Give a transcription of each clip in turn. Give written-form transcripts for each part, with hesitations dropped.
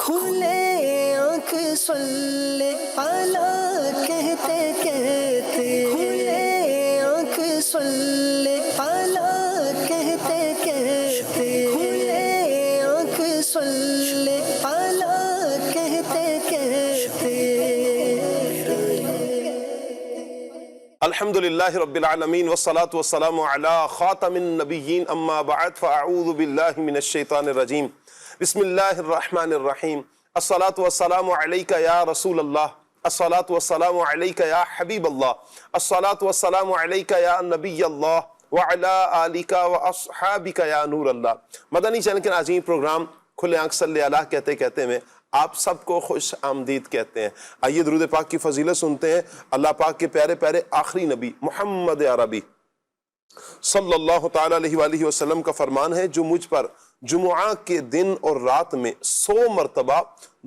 کھلے آنکھ صلی اعلیٰ کہتے کہتے، کھلے آنکھ صلی اعلیٰ کہتے کہتے، کھلے آنکھ صلی اعلیٰ کہتے کہتے۔ الحمدللہ رب العالمین والصلاة والسلام علی خاتم النبیین اما بعد فاعوذ باللہ من الشیطان الرجیم بسم اللہ الرحمن الرحیم الصلاة والسلام علیک یا رسول اللہ، الصلاة والسلام علیک یا حبیب اللہ، الصلاة والسلام علیک یا نبی اللہ وعلی آلک واصحابک یا نور اللہ۔ مدنی چینل کے ناظرین، پروگرام کھلے آنکھ صلی اللہ کہتے کہتے میں آپ سب کو خوش آمدید کہتے ہیں۔ آئیے درود پاک کی فضیلت سنتے ہیں۔ اللہ پاک کے پیارے پیارے آخری نبی محمد عربی صلی اللہ تعالیٰ علیہ وآلہ وسلم کا فرمان ہے، جو مجھ پر جمعہ کے دن اور رات میں 100 مرتبہ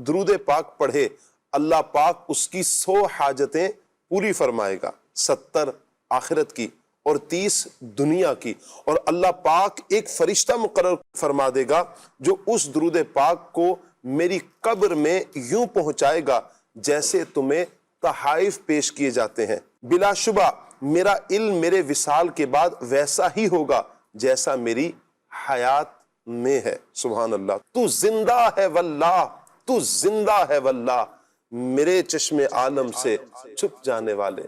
درود پاک پڑھے، اللہ پاک اس کی 100 حاجتیں پوری فرمائے گا، 70 آخرت کی اور 30 دنیا کی، اور اللہ پاک ایک فرشتہ مقرر فرما دے گا جو اس درود پاک کو میری قبر میں یوں پہنچائے گا جیسے تمہیں تحائف پیش کیے جاتے ہیں۔ بلا شبہ میرا علم میرے وصال کے بعد ویسا ہی ہوگا جیسا میری حیات میں ہے۔ سبحان اللہ۔ تو زندہ ہے واللہ، تو زندہ ہے واللہ، میرے چشم عالم سے چھپ جانے والے۔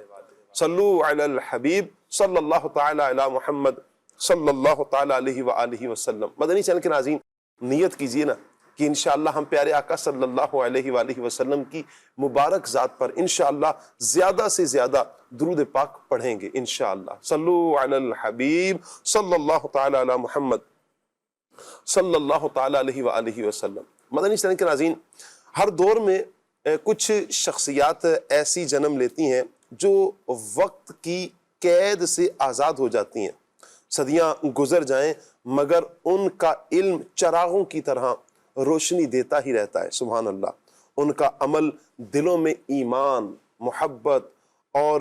صلو علی الحبیب صلی اللہ تعالی علی محمد صلی اللہ تعالی علیہ وآلہ وسلم۔ مدنی چینل کے ناظرین، نیت کیجئے نا کہ انشاءاللہ ہم پیارے آقا صلی اللہ علیہ وآلہ وسلم کی مبارک ذات پر انشاءاللہ زیادہ سے زیادہ درود پاک پڑھیں گے انشاءاللہ۔ صلو علی الحبیب صلی اللہ تعالی علی محمد صلی اللہ تعالی علیہ وآلہ وسلم۔ مدنی چینل کے ناظرین، ہر دور میں کچھ شخصیات ایسی جنم لیتی ہیں جو وقت کی قید سے آزاد ہو جاتی ہیں۔ صدیاں گزر جائیں مگر ان کا علم چراغوں کی طرح روشنی دیتا ہی رہتا ہے۔ سبحان اللہ۔ ان کا عمل دلوں میں ایمان، محبت اور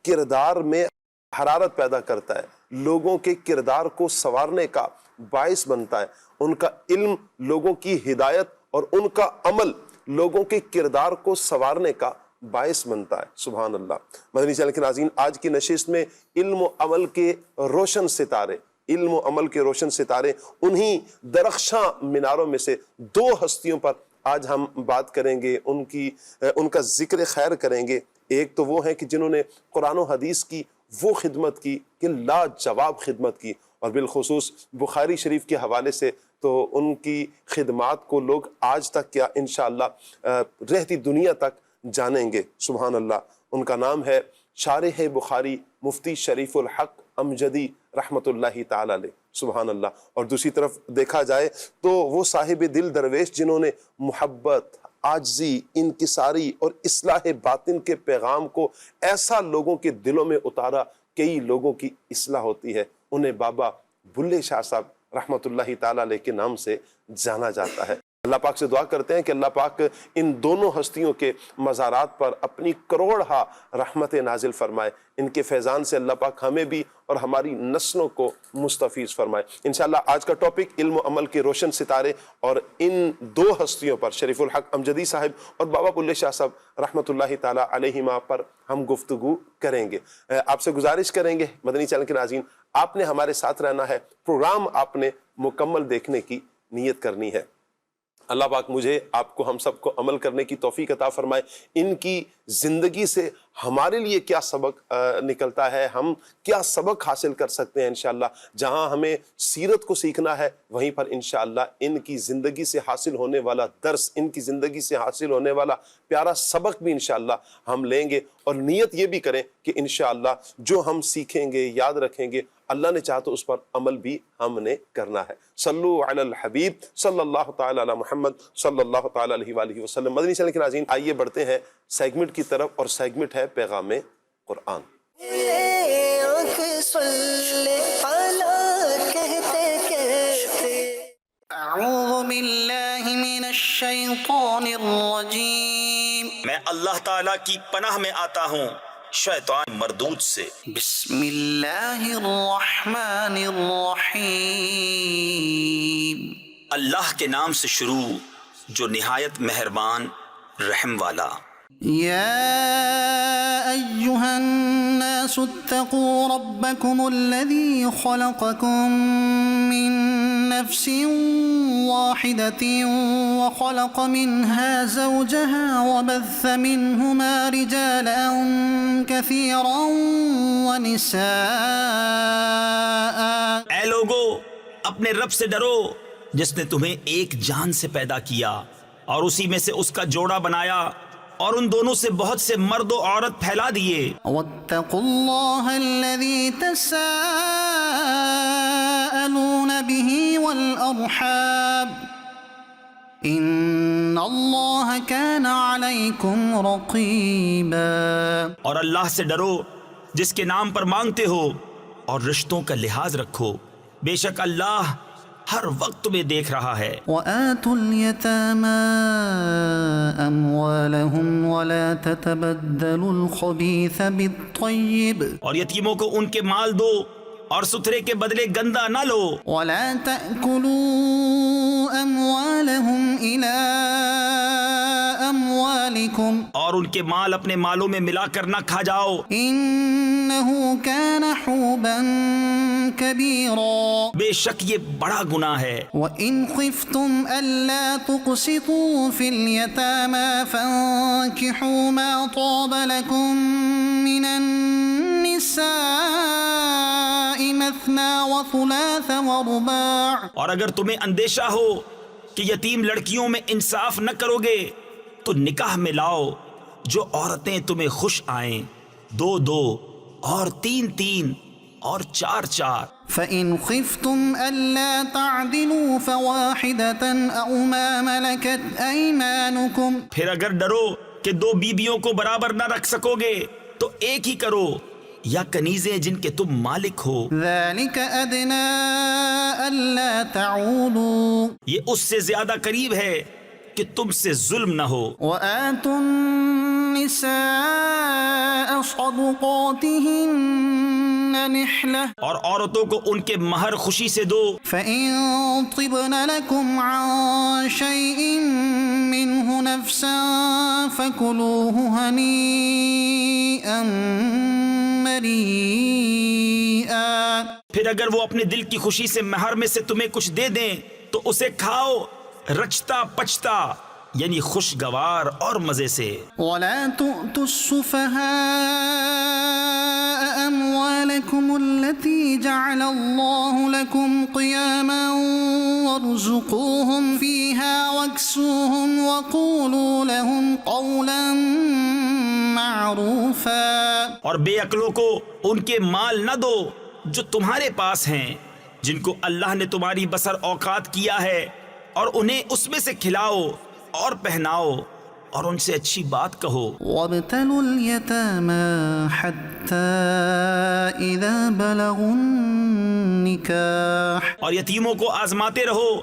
کردار میں حرارت پیدا کرتا ہے، لوگوں کے کردار کو سنوارنے کا باعث بنتا ہے۔ ان کا علم لوگوں کی ہدایت اور ان کا عمل لوگوں کے کردار کو سنوارنے کا باعث بنتا ہے۔ سبحان اللہ۔ مدنی چینل کے ناظرین، آج کی نشست میں علم و عمل کے روشن ستارے، علم و عمل کے روشن ستارے، انہی درخشاں میناروں میں سے 2 ہستیوں پر آج ہم بات کریں گے، ان کا ذکر خیر کریں گے۔ ایک تو وہ ہیں کہ جنہوں نے قرآن و حدیث کی وہ خدمت کی کہ لاجواب خدمت کی، اور بالخصوص بخاری شریف کے حوالے سے تو ان کی خدمات کو لوگ آج تک کیا انشاءاللہ رہتی دنیا تک جانیں گے۔ سبحان اللہ۔ ان کا نام ہے شارح بخاری مفتی شریف الحق امجدی رحمت اللہ تعالی علیہ۔ سبحان اللہ۔ اور دوسری طرف دیکھا جائے تو وہ صاحب دل درویش جنہوں نے محبت، عاجزی، انکساری اور اصلاح باطن کے پیغام کو ایسا لوگوں کے دلوں میں اتارا، کئی لوگوں کی اصلاح ہوتی ہے۔ انہیں بابا بلے شاہ صاحب رحمت اللہ تعالی علیہ کے نام سے جانا جاتا ہے۔ اللہ پاک سے دعا کرتے ہیں کہ اللہ پاک ان دونوں ہستیوں کے مزارات پر اپنی کروڑہا رحمت نازل فرمائے۔ ان کے فیضان سے اللہ پاک ہمیں بھی اور ہماری نسلوں کو مستفیض فرمائے۔ انشاءاللہ آج کا ٹاپک علم و عمل کے روشن ستارے، اور ان 2 ہستیوں پر شریف الحق امجدی صاحب اور بابا بلے شاہ صاحب رحمت اللہ تعالی علیہما پر ہم گفتگو کریں گے۔ آپ سے گزارش کریں گے مدنی چینل کے ناظرین، آپ نے ہمارے ساتھ رہنا ہے، پروگرام آپ نے مکمل دیکھنے کی نیت کرنی ہے۔ اللہ پاک مجھے، آپ کو، ہم سب کو عمل کرنے کی توفیق عطا فرمائے۔ ان کی زندگی سے ہمارے لیے کیا سبق نکلتا ہے، ہم کیا سبق حاصل کر سکتے ہیں انشاءاللہ۔ جہاں ہمیں سیرت کو سیکھنا ہے، وہیں پر انشاءاللہ ان کی زندگی سے حاصل ہونے والا درس، ان کی زندگی سے حاصل ہونے والا پیارا سبق بھی انشاءاللہ ہم لیں گے، اور نیت یہ بھی کریں کہ انشاءاللہ جو ہم سیکھیں گے، یاد رکھیں گے، اللہ نے چاہا تو اس پر عمل بھی ہم نے کرنا ہے۔ صلو علی الحبیب صلی اللہ تعالی علی محمد صلی اللہ تعالی علیہ وآلہ وسلم۔ مدنی چینل کے ناظرین، آئیے بڑھتے ہیں سیگمنٹ کی طرف، اور سیگمنٹ ہے پیغام قرآن۔ اعوذ باللہ من الشیطان الرجیم، میں اللہ تعالیٰ کی پناہ میں آتا ہوں شیطان مردود سے۔ بسم اللہ الرحمن الرحیم، اللہ کے نام سے شروع جو نہایت مہربان رحم والا۔ يا أيها الناس اتقوا ربكم الذي خلقكم من نفس واحدة وخلق منها زوجها وبث منهما رجالا كثيرا ونساء۔ اے لوگو، اپنے رب سے ڈرو جس نے تمہیں ایک جان سے پیدا کیا اور اسی میں سے اس کا جوڑا بنایا اور ان دونوں سے بہت سے مرد و عورت پھیلا دیے۔ واتقوا الله الذي تساءلون به والأرحام ان الله كان عليكم رقيبا۔ اور اللہ سے ڈرو جس کے نام پر مانگتے ہو اور رشتوں کا لحاظ رکھو، بے شک اللہ ہر وقت تمہیں دیکھ رہا ہے۔ وآتوا اليتامى أموالهم ولا تتبدلوا الخبيث بالطيب اور یتیموں کو ان کے مال دو اور ستھرے کے بدلے گندا نہ لو۔ ولا تأكلوا أموالهم إلى أموالكم اور ان کے مال اپنے مالوں میں ملا کر نہ کھا جاؤ، إنه كان حوبا كبيرا۔ بے شک یہ بڑا گناہ ہے۔ وإن خفتم ألا تقسطوا في اليتامى فانكحوا ما طاب لكم من النساء مثنى وثلاث ورباع۔ اور اگر تمہیں اندیشہ ہو کہ یتیم لڑکیوں میں انصاف نہ کرو گے تو نکاح میں لاؤ جو عورتیں تمہیں خوش آئیں، دو دو اور تین تین اور چار چار۔ فإن خفتم ألا تعدلوا فواحدة أو ما ملكت أيمانكم۔ پھر اگر ڈرو کہ دو بیویوں کو برابر نہ رکھ سکو گے تو ایک ہی کرو، یا کنیزیں جن کے تم مالک ہو۔ ذلك أدنى ألا تعولوا۔ یہ اس سے زیادہ قریب ہے کہ تم سے ظلم نہ ہو۔ وآتوا النساء صدقاتهن نحلة۔ اور عورتوں کو ان کے مہر خوشی سے دو۔ فإن طبن لكم عن شيء منه نفسا فكلوه هنيئا مريئا۔ پھر اگر وہ اپنے دل کی خوشی سے مہر میں سے تمہیں کچھ دے دیں تو اسے کھاؤ رچتا پچتا، یعنی خوشگوار اور مزے سے۔ ولا تؤتوا السفهاء أموالكم التي جعل الله لكم قياما وارزقوهم فيها واكسوهم وقولوا لهم قولا معروفا۔ اور بے عقلوں کو ان کے مال نہ دو جو تمہارے پاس ہیں، جن کو اللہ نے تمہاری بسر اوقات کیا ہے، اور انہیں اس میں سے کھلاؤ اور پہناؤ اور ان سے اچھی بات کہو۔ وابتلوا اليتامى حتى إذا بلغوا النكاح اور یتیموں کو آزماتے رہو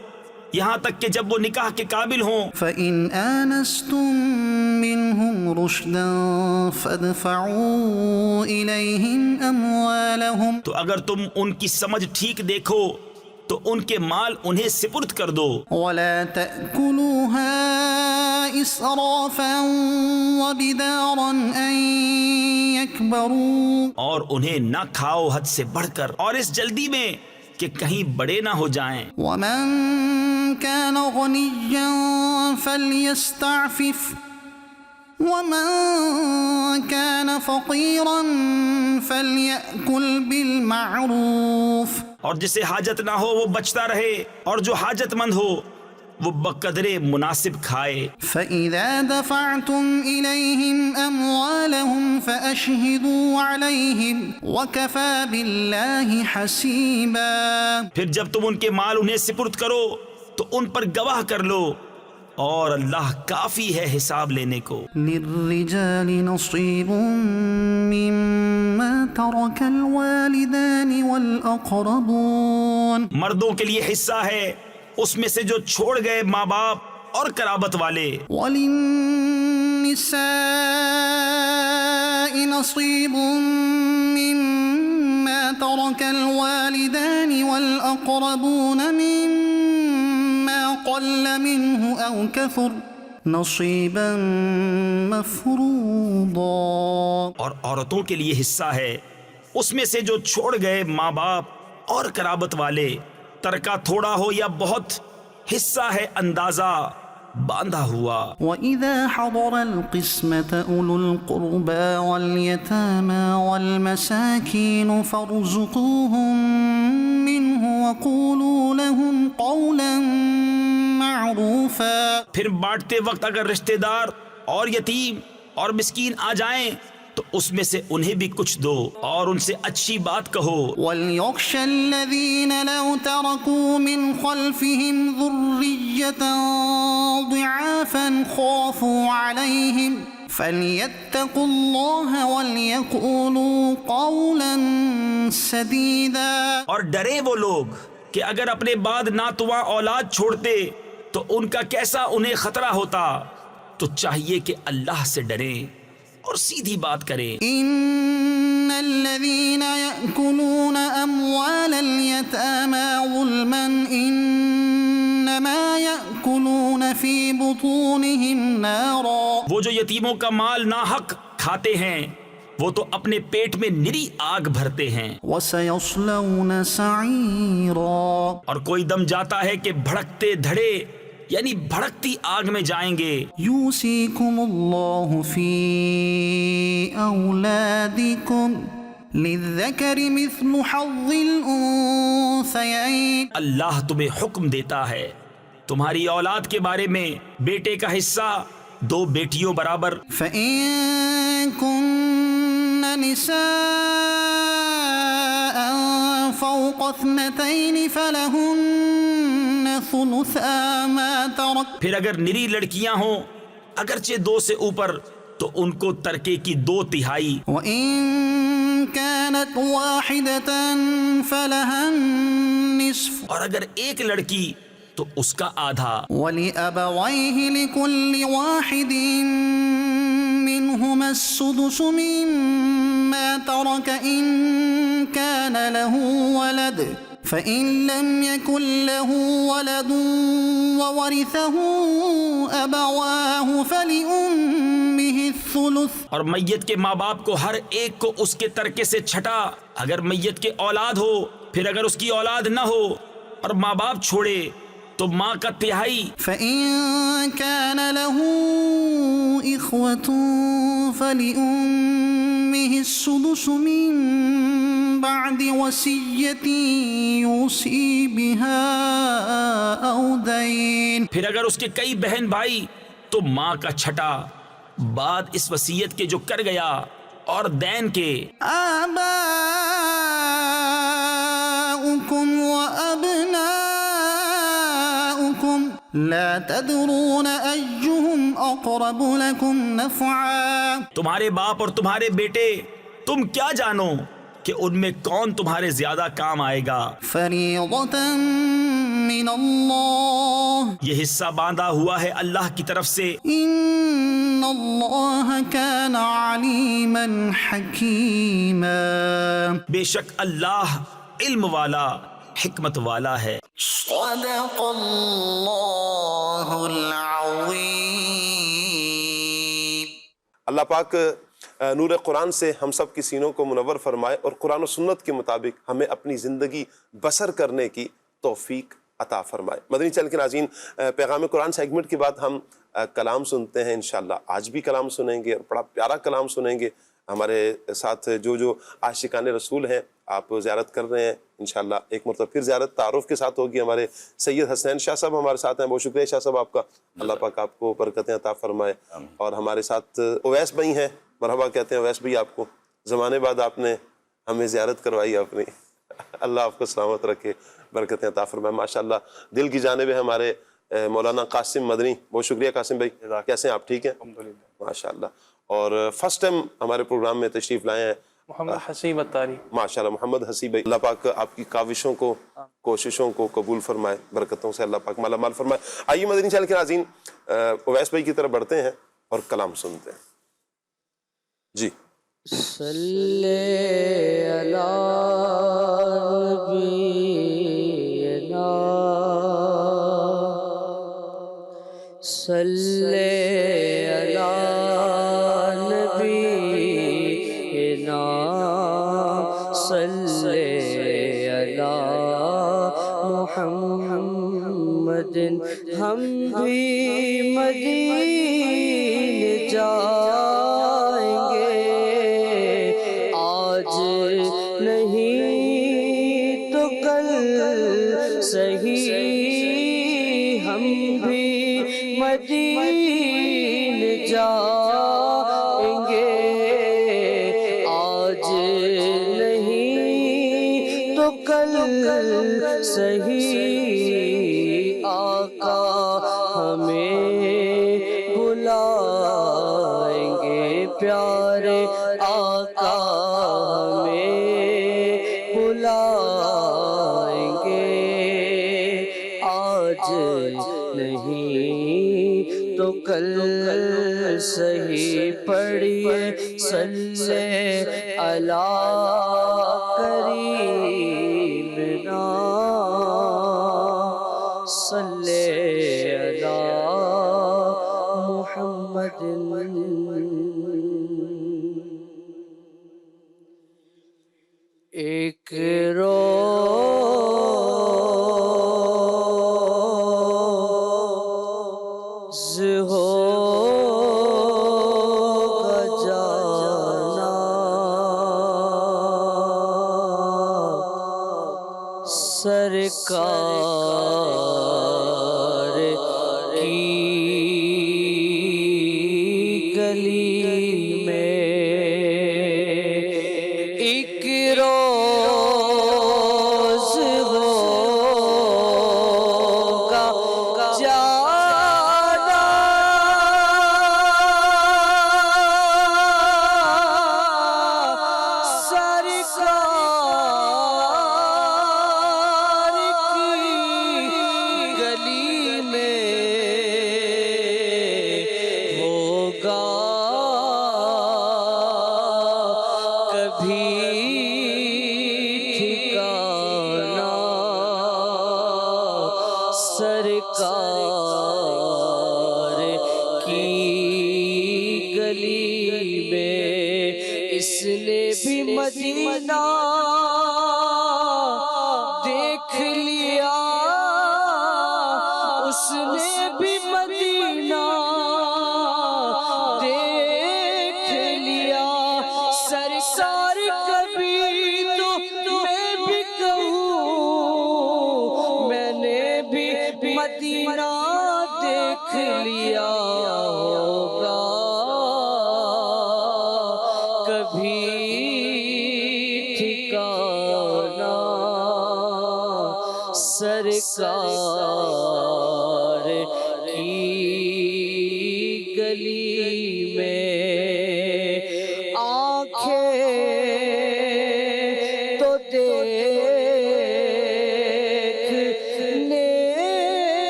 یہاں تک کہ جب وہ نکاح کے قابل ہوں۔ فإن آنستم منهم رشدا فادفعوا إليهم أموالهم۔ تو اگر تم ان کی سمجھ ٹھیک دیکھو تو ان کے مال انہیں سپرد کر دو۔ ولا تأكلوها إسرافا وبدارا أن يكبروا۔ اور انہیں نہ کھاؤ حد سے بڑھ کر اور اس جلدی میں کہ کہیں بڑے نہ ہو جائیں۔ ومن كان غنيا فليستعفف ومن كان فقيرا فليأكل بالمعروف۔ اور جسے حاجت نہ ہو وہ بچتا رہے اور جو حاجت مند ہو وہ بقدر مناسب کھائے۔ فإذا دفعتم إليهم أموالهم فأشهدوا عليهم وكفى بالله حسيبا۔ پھر جب تم ان کے مال انہیں سپرد کرو تو ان پر گواہ کر لو اور اللہ کافی ہے حساب لینے کو۔ للرجال نصيب مما ترك الوالدان والأقربون۔ مردوں کے لیے حصہ ہے اس میں سے جو چھوڑ گئے ماں باپ اور قرابت والے۔ وللنساء نصيب مما ترك الوالدان والأقربون مما قل منه أو كثر نصيبا مفروضا. اور عورتوں کے لیے حصہ ہے اس میں سے جو چھوڑ گئے ماں باپ اور قرابت والے، ترکہ تھوڑا ہو یا بہت، حصہ ہے اندازہ باندھا ہوا. وإذا حضر القسمة أولو القربى واليتامى والمساكين فارزقوهم منه وقولوا لهم قولا معروفا. پھر بانٹتے وقت اگر رشتہ دار اور یتیم اور مسکین آ جائیں تو اس میں سے انہیں بھی کچھ دو اور ان سے اچھی بات کہو. وليخشى الذين لو تركوا من خلفهم ذرية ضعافا خافوا عليهم فليتقوا الله وليقولوا قولا سديدا. اور ڈرے وہ لوگ کہ اگر اپنے بعد ناتواں اولاد چھوڑتے تو ان کا کیسا انہیں خطرہ ہوتا. تو چاہیے کہ اللہ سے ڈریں اور سیدھی بات کریں. إن الذين يأكلون أموال اليتامى ظلما إنما يأكلون في بطونهم نارا. وہ جو یتیموں کا مال ناحق کھاتے ہیں وہ تو اپنے پیٹ میں نری آگ بھرتے ہیں. وسيصلون سعيرا. اور کوئی دم جاتا ہے کہ بھڑکتے دھڑے یعنی بھڑکتی آگ میں جائیں گے. يوصيكم الله في أولادكم للذكر مثل حظ الأنثيين. اللہ تمہیں حکم دیتا ہے تمہاری اولاد کے بارے میں بیٹے کا حصہ دو بیٹیوں برابر. فإن كن نساء فوق اثنتين فلهن ثلثا ما ترك. پھر اگر نری لڑکیاں ہوں اگرچہ دو سے اوپر تو ان کو ترکے کی 2/3. وإن كانت واحدة فلها النصف. اور اگر ایک لڑکی تو اس کا آدھا. ولأبويه لكل واحد منهما السدس مما ترك إن كان له ولد فإن لم يكن له ولد وورثه أبواه فلأمه الثلث. اور میت کے ماں باپ کو ہر ایک کو اس کے ترکے سے چھٹا. اگر میت کے اولاد ہو پھر اگر اس کی اولاد نہ ہو اور ماں باپ چھوڑے تو ماں کا 1/3. فإن كان له إخوة فلأمه السدس من بعد وصية يوصي بها أو دين. پھر اگر اس کے کئی بہن بھائی تو ماں کا 6 بعد اس وصیت کے جو کر گیا اور دین کے. آباؤكم وأبناؤكم لا تدرون أيهم أقرب لكم نفعا. تمہارے باپ اور تمہارے بیٹے تم کیا جانو کہ ان میں کون تمہارے زیادہ کام آئے گا. فريضة من الله یہ حصہ باندھا ہوا ہے اللہ کی طرف سے. إن الله كان عليما حكيما. بے شک اللہ علم والا حکمت والا ہے. صدق الله العظيم. اللہ پاک نور قرآن سے ہم سب کی سینوں کو منور فرمائے اور قرآن و سنت کے مطابق ہمیں اپنی زندگی بسر کرنے کی توفیق عطا فرمائے. مدنی چینل کے ناظرین، پیغام قرآن سیگمنٹ کے بعد ہم کلام سنتے ہیں. انشاءاللہ آج بھی کلام سنیں گے اور بڑا پیارا کلام سنیں گے. ہمارے ساتھ جو عاشقان رسول ہیں آپ زیارت کر رہے ہیں، انشاءاللہ ایک مرتبہ پھر زیارت تعارف کے ساتھ ہوگی. ہمارے سید حسنین شاہ صاحب ہمارے ساتھ ہیں. بہت شکریہ شاہ صاحب آپ کا. اللہ پاک آپ کو برکتیں عطا فرمائے. اور ہمارے ساتھ اویس بھائی ہیں. مرحبا کہتے ہیں اویس بھائی آپ کو. زمانے بعد آپ نے ہمیں زیارت کروائی اپنی. اللہ آپ کو سلامت رکھے، برکتیں عطا فرمائے. ماشاءاللہ دل کی جانب ہے ہمارے مولانا قاسم مدنی. بہت شکریہ قاسم بھائی. کیسے ہیں آپ؟ ٹھیک ہیں الحمدللہ ماشاءاللہ. اور فرسٹ ٹائم ہمارے پروگرام میں تشریف لائے ہیں محمد حسیب اتاری. ماشاءاللہ محمد حسیب بھائی. اللہ پاک آپ کی کاوشوں کو کوششوں کو قبول فرمائے، برکتوں سے اللہ پاک مالا مال فرمائے. آئیے مدنی چینل کے ناظرین اویس بھائی کی طرف بڑھتے ہیں اور کلام سنتے ہیں. جی صلی علی نبینا صلی علی نبینا صلی علی محمد ہم بھی مدینے جائیں گے آج نہیں تو کل صحیح ہم بھی مدینے جائیں گے آج نہیں تو کل صحیح آقا ہمیں بلائیں گے پیارے آقا ہمیں بلائیں گے آج نہیں تو کل صحیح پڑھیے صلی علی کریمنا صلی علی محمد ایک روز ہوگا جانا سرکار کی گلی میں ایک روز ہوگا جانا سرکار کی گلی میں ہوگا کبھی ٹھکانا سرکار کی گلی میں اس نے بھی مدینہ دیکھ لیا اس نے بھی مدینہ دیکھ لیا سرکار کبھی تو میں بھی کہوں میں نے بھی مدینہ دیکھ لیا ہوگا کبھی ٹھکانا سرکار کی گلی میں آنکھیں تو دیکھنے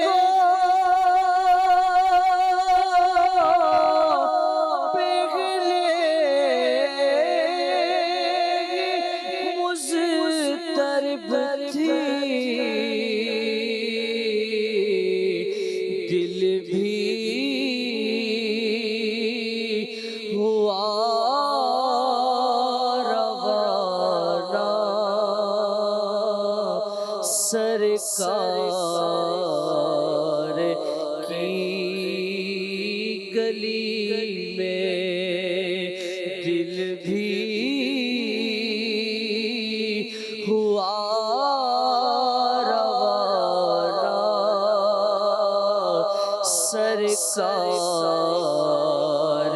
کو پگھلے مضطرب تھی دل بھی ہوا روانہ سرکار کی گلی میں دل بھی ہوا روانہ سرکار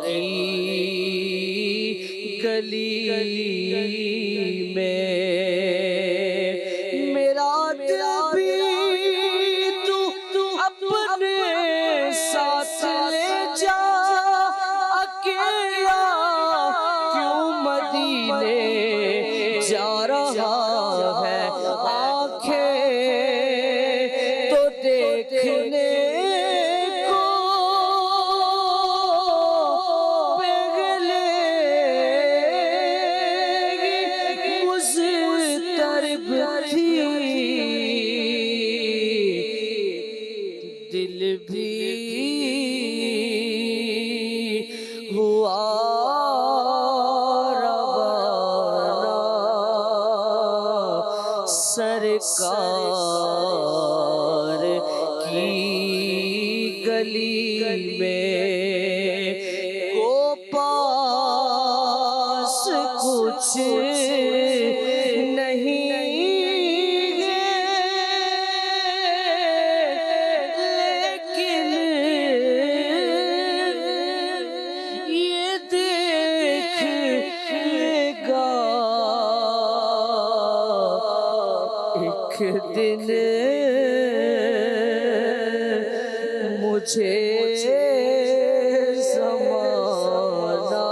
کی گلی میں میرا دل بھی تو اپنے ساتھ لے جا اکیلا کیوں مدینے جا رہا ہے آنکھیں تو دیکھنے کو پگھلے سرکار کی گلی میں کو پاس کچھ نہیں ہے، لیکن یہ دیکھ لے گا ایک دن مجھے زمانہ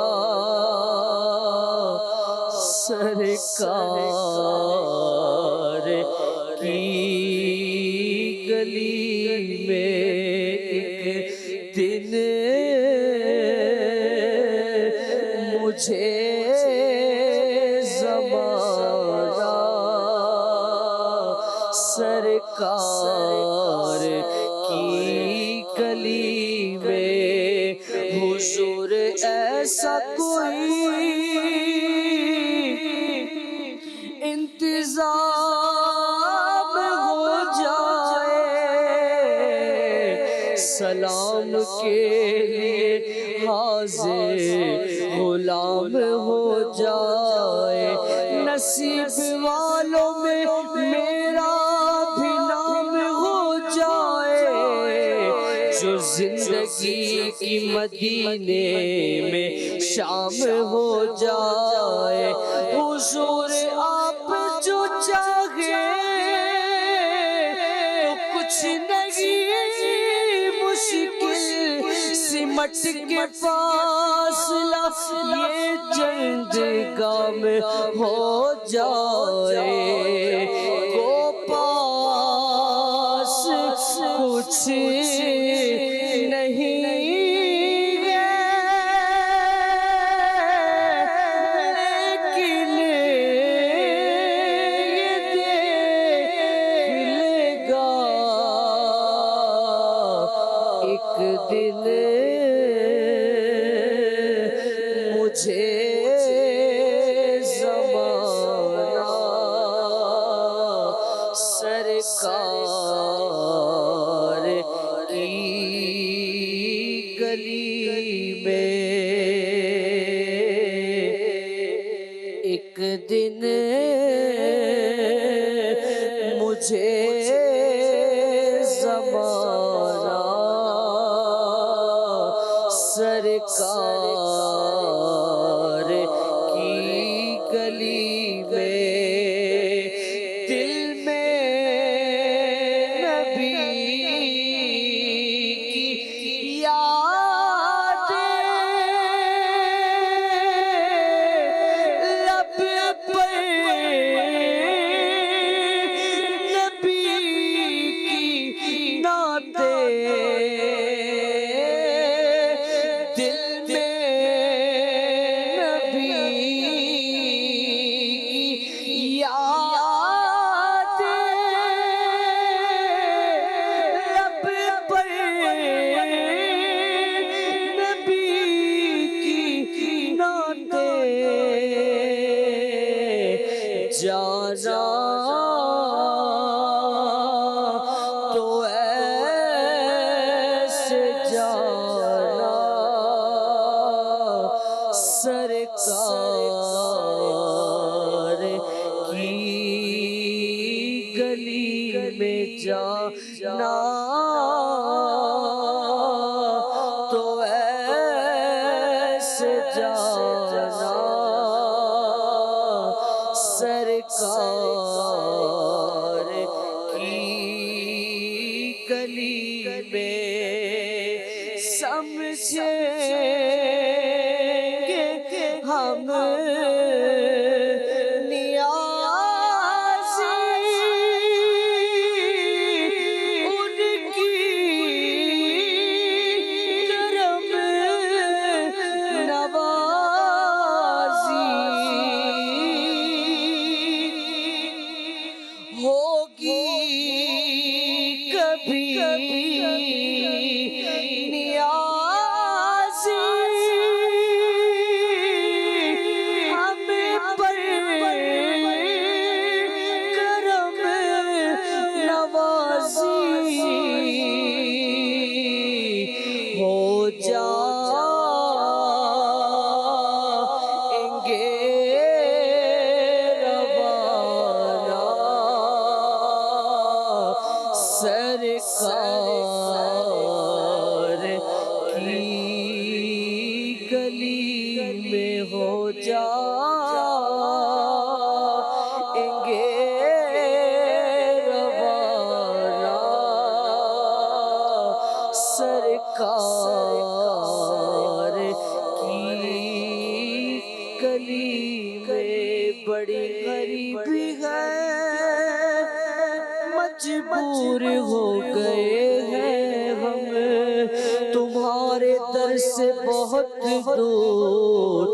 سرکار کی گلی میں ایک دن مجھے زمانہ سرکار کی گلی میں حضور ایسا کوئی انتظام ہو جائے، سلام کے لیے حاضر غلام ہو جائے، نصیب والوں میں میرا بھی نام ہو جائے، جو زندگی کی مدینے میں شام ہو جائے، حضور آپ جو چاہے تو کچھ نہیں مشکل، سمٹ کے فاصلہ یہ چند گام ہو جائے، کو پاس کچھ نہیں ہے، لیکن یہ دیکھ لے گا ایک دن مجھے زمانہ سرکار کی گلی میں ایک دن مجھے زمانہ سرکار کی گلی میں، دل میں نبی کی یاد، لب پر نبی کی نعتیں، دل میں نبی کی یاد، لب پر نبی کی نعتیں، جانا تو ایسے جانا سرکار کی گلی میں جانا تو ایسے جانا سرکار کی گلی میں، سمجھیں گے ہم نیازی ان کی کرم نوازی ہوگی کبھی نیازی ہمیں جائیں گے روانہ سرکار کی گلی میں ہو جائیں گے روانہ سرکار کی گلی میں بڑی غریبی ہے مجبور ہو گئے ہیں ہم تمہارے در سے بہت دور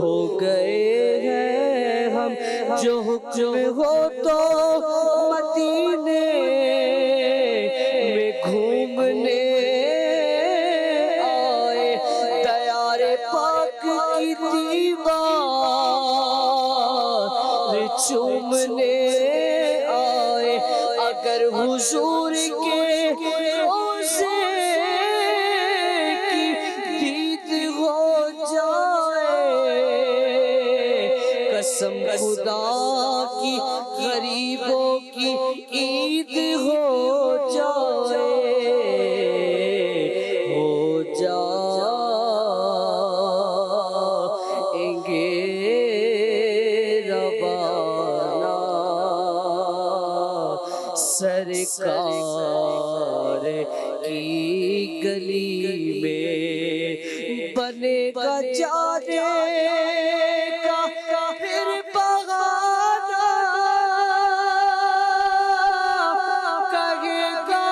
ہو گئے ہیں ہم جو حکم ہو تو مدینے میں گھومنے آئے دیار پاک کی دیوار چومنے آئے اگر حضور کے روضے کی دید ہو جائے قسم خدا کی غریبوں کی عید ہو جائے جائیں گے روانہ سرکار کی گلی میں بنے گا جانے کا پھر بہانہ کہے گا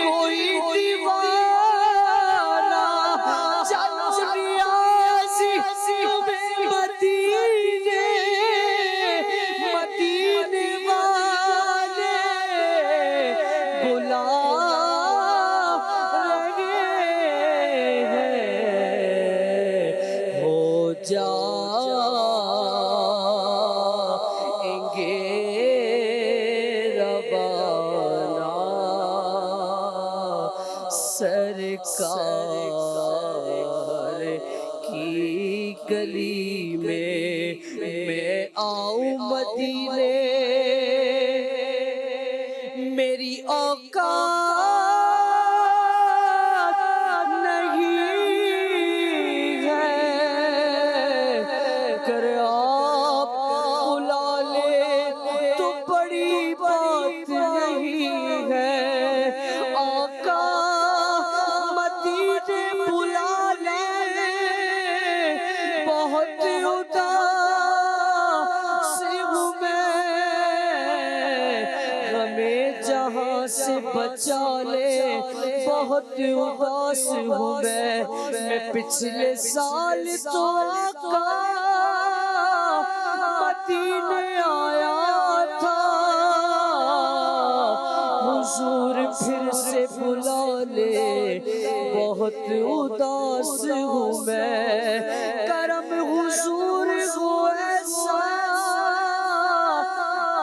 کوئی دیوانہ چلو نیازی مدینے مدینے والے بلا رہے ہیں ہو جائیں گے روانہ سرکار کی گلی میں آؤں مدینے میری اوقات نہیں ہے کر آپ بلا لے تو بڑی بات نہیں ہے آقا مدینے بلا لے بہت اداس ہوں میں ہمیں جہاں سے بچا لے بہت اداس ہوں میں پچھلے سال تو آقا مدینے آیا تھا حضور پھر سے بلا لے بہت اداس ہوں میں کرم حضور ہو ایسا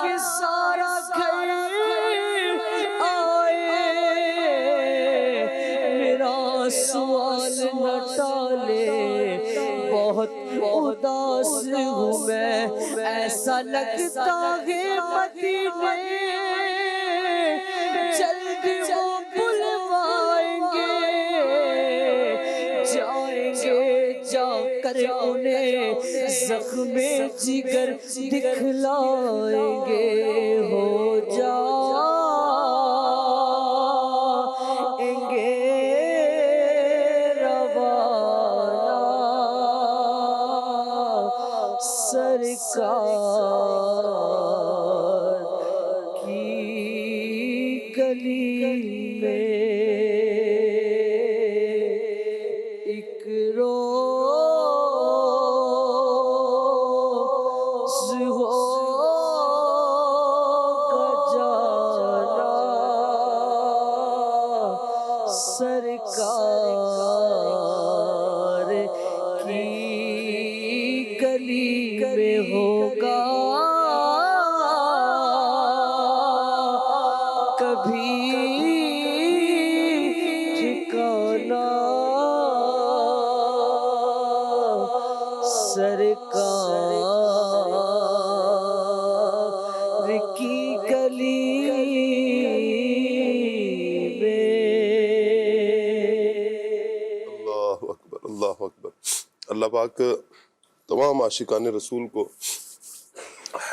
کہ سارا گھر آئے میرا سوال نہ ٹالے بہت اداس ہوں میں ایسا لگتا ہے مدینے جلد وہ بلوائیں گے جائیں گے جا کر انہیں زخم جگر دکھلائیں گے ہو جائیں گے روانہ سرکار کی گلی میں ایک روز ہوگا جانا سرکار کی گلی میں ہوگا کبھی دیکھنا سرکار کی گلی میں۔ اللہ اکبر، اللہ اکبر۔ اللہ پاک تمام عاشقان رسول کو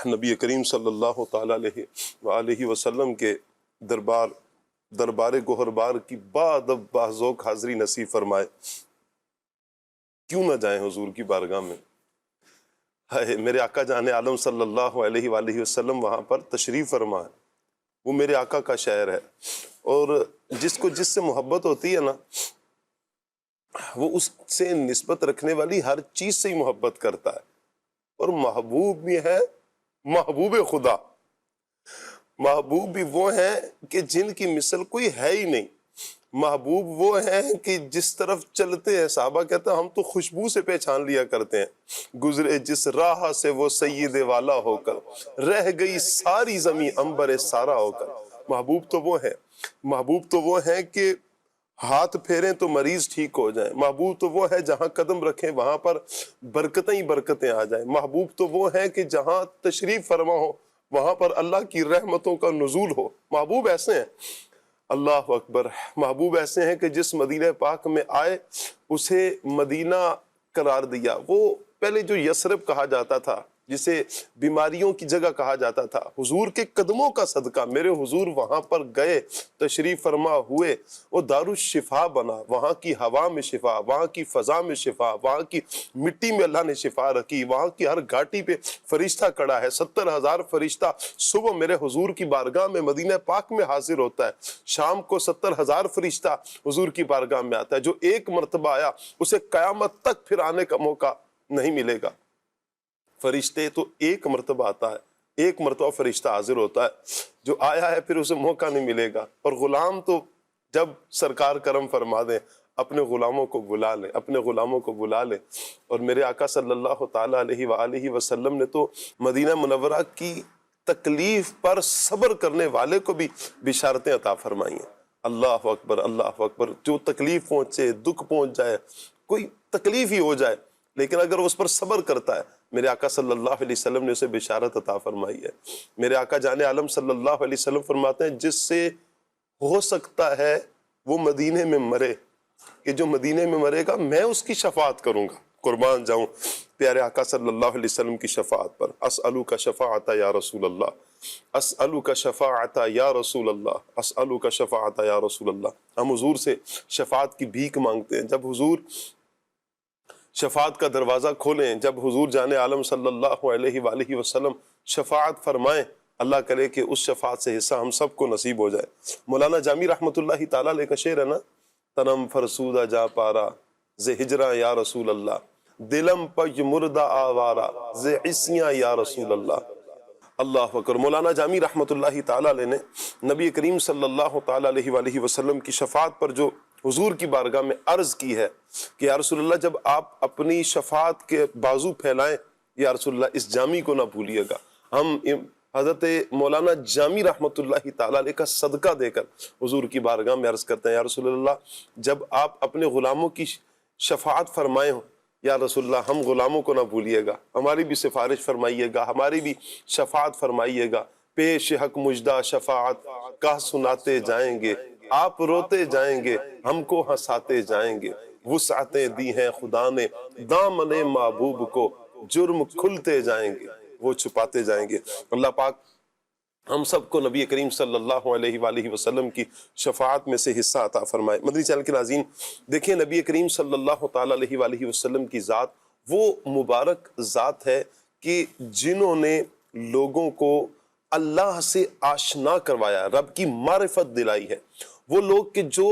نبی کریم صلی اللہ تعالیٰ علیہ وآلہ وسلم کے دربار گوہربار کی بادب باذوق حاضری نصیب فرمائے۔ کیوں نہ جائیں حضور کی بارگاہ میں؟ ہائے میرے آقا جان عالم صلی اللہ علیہ وآلہ وسلم وہاں پر تشریف فرما ہے۔ وہ میرے آقا کا شہر ہے، اور جس کو جس سے محبت ہوتی ہے نا، وہ اس سے نسبت رکھنے والی ہر چیز سے ہی محبت کرتا ہے۔ اور محبوب بھی ہے محبوب خدا، محبوب بھی وہ ہیں کہ جن کی مثل کوئی ہے ہی نہیں۔ محبوب وہ ہیں کہ جس طرف چلتے ہیں صحابہ کہتے ہیں ہم تو خوشبو سے پہچان لیا کرتے ہیں۔ گزرے جس راہ سے وہ سید والا ہو کر، رہ گئی ساری زمین عنبر سارا ہو کر۔ محبوب تو وہ ہیں، محبوب تو وہ ہیں کہ ہاتھ پھیریں تو مریض ٹھیک ہو جائیں۔ محبوب تو وہ ہے جہاں قدم رکھیں وہاں پر برکتیں ہی برکتیں آ جائیں۔ محبوب تو وہ ہے کہ جہاں تشریف فرما ہو وہاں پر اللہ کی رحمتوں کا نزول ہو۔ محبوب ایسے ہیں، اللہ اکبر، محبوب ایسے ہیں کہ جس مدینہ پاک میں آئے اسے مدینہ قرار دیا۔ وہ پہلے جو یثرب کہا جاتا تھا، جسے بیماریوں کی جگہ کہا جاتا تھا، حضور کے قدموں کا صدقہ میرے حضور وہاں پر گئے، تشریف فرما ہوئے، وہ دارالشفا بنا۔ وہاں کی ہوا میں شفا، وہاں کی فضا میں شفا، وہاں کی مٹی میں اللہ نے شفا رکھی، وہاں کی ہر گھاٹی پہ فرشتہ کھڑا ہے۔ 70,000 فرشتہ صبح میرے حضور کی بارگاہ میں مدینہ پاک میں حاضر ہوتا ہے، شام کو 70,000 فرشتہ حضور کی بارگاہ میں آتا ہے۔ جو ایک مرتبہ آیا اسے قیامت تک پھر آنے کا موقع نہیں ملے گا۔ فرشتے تو ایک مرتبہ آتا ہے، ایک مرتبہ فرشتہ حاضر ہوتا ہے، جو آیا ہے پھر اسے موقع نہیں ملے گا۔ اور غلام تو جب سرکار کرم فرما دیں اپنے غلاموں کو بلا لیں، اپنے غلاموں کو بلا لیں۔ اور میرے آقا صلی اللہ تعالیٰ علیہ وآلہ وسلم نے تو مدینہ منورہ کی تکلیف پر صبر کرنے والے کو بھی بشارتیں عطا فرمائی ہیں۔ اللہ اکبر، اللہ اکبر۔ جو تکلیف پہنچے، دکھ پہنچ جائے، کوئی تکلیف ہی ہو جائے، لیکن اگر اس پر صبر کرتا ہے، میرے آقا صلی اللہ علیہ وسلم نے اسے بشارت عطا فرمائی ہے۔ میرے آقا جان عالم صلی اللہ علیہ وسلم فرماتے ہیں جس سے ہو سکتا ہے وہ مدینے میں مرے، کہ جو مدینے میں مرے گا میں اس کی شفاعت کروں گا۔ قربان جاؤں پیارے آقا صلی اللہ علیہ وسلم کی شفاعت پر۔ اسألوک شفاعت یا رسول اللہ، اسألوک شفاعت یا رسول اللہ، اسألوک شفاعت یا رسول اللہ۔ ہم حضور سے شفاعت کی بھیک مانگتے ہیں۔ جب حضور شفاعت کا دروازہ کھولیں، جب حضور جان عالم صلی اللہ علیہ وآلہ وسلم شفاعت فرمائیں، اللہ کرے کہ اس شفاعت سے حصہ ہم سب کو نصیب ہو جائے۔ مولانا جامی رحمۃ اللہ تعالیٰ علیہ کا شعر ہے نا، تنم فرسودہ جا پارا ز ہجرا یا رسول اللہ، دلم پج مردہ آوارا ز عصیاں یا رسول اللہ۔ اللہ اکبر۔ مولانا جامی رحمۃ اللہ تعالیٰ علیہ نے نبی کریم صلی اللہ تعالیٰ علیہ وآلہ وسلم کی شفاعت پر جو حضور کی بارگاہ میں عرض کی ہے کہ یا رسول اللہ جب آپ اپنی شفاعت کے بازو پھیلائیں، یا رسول اللہ اس جامی کو نہ بھولیے گا۔ ہم حضرت مولانا جامی رحمۃ اللہ تعالیٰ علیہ کا صدقہ دے کر حضور کی بارگاہ میں عرض کرتے ہیں یا رسول اللہ جب آپ اپنے غلاموں کی شفاعت فرمائے ہوں، یا رسول اللہ ہم غلاموں کو نہ بھولیے گا، ہماری بھی سفارش فرمائیے گا، ہماری بھی شفاعت فرمائیے گا۔ پیش حق مجدہ شفاعت کا سناتے جائیں گے، آپ روتے جائیں گے، ہم کو ہنساتے جائیں گے۔ وسعتیں دی ہیں خدا نے دامن محبوب کو، جرم کھلتے جائیں گے، وہ چھپاتے جائیں گے۔ اللہ پاک ہم سب کو نبی کریم صلی اللہ علیہ وآلہ وسلم کی شفاعت میں سے حصہ عطا فرمائے۔ مدنی چینل کے ناظرین دیکھیں، نبی کریم صلی اللہ تعالیٰ علیہ وآلہ وسلم کی ذات وہ مبارک ذات ہے کہ جنہوں نے لوگوں کو اللہ سے آشنا کروایا، رب کی معرفت دلائی ہے۔ وہ لوگ کہ جو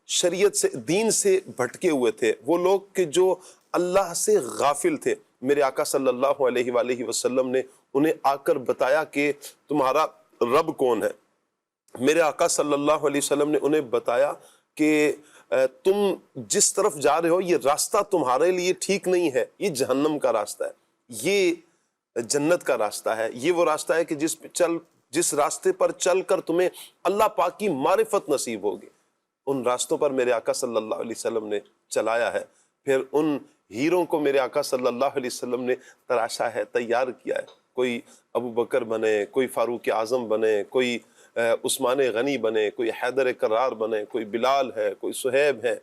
شریعت سے، دین سے بھٹکے ہوئے تھے، وہ لوگ کہ جو اللہ سے غافل تھے، میرے آقا صلی اللہ علیہ وآلہ وسلم نے انہیں آ کر بتایا کہ تمہارا رب کون ہے۔ میرے آقا صلی اللہ علیہ وسلم نے انہیں بتایا کہ تم جس طرف جا رہے ہو یہ راستہ تمہارے لیے ٹھیک نہیں ہے، یہ جہنم کا راستہ ہے، یہ جنت کا راستہ ہے، یہ وہ راستہ ہے کہ جس راستے پر چل کر تمہیں اللہ پاک کی معرفت نصیب ہوگی۔ ان راستوں پر میرے آقا صلی اللہ علیہ وسلم نے چلایا ہے، پھر ان ہیروں کو میرے آقا صلی اللہ علیہ وسلم نے تراشا ہے، تیار کیا ہے۔ کوئی ابو بکر بنے، کوئی فاروق اعظم بنے، کوئی عثمان غنی بنے، کوئی حیدر کرار بنے، کوئی بلال ہے، کوئی صہیب ہے،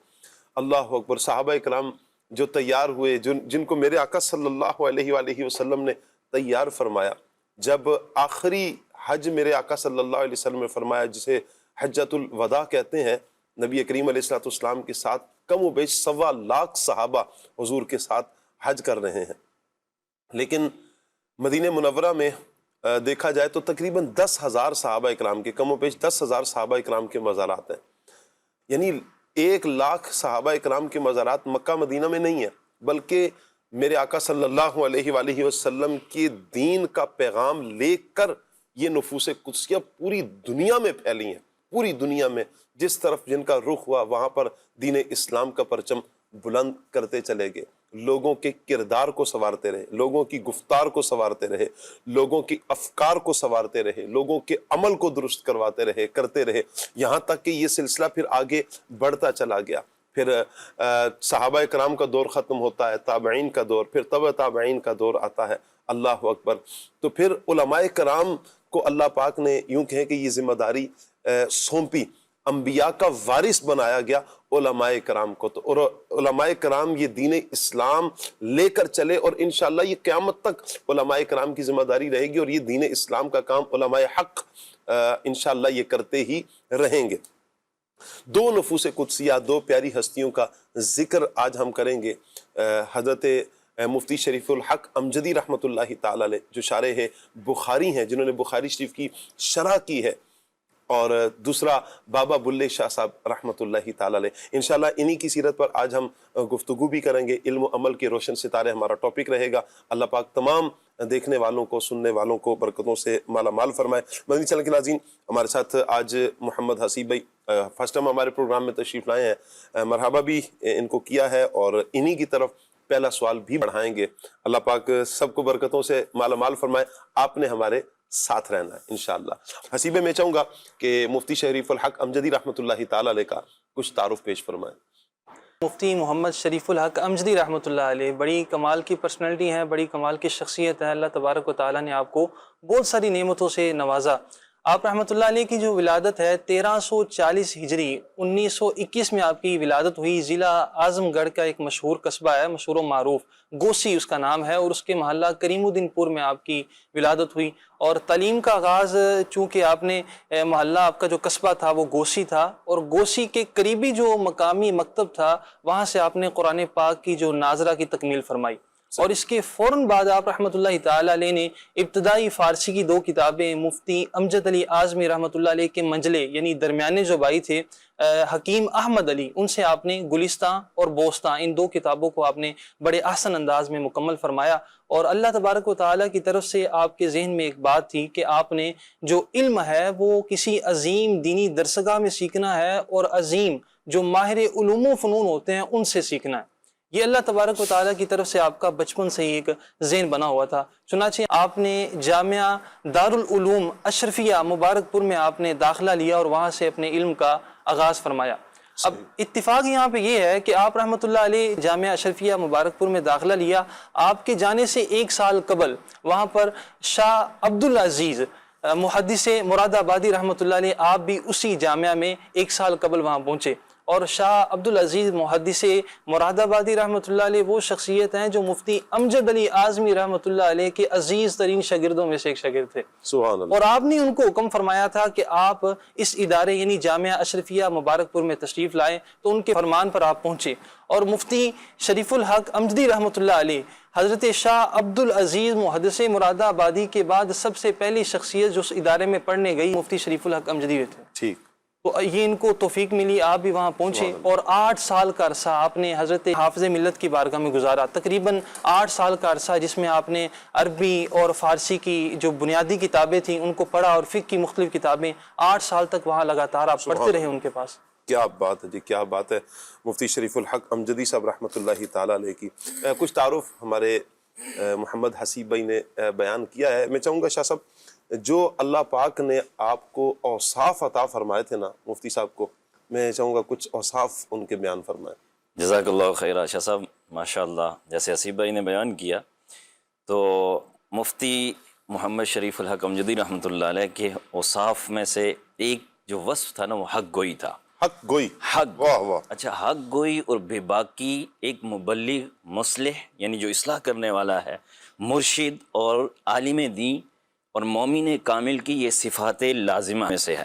اللہ اکبر۔ صحابہ کرام جو تیار ہوئے، جن کو میرے آقا صلی اللہ علیہ وآلہ وسلم نے تیار فرمایا۔ جب آخری حج میرے آقا صلی اللہ علیہ وسلم نے فرمایا، جسے حجۃ الوداع کہتے ہیں، نبی کریم علیہ الصلوۃ والسلام کے ساتھ کم و بیش 1.25 لاکھ صحابہ حضور کے ساتھ حج کر رہے ہیں، لیکن مدینہ منورہ میں دیکھا جائے تو تقریباً 10,000 صحابہ اکرام کے، کم و بیش 10,000 صحابہ اکرام کے مزارات ہیں۔ یعنی 1 لاکھ صحابہ اکرام کے مزارات مکہ مدینہ میں نہیں ہیں، بلکہ میرے آقا صلی اللہ علیہ وآلہ وسلم کے دین کا پیغام لے کر یہ نفوس قدسیہ پوری دنیا میں پھیلی ہیں۔ پوری دنیا میں جس طرف جن کا رخ ہوا، وہاں پر دین اسلام کا پرچم بلند کرتے چلے گئے، لوگوں کے کردار کو سنوارتے رہے، لوگوں کی گفتار کو سنوارتے رہے، لوگوں کی افکار کو سنوارتے رہے، لوگوں کے عمل کو درست کرواتے رہے، کرتے رہے، یہاں تک کہ یہ سلسلہ پھر آگے بڑھتا چلا گیا۔ پھر صحابہ کرام کا دور ختم ہوتا ہے، تابعین کا دور، پھر تبع تابعین کا دور آتا ہے، اللہ اکبر۔ تو پھر علماء کرام کو اللہ پاک نے یوں کہیں کہ یہ ذمہ داری سونپی، انبیاء کا وارث بنایا گیا علماء کرام کو۔ تو اور علماء کرام یہ دین اسلام لے کر چلے، اور انشاءاللہ یہ قیامت تک علماء کرام کی ذمہ داری رہے گی، اور یہ دین اسلام کا کام علماء حق انشاءاللہ یہ کرتے ہی رہیں گے۔ 2 نفوس قدسیہ، 2 پیاری ہستیوں کا ذکر آج ہم کریں گے۔ حضرت مفتی شریف الحق امجدی رحمۃ اللہ تعالی علیہ، جو شارح بخاری ہیں، جنہوں نے بخاری شریف کی شرح کی ہے، اور دوسرا بابا بلے شاہ صاحب رحمۃ اللہ تعالی علیہ۔ انشاءاللہ انہی کی سیرت پر آج ہم گفتگو بھی کریں گے۔ علم و عمل کے روشن ستارے ہمارا ٹاپک رہے گا۔ اللہ پاک تمام دیکھنے والوں کو، سننے والوں کو برکتوں سے مالا مال فرمائے۔ مدنی چینل کے ناظرین، ہمارے ساتھ آج محمد حسیب بھائی فرسٹ ٹائم ہمارے پروگرام میں تشریف لائے ہیں، مرحبا بھی ان کو کیا ہے، اور انہی کی طرف پہلا سوال بھی بڑھائیں گے۔ اللہ پاک سب کو برکتوں سے مالا مال فرمائے۔ آپ نے ہمارے ساتھ رہنا ہے انشاءاللہ۔ حسیبے میں چاہوں گا کہ مفتی شریف الحق امجدی رحمۃ اللہ تعالی علیہ کا کچھ تعارف پیش فرمائیں۔ مفتی محمد شریف الحق امجدی رحمۃ اللہ علیہ بڑی کمال کی پرسنالٹی ہیں، بڑی کمال کی شخصیت ہے۔ اللہ تبارک و تعالیٰ نے آپ کو بہت ساری نعمتوں سے نوازا۔ آپ رحمۃ اللہ علیہ کی جو ولادت ہے 1340 ہجری 1921 میں آپ کی ولادت ہوئی۔ ضلع اعظم گڑھ کا ایک مشہور قصبہ ہے، مشہور و معروف، گوسی اس کا نام ہے، اور اس کے محلہ کریم الدین پور میں آپ کی ولادت ہوئی۔ اور تعلیم کا آغاز، چونکہ آپ نے محلہ، آپ کا جو قصبہ تھا وہ گوسی تھا، اور گوسی کے قریبی جو مقامی مکتب تھا وہاں سے آپ نے قرآن پاک کی جو ناظرہ کی تکمیل فرمائی۔ اور اس کے فوراً بعد آپ رحمۃ اللہ تعالیٰ علیہ نے ابتدائی فارسی کی 2 کتابیں مفتی امجد علی اعظمی رحمۃ اللہ علیہ کے منجلے، یعنی درمیانے جو بھائی تھے حکیم احمد علی، ان سے آپ نے گلستان اور بوستان، ان 2 کتابوں کو آپ نے بڑے احسن انداز میں مکمل فرمایا۔ اور اللہ تبارک و تعالیٰ کی طرف سے آپ کے ذہن میں ایک بات تھی کہ آپ نے جو علم ہے وہ کسی عظیم دینی درسگاہ میں سیکھنا ہے، اور عظیم جو ماہر علوم و فنون ہوتے ہیں ان سے سیکھنا ہے۔ یہ اللہ تبارک و تعالیٰ کی طرف سے آپ کا بچپن سے ہی ایک ذہن بنا ہوا تھا۔ چنانچہ آپ نے جامعہ دارالعلوم اشرفیہ مبارک پور میں آپ نے داخلہ لیا، اور وہاں سے اپنے علم کا آغاز فرمایا۔ اب اتفاق یہاں پہ یہ ہے کہ آپ رحمۃ اللہ علیہ جامعہ اشرفیہ مبارک پور میں داخلہ لیا، آپ کے جانے سے 1 سال قبل وہاں پر شاہ عبدالعزیز محدث مراد آبادی رحمۃ اللہ علیہ، آپ بھی اسی جامعہ میں 1 سال قبل وہاں پہنچے۔ اور شاہ عبدالعزیز محدث مراد آبادی رحمۃ اللہ علیہ وہ شخصیت ہیں جو مفتی امجد علی اعظمی رحمۃ اللہ علیہ کے عزیز ترین شاگردوں میں سے ایک شاگرد تھے۔ سبحان اللہ۔ اور آپ نے ان کو حکم فرمایا تھا کہ آپ اس ادارے یعنی جامعہ اشرفیہ مبارک پور میں تشریف لائیں، تو ان کے فرمان پر آپ پہنچے، اور مفتی شریف الحق امجدی رحمۃ اللہ علیہ حضرت شاہ عبدالعزیز محدث مراد آبادی کے بعد سب سے پہلی شخصیت جو اس ادارے میں پڑھنے گئی مفتی شریف الحق امجدی تھے۔ ٹھیک، تو یہ ان کو توفیق ملی، آپ بھی وہاں پہنچے، اور 8 سال کا عرصہ آپ نے حضرت حافظ ملت کی بارگاہ میں گزارا۔ تقریباً 8 سال کا عرصہ جس میں آپ نے عربی اور فارسی کی جو بنیادی کتابیں تھیں ان کو پڑھا، اور فقہ کی مختلف کتابیں 8 سال تک وہاں لگاتار آپ پڑھتے رہے ان کے پاس۔ کیا بات ہے جی، کیا بات ہے۔ مفتی شریف الحق امجدی صاحب رحمۃ اللہ تعالیٰ علیہ کی کچھ تعارف ہمارے محمد حسیب بھائی نے بیان کیا ہے۔ میں چاہوں گا شاہ صاحب، جو اللہ پاک نے آپ کو اوصاف عطا فرمائے تھے نا مفتی صاحب کو، میں چاہوں گا کچھ اوصاف ان کے بیان فرمائیں۔ جزاک اللہ خیر شاہ صاحب، ماشاء اللہ جیسے حسیب بھائی نے بیان کیا تو مفتی محمد شریف الحق امجدی رحمۃ اللہ علیہ کے اوصاف میں سے ایک جو وصف تھا نا وہ حق گوئی تھا۔ حق گوئی، حق، واہ واہ، اچھا، حق گوئی اور بے باکی ایک مبلغ مصلح یعنی جو اصلاح کرنے والا ہے، مرشد اور عالم دین اور مومن کامل کی یہ صفات لازمہ میں سے ہے۔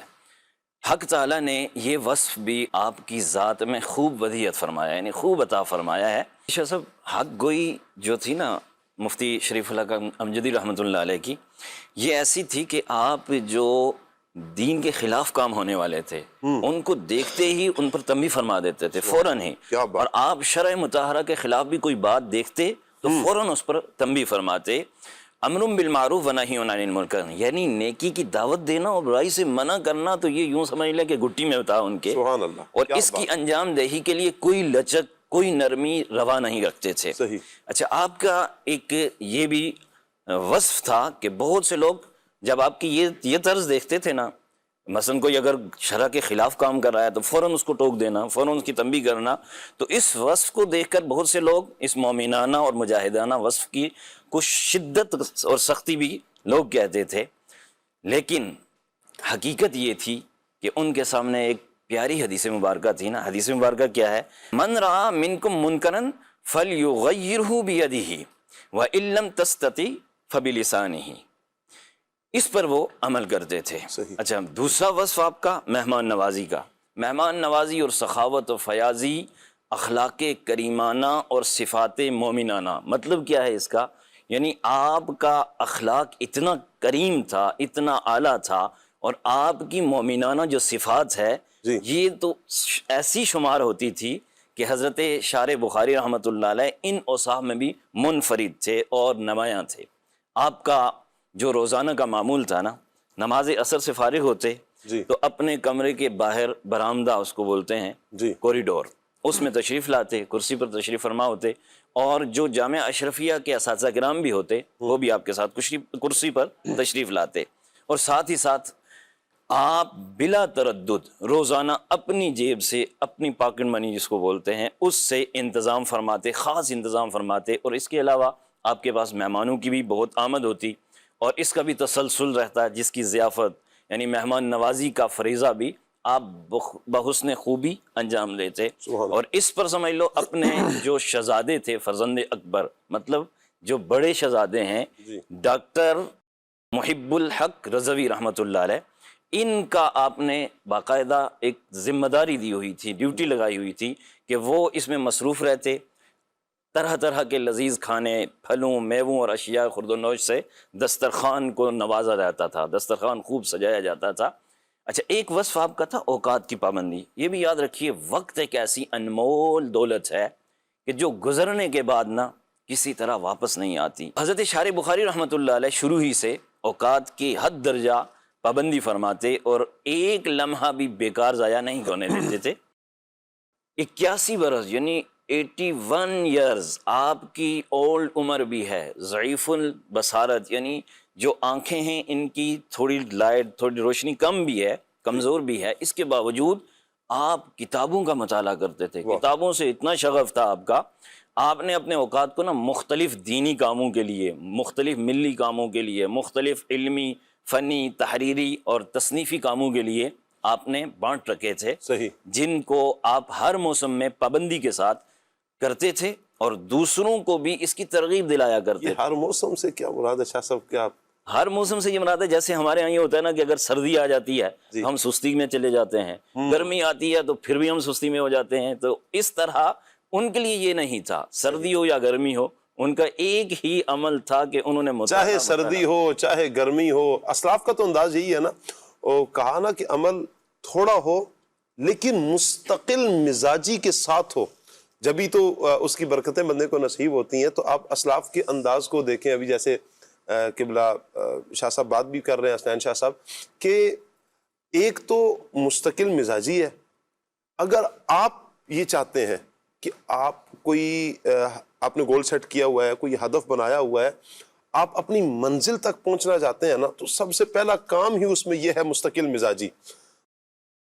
حق تعالیٰ نے یہ وصف بھی آپ کی ذات میں خوب ودیعت فرمایا، یعنی خوب عطا فرمایا ہے۔ شاہ صاحب، حق گوئی جو تھی نا مفتی شریف الحق امجدی رحمۃ اللہ علیہ کی، یہ ایسی تھی کہ آپ جو دین کے خلاف کام ہونے والے تھے ان کو دیکھتے ہی ان پر تنبیہ فرما دیتے تھے فوراً ہی، کیا بات، اور آپ شرع مطہرہ کے خلاف بھی کوئی بات دیکھتے تو فوراً اس پر تنبیہ فرماتے۔ امر بالمعروف و نہی عن المنکر، یعنی نیکی کی دعوت دینا اور برائی سے منع کرنا، تو یہ یوں سمجھ لیں کہ گھٹی میں بتا ان کے، سبحان اللہ، اور کیا اس کی بات، انجام دہی کے لیے کوئی لچک کوئی نرمی روا نہیں رکھتے تھے۔ صحیح۔ اچھا، آپ کا ایک یہ بھی وصف تھا کہ بہت سے لوگ جب آپ کی یہ طرز دیکھتے تھے نا، مثلا کوئی اگر شرع کے خلاف کام کر رہا ہے تو فوراً اس کو ٹوک دینا، فوراً اس کی تنبیہ کرنا، تو اس وصف کو دیکھ کر بہت سے لوگ اس مومنانہ اور مجاہدانہ وصف کی کچھ شدت اور سختی بھی لوگ کہتے تھے، لیکن حقیقت یہ تھی کہ ان کے سامنے ایک پیاری حدیث مبارکہ تھی نا۔ حدیث مبارکہ کیا ہے؟ من رأى منکم منکرا فلیغیرہ بیدہ وان لم تستطع فبلسانہ، اس پر وہ عمل کرتے تھے۔ صحیح۔ اچھا، دوسرا وصف آپ کا مہمان نوازی کا، مہمان نوازی اور سخاوت و فیاضی اخلاق کریمانہ اور صفات مومنانہ، مطلب کیا ہے اس کا؟ یعنی آپ کا اخلاق اتنا کریم تھا، اتنا اعلیٰ تھا، اور آپ کی مومنانہ جو صفات ہے جی، یہ تو ایسی شمار ہوتی تھی کہ حضرت شارع بخاری رحمۃ اللہ علیہ ان اوصاف میں بھی منفرد تھے اور نمایاں تھے۔ آپ کا جو روزانہ کا معمول تھا نا، نماز عصر سے فارغ ہوتے جی، تو اپنے کمرے کے باہر برآمدہ اس کو بولتے ہیں، جی، کوریڈور، اس میں تشریف لاتے، کرسی پر تشریف فرما ہوتے، اور جو جامعہ اشرفیہ کے اساتذہ کرام بھی ہوتے وہ بھی آپ کے ساتھ کرسی پر تشریف لاتے، اور ساتھ ہی ساتھ آپ بلا تردد روزانہ اپنی جیب سے، اپنی پاکٹ منی جس کو بولتے ہیں، اس سے انتظام فرماتے، خاص انتظام فرماتے، اور اس کے علاوہ آپ کے پاس مہمانوں کی بھی بہت آمد ہوتی، اور اس کا بھی تسلسل رہتا ہے، جس کی ضیافت یعنی مہمان نوازی کا فریضہ بھی آپ بحسن خوبی انجام لیتے۔ اور اس پر سمجھ لو اپنے جو شہزادے تھے، فرزند اکبر، مطلب جو بڑے شہزادے ہیں، ڈاکٹر محب الحق رضوی رحمۃ اللہ علیہ، ان کا آپ نے باقاعدہ ایک ذمہ داری دی ہوئی تھی، ڈیوٹی لگائی ہوئی تھی کہ وہ اس میں مصروف رہتے، طرح طرح کے لذیذ کھانے، پھلوں، میووں اور اشیاء خرد و نوش سے دسترخوان کو نوازا جاتا تھا، دسترخوان خوب سجایا جاتا تھا۔ اچھا، ایک وصف آپ کا تھا اوقات کی پابندی۔ یہ بھی یاد رکھیے، وقت ایک ایسی انمول دولت ہے کہ جو گزرنے کے بعد نا کسی طرح واپس نہیں آتی۔ حضرت شارع بخاری رحمۃ اللہ علیہ شروع ہی سے اوقات کی حد درجہ پابندی فرماتے اور ایک لمحہ بھی بیکار ضائع نہیں ہونے دیتے تھے۔ 81 برس یعنی 81 ایئرز آپ کی اولڈ عمر بھی ہے، ضعیف البصارت یعنی جو آنکھیں ہیں ان کی تھوڑی لائٹ، تھوڑی روشنی کم بھی ہے، کمزور بھی ہے، اس کے باوجود آپ کتابوں کا مطالعہ کرتے تھے، کتابوں سے اتنا شغف تھا آپ کا۔ آپ نے اپنے اوقات کو نا مختلف دینی کاموں کے لیے، مختلف ملی کاموں کے لیے، مختلف علمی، فنی، تحریری اور تصنیفی کاموں کے لیے آپ نے بانٹ رکھے تھے، صحیح، جن کو آپ ہر موسم میں پابندی کے ساتھ کرتے تھے اور دوسروں کو بھی اس کی ترغیب دلایا کرتے یہ تھے۔ ہر موسم سے کیا مراد ہے شاہ صاحب؟ کیا ہر موسم سے یہ مراد ہے، جیسے ہمارے یہاں یہ ہوتا ہے نا کہ اگر سردی آ جاتی ہے تو ہم سستی میں چلے جاتے ہیں، گرمی آتی ہے تو پھر بھی ہم سستی میں ہو جاتے ہیں، تو اس طرح ان کے لیے یہ نہیں تھا، سردی ہو یا گرمی ہو، ان کا ایک ہی عمل تھا کہ انہوں نے چاہے سردی ہو چاہے گرمی ہو، اسلاف کا تو انداز یہی ہے نا، اور کہا نا کہ عمل تھوڑا ہو لیکن مستقل مزاجی کے ساتھ ہو، جبھی تو اس کی برکتیں بندے کو نصیب ہوتی ہیں۔ تو آپ اسلاف کے انداز کو دیکھیں، ابھی جیسے قبلہ شاہ صاحب بات بھی کر رہے ہیں، حسنین شاہ صاحب، کہ ایک تو مستقل مزاجی ہے۔ اگر آپ یہ چاہتے ہیں کہ آپ آپ نے گول سیٹ کیا ہوا ہے، کوئی ہدف بنایا ہوا ہے، آپ اپنی منزل تک پہنچنا چاہتے ہیں نا، تو سب سے پہلا کام ہی اس میں یہ ہے مستقل مزاجی۔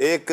1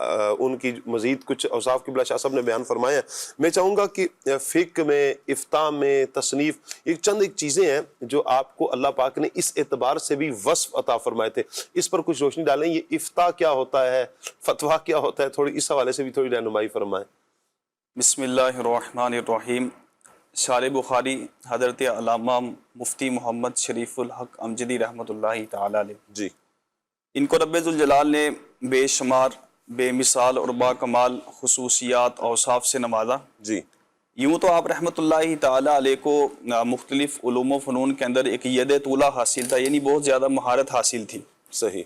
ان کی مزید کچھ اوصاف قبلہ شاہ صاحب نے بیان فرمائے ہیں. میں چاہوں گا کہ فقہ میں، افتاء میں، تصنیف، یہ چند ایک چیزیں ہیں جو آپ کو اللہ پاک نے اس اعتبار سے بھی وصف عطا فرمائے تھے، اس پر کچھ روشنی ڈالیں. یہ افتاء کیا ہوتا ہے، فتویٰ کیا ہوتا ہے، تھوڑی اس حوالے سے بھی تھوڑی رہنمائی فرمائیں. بسم اللہ الرحمن الرحیم. شارح بخاری حضرت علامہ مفتی محمد شریف الحق امجدی رحمۃ اللہ تعالی علیہ، جی، ان کو رب ذوالجلال نے بے شمار، بے مثال اور با کمال خصوصیات اوصاف سے نوازا. جی، یوں تو آپ رحمۃ اللہ تعالی علیہ کو مختلف علوم و فنون کے اندر ایک ید طولہ حاصل تھا، یعنی بہت زیادہ مہارت حاصل تھی. صحیح.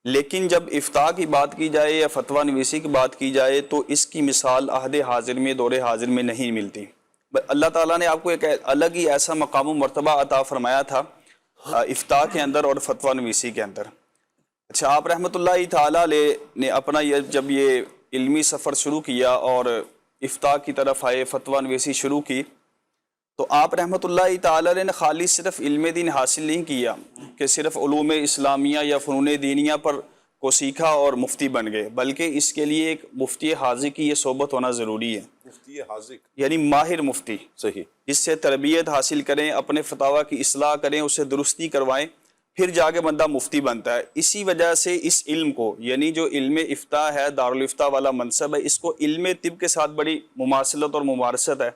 لیکن جب افتاء کی بات کی جائے یا فتویٰ نویسی کی بات کی جائے تو اس کی مثال عہد حاضر میں، دور حاضر میں نہیں ملتی. اللہ تعالیٰ نے آپ کو ایک الگ ہی ایسا مقام و مرتبہ عطا فرمایا تھا افتاء کے اندر اور فتویٰ نویسی کے اندر. اچھا، آپ رحمۃ اللہ تعالیٰ علیہ نے اپنا جب یہ علمی سفر شروع کیا اور افتاء کی طرف آئے، فتویٰ نویسی شروع کی، تو آپ رحمۃ اللہ تعالیٰ علیہ نے خالی صرف علم دین حاصل نہیں کیا کہ صرف علوم اسلامیہ یا فنون دینیہ پر کو سیکھا اور مفتی بن گئے، بلکہ اس کے لیے ایک مفتی حاذق کی یہ صحبت ہونا ضروری ہے. مفتی حاذق یعنی ماہر مفتی، صحیح، جس سے تربیت حاصل کریں، اپنے فتاویٰ کی اصلاح کریں، اسے درستی کروائیں، پھر جا کے بندہ مفتی بنتا ہے. اسی وجہ سے اس علم کو، یعنی جو علم افتاء ہے، دارالافتاء والا منصب ہے، اس کو علم طب کے ساتھ بڑی مماثلت اور ممارست ہے.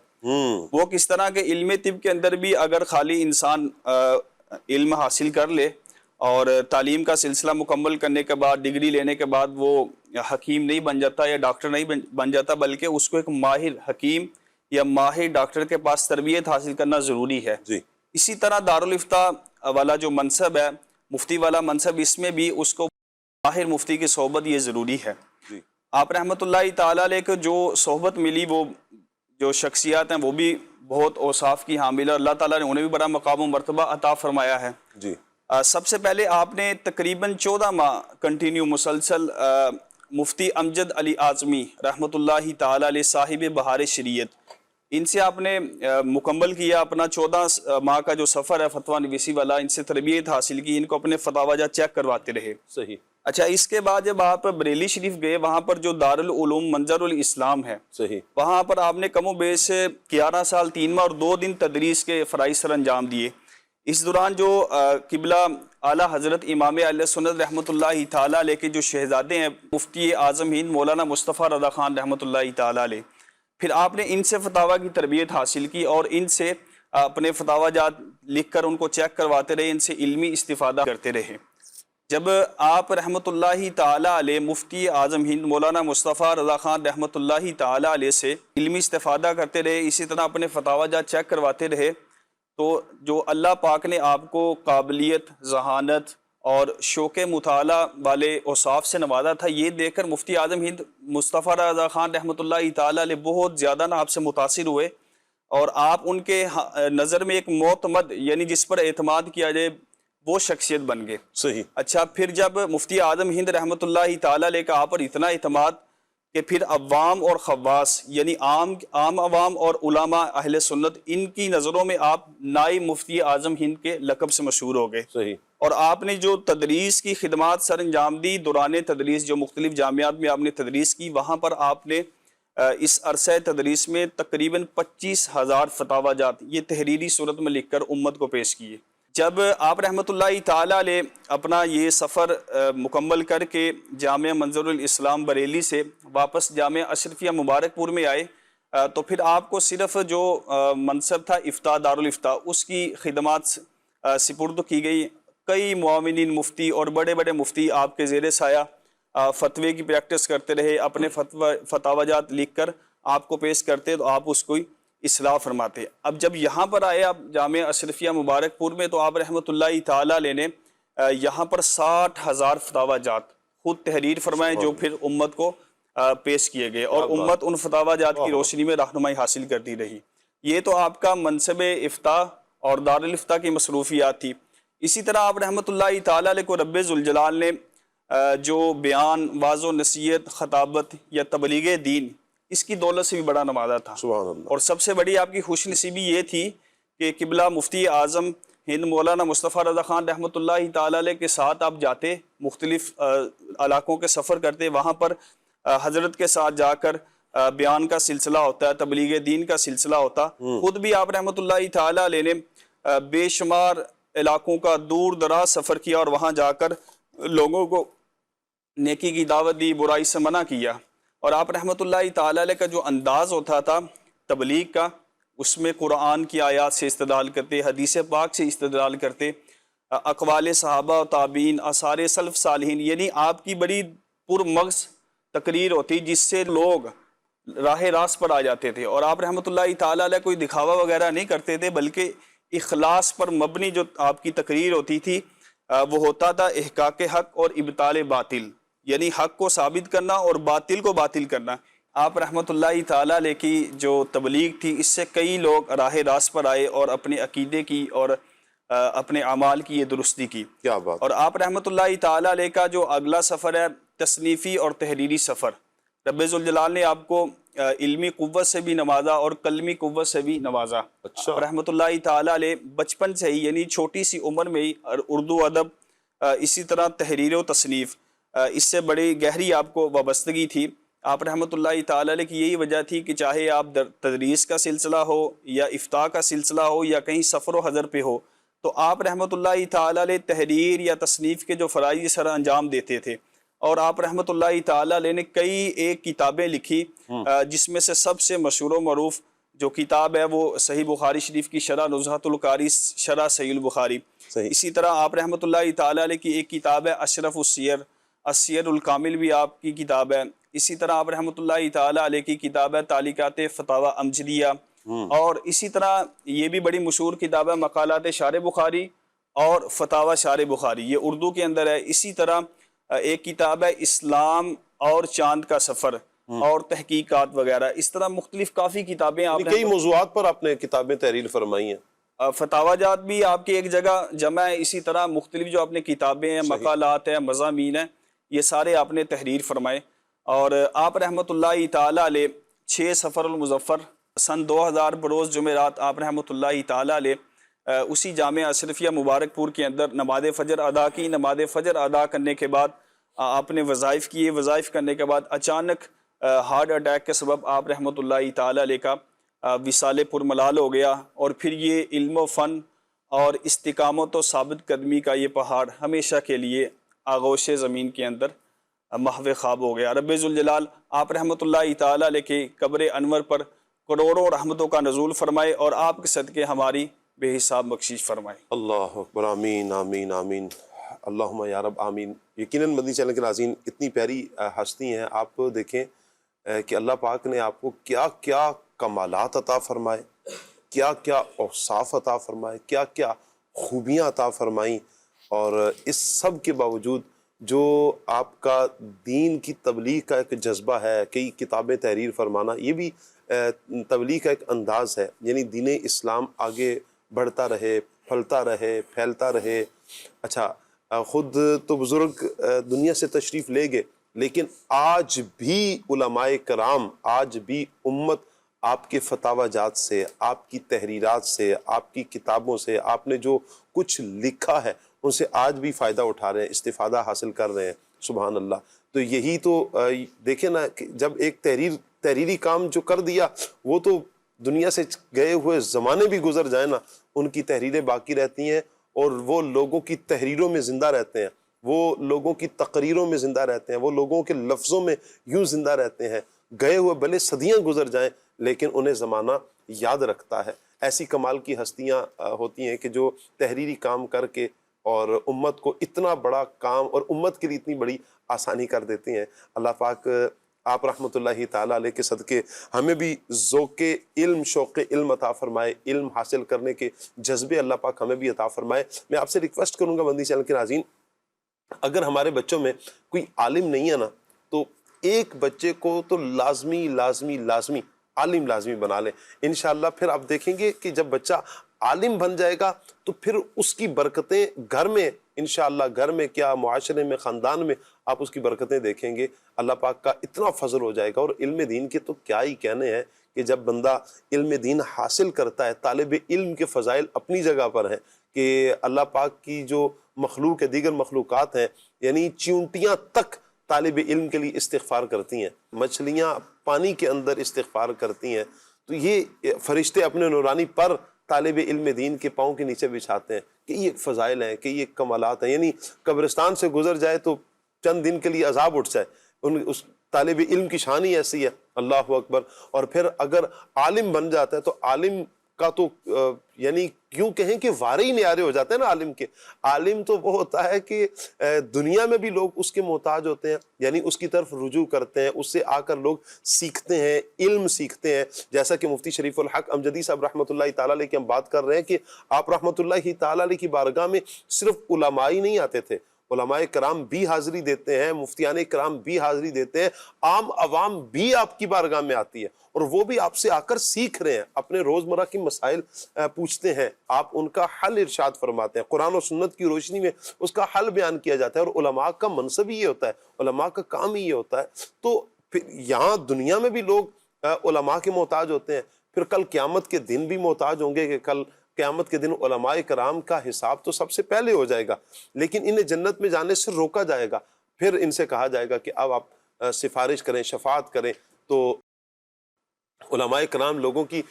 وہ کس طرح کے علم طب کے اندر بھی اگر خالی انسان علم حاصل کر لے اور تعلیم کا سلسلہ مکمل کرنے کے بعد، ڈگری لینے کے بعد وہ حکیم نہیں بن جاتا یا ڈاکٹر نہیں بن جاتا، بلکہ اس کو ایک ماہر حکیم یا ماہر ڈاکٹر کے پاس تربیت حاصل کرنا ضروری ہے. جی. اسی طرح دارالافتاء والا جو منصب ہے، مفتی والا منصب، اس میں بھی اس کو ماہر مفتی کی صحبت یہ ضروری ہے. جی. آپ رحمۃ اللہ تعالیٰ علیہ کو جو صحبت ملی، وہ جو شخصیات ہیں وہ بھی بہت اوصاف کی حامل ہے. اللہ تعالیٰ نے انہیں بھی بڑا مقام و مرتبہ عطا فرمایا ہے. جی. سب سے پہلے آپ نے تقریباً 14 ماہ کنٹینیو مسلسل مفتی امجد علی اعظمی رحمۃ اللہ تعالیٰ علیہ صاحب بہار شریعت، ان سے آپ نے مکمل کیا اپنا 14 ماہ کا جو سفر ہے فتویٰ نویسی والا. ان سے تربیت حاصل کی، ان کو اپنے فتاویٰ جات چیک کرواتے رہے. صحیح. اچھا، اس کے بعد جب آپ بریلی شریف گئے، وہاں پر جو دارالعلوم منظر الاسلام ہے، صحیح، وہاں پر آپ نے کم و بیش 11 سال 3 ماہ اور 2 دن تدریس کے فرائض سر انجام دیے. اس دوران جو قبلہ اعلیٰ حضرت امام اہل سنت رحمۃ اللہ تعالیٰ علیہ کے جو شہزادے ہیں، مفتی اعظم ہند مولانا مصطفیٰ رضا خان رحمۃ اللہ تعالیٰ علیہ، پھر آپ نے ان سے فتاویٰ کی تربیت حاصل کی اور ان سے اپنے فتاویٰ جات لکھ کر ان کو چیک کرواتے رہے، ان سے علمی استفادہ کرتے رہے. جب آپ رحمۃ اللہ تعالیٰ علیہ مفتی اعظم ہند مولانا مصطفیٰ رضا خان رحمۃ اللہ تعالیٰ علیہ سے علمی استفادہ کرتے رہے، اسی طرح اپنے فتاویٰ جات چیک کرواتے رہے، تو جو اللہ پاک نے آپ کو قابلیت، ذہانت اور شوق مطالعہ والے اوصاف سے نوازا تھا، یہ دیکھ کر مفتی اعظم ہند مصطفیٰ رضا خان رحمۃ اللہ تعالیٰ علیہ بہت زیادہ آپ سے متاثر ہوئے، اور آپ ان کے نظر میں ایک معتمد، یعنی جس پر اعتماد کیا جائے، وہ شخصیت بن گئے. صحیح. اچھا، پھر جب مفتی اعظم ہند رحمۃ اللہ تعالیٰ علیہ کا آپ پر اتنا اعتماد کہ پھر عوام اور خواص، یعنی عام عوام اور علماء اہل سنت، ان کی نظروں میں آپ نائب مفتی اعظم ہند کے لقب سے مشہور ہو گئے. صحیح. اور آپ نے جو تدریس کی خدمات سر انجام دی، دوران تدریس جو مختلف جامعات میں آپ نے تدریس کی، وہاں پر آپ نے اس عرصہ تدریس میں تقریباً 25,000 فتاویٰ جات یہ تحریری صورت میں لکھ کر امت کو پیش کیے. جب آپ رحمۃ اللہ تعالیٰ علیہ اپنا یہ سفر مکمل کر کے جامعہ منظر الاسلام بریلی سے واپس جامعہ اشرفیہ مبارک پور میں آئے، تو پھر آپ کو صرف جو منصب تھا افتاء دارالافتاء، اس کی خدمات سپرد کی گئی. کئی معاونین مفتی اور بڑے بڑے مفتی آپ کے زیر سایہ فتوے کی پریکٹس کرتے رہے، اپنے فتاویٰ جات لکھ کر آپ کو پیش کرتے تو آپ اس کو اصلاح فرماتے. اب جب یہاں پر آئے آپ جامعہ اشرفیہ مبارک پور میں، تو آپ رحمۃ اللہ تعالیٰ علیہ نے یہاں پر 60,000 فتاویٰ جات خود تحریر فرمائے، جو پھر امت کو پیش کیے گئے، اور امت ان فتاویٰ جات کی روشنی میں رہنمائی حاصل کرتی رہی. یہ تو آپ کا منصب افتاء اور دارالافتاء کی مصروفیات تھی. اسی طرح آپ رحمۃ اللہ تعالیٰ علیہ کو رب ذوالجلال نے جو بیان، واعظ و نصیحت، خطابت یا تبلیغ دین، اس کی دولت سے بھی بڑا نوازا تھا. سبحان اللہ. اور سب سے بڑی آپ کی خوش نصیبی یہ تھی کہ قبلہ مفتی اعظم ہند مولانا مصطفیٰ رضا خان رحمۃ اللہ تعالیٰ علیہ کے ساتھ آپ جاتے، مختلف علاقوں کے سفر کرتے، وہاں پر حضرت کے ساتھ جا کر بیان کا سلسلہ ہوتا ہے، تبلیغ دین کا سلسلہ ہوتا. خود بھی آپ رحمۃ اللہ تعالیٰ علیہ نے بے شمار علاقوں کا دور دراز سفر کیا اور وہاں جا کر لوگوں کو نیکی کی دعوت دی، برائی سے منع کیا. اور آپ رحمۃ اللہ تعالیٰ علیہ کا جو انداز ہوتا تھا تبلیغ کا، اس میں قرآن کی آیات سے استدلال کرتے، حدیث پاک سے استدلال کرتے، اقوال صحابہ و تابعین، آثار سلف صالحین، یعنی آپ کی بڑی پرمغز تقریر ہوتی جس سے لوگ راہ راست پر آ جاتے تھے. اور آپ رحمۃ اللہ تعالیٰ علیہ کوئی دکھاوا وغیرہ نہیں کرتے تھے، بلکہ اخلاص پر مبنی جو آپ کی تقریر ہوتی تھی وہ ہوتا تھا احقاق حق اور ابطال باطل، یعنی حق کو ثابت کرنا اور باطل کو باطل کرنا. آپ رحمۃ اللہ تعالیٰ علیہ کی جو تبلیغ تھی اس سے کئی لوگ راہ راست پر آئے اور اپنے عقیدے کی اور اپنے اعمال کی یہ درستی کی. کیا بات. اور آپ رحمۃ اللہ تعالیٰ علیہ کا جو اگلا سفر ہے تصنیفی اور تحریری سفر، رب ذوالجلال نے آپ کو علمی قوت سے بھی نوازا اور قلمی قوت سے بھی نوازا. اچھا. رحمۃ اللہ تعالیٰ علیہ بچپن سے ہی، یعنی چھوٹی سی عمر میں ہی اردو ادب، اسی طرح تحریر و تصنیف، اس سے بڑی گہری آپ کو وابستگی تھی. آپ رحمۃ اللہ تعالیٰ علیہ کی یہی وجہ تھی کہ چاہے آپ تدریس کا سلسلہ ہو یا افتاء کا سلسلہ ہو یا کہیں سفر و حضر پہ ہو، تو آپ رحمۃ اللہ تعالیٰ علیہ تحریر یا تصنیف کے جو فرائض سر انجام دیتے تھے. اور آپ رحمۃ اللہ تعالیٰ علیہ نے کئی ایک کتابیں لکھی، جس میں سے سب سے مشہور و معروف جو کتاب ہے وہ صحیح بخاری شریف کی شرح نزہۃ القاری، شرح صحیح البخاری. اسی طرح آپ رحمۃ اللہ تعالیٰ علیہ کی ایک کتاب ہے اشرف السیر، السیر الکامل بھی آپ کی کتاب ہے. اسی طرح آپ رحمۃ اللہ تعالیٰ علیہ کی کتاب ہے تعلیقات فتاوی امجدیہ. اور اسی طرح یہ بھی بڑی مشہور کتاب ہے مقالات شارح بخاری اور فتاوی شارح بخاری، یہ اردو کے اندر ہے. اسی طرح ایک کتاب ہے اسلام اور چاند کا سفر اور تحقیقات وغیرہ. اس طرح مختلف کافی کتابیں آپ کئی موضوعات پر آپ نے کتابیں تحریر فرمائی ہیں. فتاوی جات بھی آپ کی ایک جگہ جمع ہے. اسی طرح مختلف جو آپ نے کتابیں ہیں، مقالات ہیں، مضامین ہیں، یہ سارے آپ نے تحریر فرمائے. اور آپ رحمۃ اللہ تعالیٰ علیہ 6 صفر المظفر سن 2000 بروز جمعرات آپ رحمۃ اللہ تعالیٰ علیہ اسی جامعہ اشرفیہ مبارک پور کے اندر نماز فجر ادا کی. نماز فجر ادا کرنے کے بعد آپ نے وظائف کیے. وظائف کرنے کے بعد اچانک ہارٹ اٹیک کے سبب آپ رحمۃ اللہ تعالیٰ علیہ کا وصال پرملال ہو گیا. اور پھر یہ علم و فن اور استقامت و ثابت قدمی کا یہ پہاڑ ہمیشہ کے لیے آغوش زمین کے اندر محو خواب ہو گیا. رب ذوالجلال آپ رحمۃ اللہ تعالیٰ علیہ کے قبر انور پر کروڑوں رحمتوں کا نزول فرمائے اور آپ کے صدقے ہماری بے حساب بخشش فرمائے. اللہ اکبر. آمین آمین آمین. اللہم یا رب آمین. یقیناً مدنی چینل کے ناظرین اتنی پیاری ہستی ہیں. آپ دیکھیں کہ اللہ پاک نے آپ کو کیا کیا کمالات عطا فرمائے، کیا کیا اوصاف عطا فرمائے، کیا کیا خوبیاں عطا فرمائیں. اور اس سب کے باوجود جو آپ کا دین کی تبلیغ کا ایک جذبہ ہے، کئی کتابیں تحریر فرمانا، یہ بھی تبلیغ کا ایک انداز ہے. یعنی دین اسلام آگے بڑھتا رہے، پھلتا رہے، پھیلتا رہے. اچھا، خود تو بزرگ دنیا سے تشریف لے گئے، لیکن آج بھی علماء کرام، آج بھی امت آپ کے فتاوی جات سے، آپ کی تحریرات سے، آپ کی کتابوں سے، آپ نے جو کچھ لکھا ہے ان سے آج بھی فائدہ اٹھا رہے ہیں، استفادہ حاصل کر رہے ہیں. سبحان اللہ. تو یہی تو دیکھیں نا کہ جب ایک تحریری کام جو کر دیا، وہ تو دنیا سے گئے ہوئے زمانے بھی گزر جائیں نا، ان کی تحریریں باقی رہتی ہیں اور وہ لوگوں کی تحریروں میں زندہ رہتے ہیں، وہ لوگوں کی تقریروں میں زندہ رہتے ہیں، وہ لوگوں کے لفظوں میں یوں زندہ رہتے ہیں. گئے ہوئے بھلے صدیاں گزر جائیں لیکن انہیں زمانہ یاد رکھتا ہے. ایسی کمال کی ہستیاں ہوتی ہیں کہ جو تحریری کام کر کے اور امت کو اتنا بڑا کام اور امت کے لیے اتنی بڑی آسانی کر دیتے ہیں. اللہ پاک آپ رحمۃ اللہ تعالیٰ علیہ کے صدقے ہمیں بھی ذوق علم، شوق علم عطا فرمائے، علم حاصل کرنے کے جذبے اللہ پاک ہمیں بھی عطا فرمائے. میں آپ سے ریکویسٹ کروں گا مدنی چینل کے ناظرین، اگر ہمارے بچوں میں کوئی عالم نہیں ہے نا، تو ایک بچے کو تو لازمی عالم لازمی بنا لیں. انشاءاللہ پھر آپ دیکھیں گے کہ جب بچہ عالم بن جائے گا تو پھر اس کی برکتیں گھر میں، انشاءاللہ گھر میں کیا، معاشرے میں، خاندان میں آپ اس کی برکتیں دیکھیں گے. اللہ پاک کا اتنا فضل ہو جائے گا. اور علم دین کے تو کیا ہی کہنے ہیں کہ جب بندہ علم دین حاصل کرتا ہے، طالب علم کے فضائل اپنی جگہ پر ہیں کہ اللہ پاک کی جو مخلوق ہے، دیگر مخلوقات ہیں، یعنی چیونٹیاں تک طالب علم کے لیے استغفار کرتی ہیں، مچھلیاں پانی کے اندر استغفار کرتی ہیں، تو یہ فرشتے اپنے نورانی پر طالب علم دین کے پاؤں کے نیچے بچھاتے ہیں کہ یہ فضائل ہیں، کہ یہ کمالات ہیں. یعنی قبرستان سے گزر جائے تو چند دن کے لیے عذاب اٹھ جائے، اس طالب علم کی شان ہی ایسی ہے. اللہ اکبر. اور پھر اگر عالم بن جاتا ہے تو عالم کا تو یعنی کیوں کہیں کہ وارے ہی نیارے ہو جاتے ہیں نا عالم کے. عالم تو وہ ہوتا ہے کہ دنیا میں بھی لوگ اس کے محتاج ہوتے ہیں، یعنی اس کی طرف رجوع کرتے ہیں، اس سے آ کر لوگ سیکھتے ہیں، علم سیکھتے ہیں. جیسا کہ مفتی شریف الحق امجدی صاحب رحمۃ اللہ تعالیٰ علیہ کی ہم بات کر رہے ہیں کہ آپ رحمۃ اللہ تعالیٰ علیہ کی بارگاہ میں صرف علماء ہی نہیں آتے تھے، علماء کرام بھی حاضری دیتے ہیں، مفتیان کرام بھی حاضری دیتے ہیں، عام عوام بھی آپ کی بارگاہ میں آتی ہے اور وہ بھی آپ سے آ کر سیکھ رہے ہیں، اپنے روزمرہ کی مسائل پوچھتے ہیں، آپ ان کا حل ارشاد فرماتے ہیں، قرآن و سنت کی روشنی میں اس کا حل بیان کیا جاتا ہے. اور علماء کا منصب ہی یہ ہوتا ہے، علماء کا کام ہی یہ ہوتا ہے. تو پھر یہاں دنیا میں بھی لوگ علماء کے محتاج ہوتے ہیں، پھر کل قیامت کے دن بھی محتاج ہوں گے کہ کل قیامت کے دن علماء کرام کا حساب تو سب سے پہلے ہو جائے گا، لیکن انہیں جنت میں جانے سے روکا جائے گا. پھر ان سے کہا جائے گا کہ اب آپ سفارش کریں، شفاعت کریں. تو علماء کرام لوگوں کی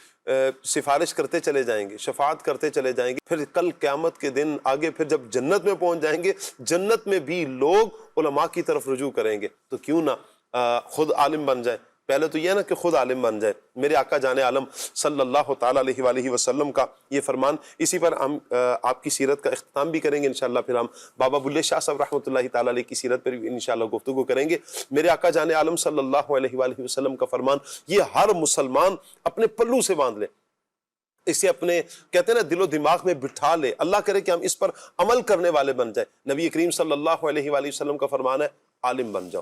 سفارش کرتے چلے جائیں گے، شفاعت کرتے چلے جائیں گے. پھر کل قیامت کے دن آگے پھر جب جنت میں پہنچ جائیں گے، جنت میں بھی لوگ علماء کی طرف رجوع کریں گے. تو کیوں نہ خود عالم بن جائے. پہلے تو یہ نا کہ خود عالم بن جائے. میرے آقا جان عالم صلی اللہ تعالیٰ علیہ وآلہ وسلم کا یہ فرمان، اسی پر ہم آپ کی سیرت کا اختتام بھی کریں گے انشاءاللہ. پھر ہم بابا بلے شاہ صاحب رحمۃ اللہ تعالیٰ علیہ کی سیرت پر بھی انشاءاللہ گفتگو کریں گے. میرے آقا جان عالم صلی اللہ علیہ وآلہ وسلم کا فرمان یہ ہر مسلمان اپنے پلو سے باندھ لے، اسے اپنے کہتے ہیں نا دل و دماغ میں بٹھا لے. اللہ کرے کہ ہم اس پر عمل کرنے والے بن جائیں. نبی کریم صلی اللہ علیہ وآلہ وسلم کا فرمان ہے عالم بن جاؤ،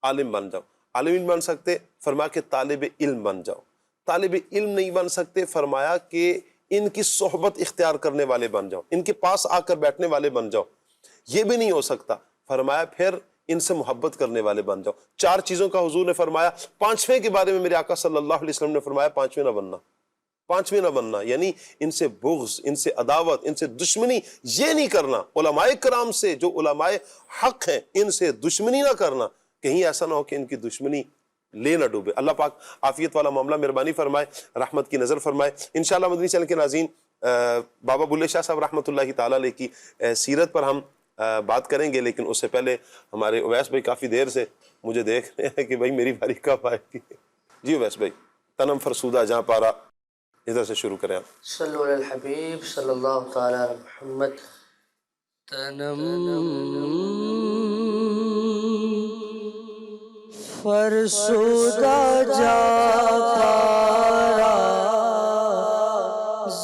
عالم بن جاؤ. عالم نہیں بن سکتے، فرمایا کہ طالب علم بن جاؤ. طالب علم نہیں بن سکتے، فرمایا کہ ان کی صحبت اختیار کرنے والے بن جاؤ، ان کے پاس آ کر بیٹھنے والے بن جاؤ. یہ بھی نہیں ہو سکتا، فرمایا پھر ان سے محبت کرنے والے بن جاؤ. 4 چیزوں کا حضور نے فرمایا. 5ویں کے بارے میں میرے آقا صلی اللہ علیہ وسلم نے فرمایا 5ویں نہ بننا، 5ویں نہ بننا، یعنی ان سے بغض، ان سے عداوت، ان سے دشمنی یہ نہیں کرنا. علماء کرام سے جو علماء حق ہیں ان سے دشمنی نہ کرنا، کہیں ایسا نہ ہو کہ ان کی دشمنی لے نہ ڈوبے. اللہ پاک عافیت والا معاملہ مہربانی فرمائے، رحمت کی نظر فرمائے. انشاءاللہ مدنی چینل کے ناظرین، بابا بلے شاہ صاحب رحمۃ اللہ تعالیٰ علیہ کی سیرت پر ہم بات کریں گے، لیکن اس سے پہلے ہمارے اویس بھائی کافی دیر سے مجھے دیکھ رہے ہیں کہ بھائی میری باری کب آئے گی. جی اویس بھائی، تنم فرسودہ جہاں پارا، ادھر سے شروع کریں آپ. صلو علی الحبیب صلی اللہ تعالی علی محمد. تنم فرسودہ جا پارا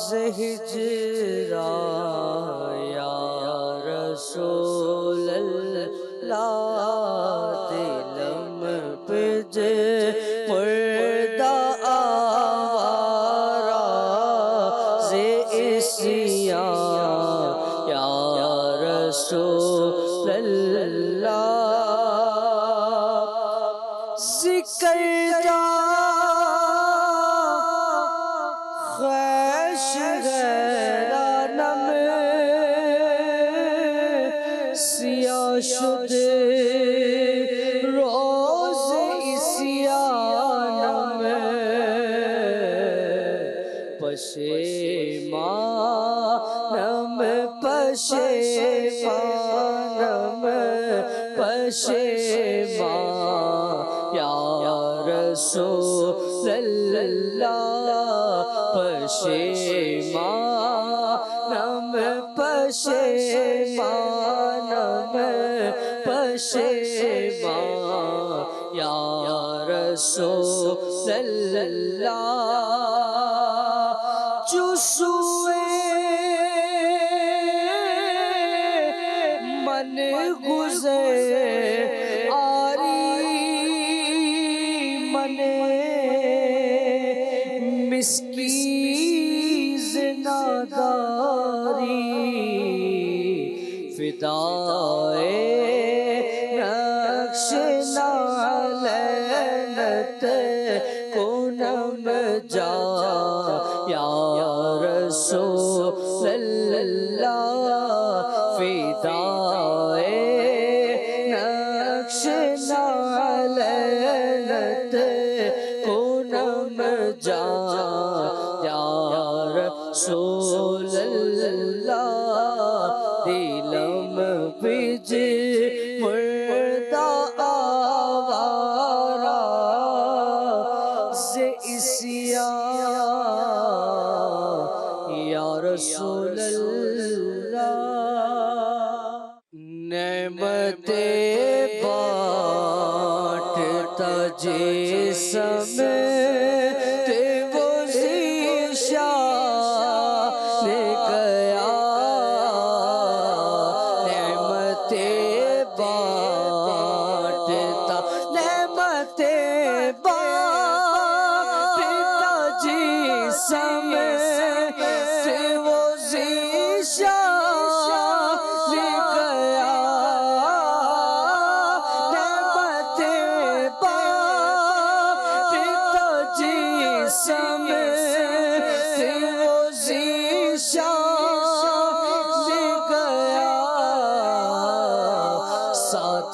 زہجرا یا رسول اللہ دلم پج مردہ آوارا زی اسیان یا رسول اللہ ذکر جا خیش غیرانم سیاہ شد روز اسیانم پشیمانم پشیمانم پشیمان یا رسول اللہ پشیمانم پشیمانم پشیمان یا رسول اللہ جو سوئے من گزر آری من مسکیز ناداری فدائے نقش نعلینت کنم جا یا رسول اللہ فدائے نقش رسول اللہ دلم بج مردہ آوارہ سے اسیاں یا رسول اللہ نعمت بانٹتا جسم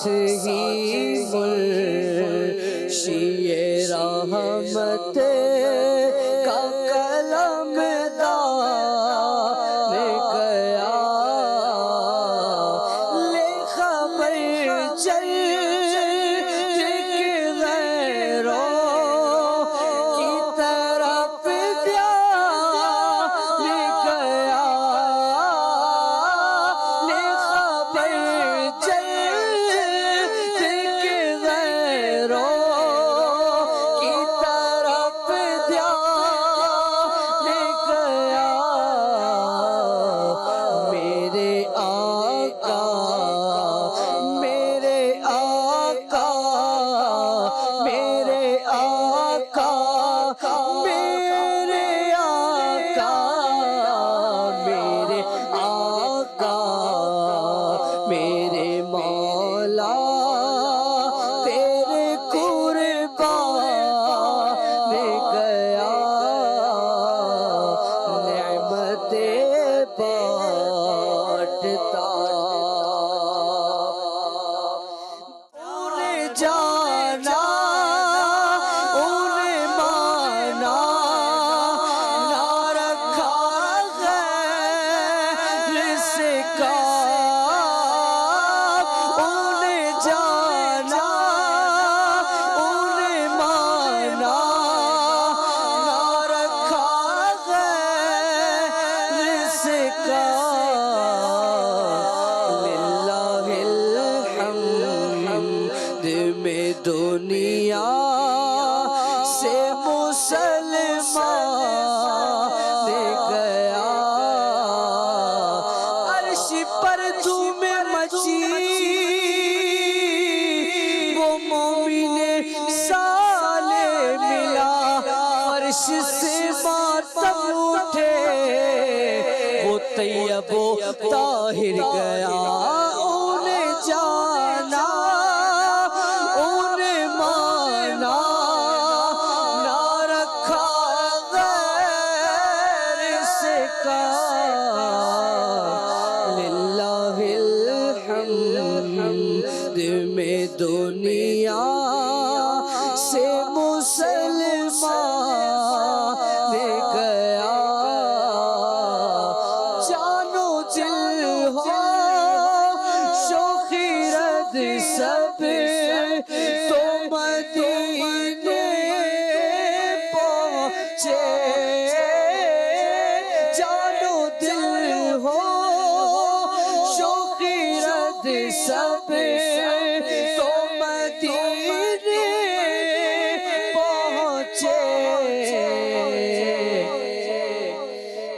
ہی مرشی رحمت کا کلم دار گیا لے خبر چل کہ غیروں کی طرف دیا لے گیا لے خبر چل جانا انہیں مانا نہ رکھا غیر سے کام انہیں جانا انہیں مانا نہ رکھا غیر سے کام للہ الحمد میں دنیا سے مسلمان گیا عرش پر دھوم مچی وہ مومن سالے ملا عرش سے ماتم اٹھے وہ طیب و طاہر گیا انہیں جانا للہ الحمد میں دنیا سے مسلمان گیا جانو دل ہو شوخی رد سب تو مدینے پہنچے سب تو مدینے پہنچے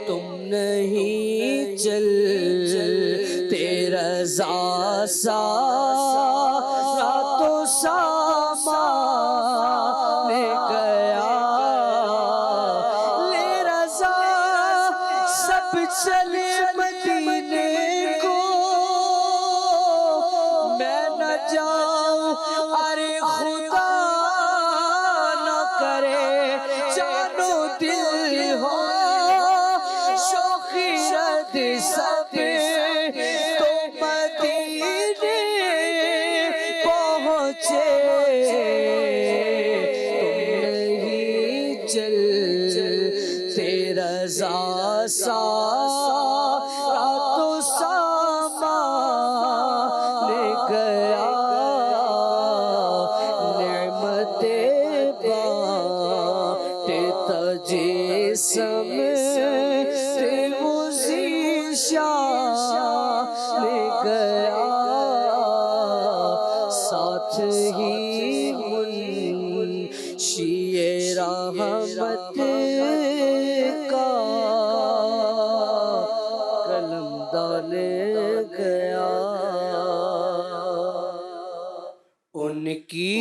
تم نہیں چلتے رضا سا راتوں سامان گیا لے رضا سب چلے مدینے ارے خدا نہ کرے جانو دل ہو شوخی رد سب تو مدینے پہنچے تم نہیں چلتے رضا سارا تو سامان گیا، نعمت بانٹتا جسم سے وہ ذیشان گیا، ساتھ ہی منشی رحمت کا قلم ڈال گیا۔ ان کی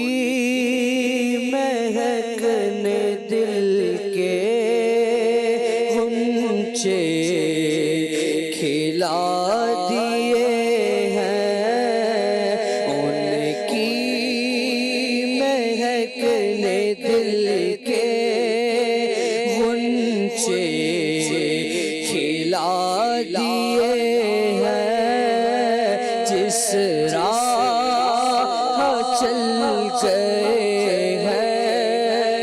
مہکنے دل کے غنچے کھلا دیے ہیں، ان کی مہکنے دل کے غنچے کھلا دیے ہیں، جس راہ چل گئے ہیں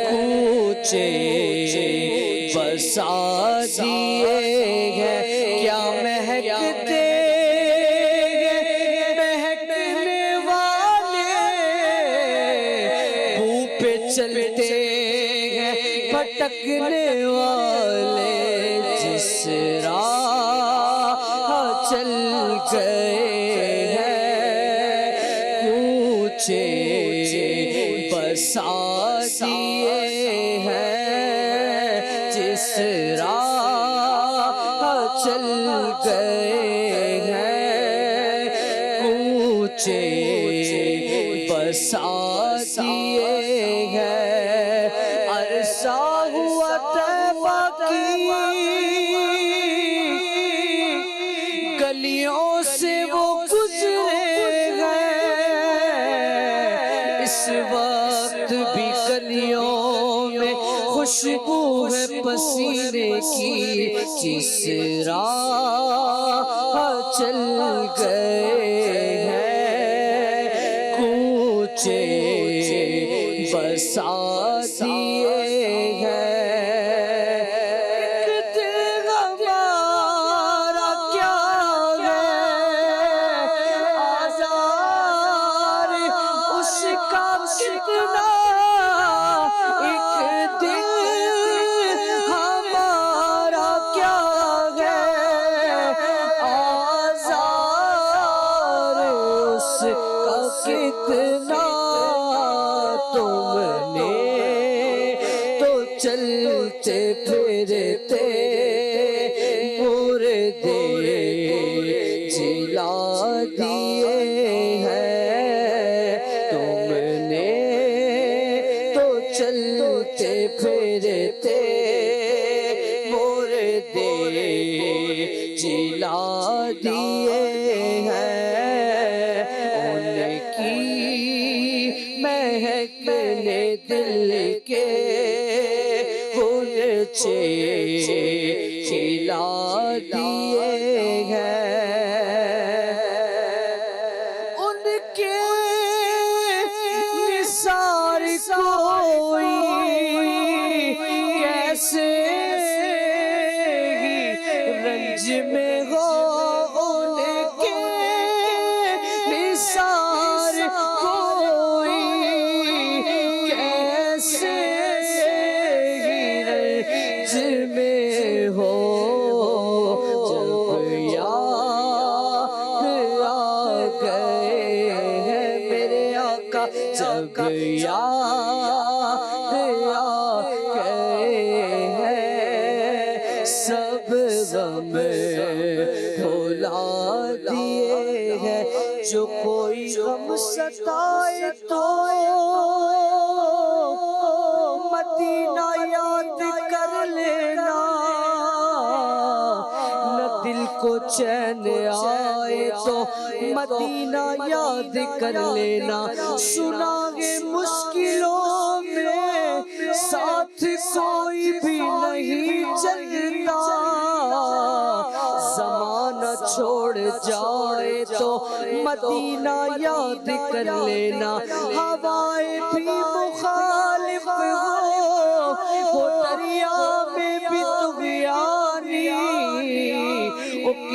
کوچے بسا دیے ہیں، کیا مہکتے مہکنے والے بو پہ چلتے ہیں بھٹکنے والے، جس راہ چل گئے ہیں کوچے بسا دیے ہیں، جس راہ چل گئے ہیں کوچے بسا دیے ہیں، عرصہ ہوا طیبہ کی گلیوں سے وہ گزرے ہیں، اس وقت بھی گلیوں میں خوشبو ہے پسینے کی، جس راہ چل گئے ہیں کوچے بسا دیے ہیں، ایک دل ہمارا کیا ہے آزار اس کا کتنا، ایک دل ہمارا کیا ہے آزار اس کا کتنا، تم نے تو چلتے پھرتے مردے جلا دیے ہیں، تم نے تو چلتے پھرتے مردے جلا دیے ہیں، ان کی مہکنے دل کے غنچے کھلا دیے ہیں، ان کے نثار کوئی کیسے ہی رنج میں ہو، ان کے نثار کوئی کیسے ہی رنج میں ہو، جب یاد آ گئے ہیں میرے آقا، جب یاد آ گئے ہیں سب غم بھلا دیے ہیں، جو کوئی غم ستائے تو مدینہ یاد کر لینا، نہ دل کو چین آئے تو مدینہ یاد کر لینا، سنا گے مشکلوں میں ساتھ کوئی بھی نہیں چلتا، زمانہ چھوڑ جائے تو مدینہ یاد کر لینا، ہوائیں بھی مخالف ہو دریا میں بھی طغیان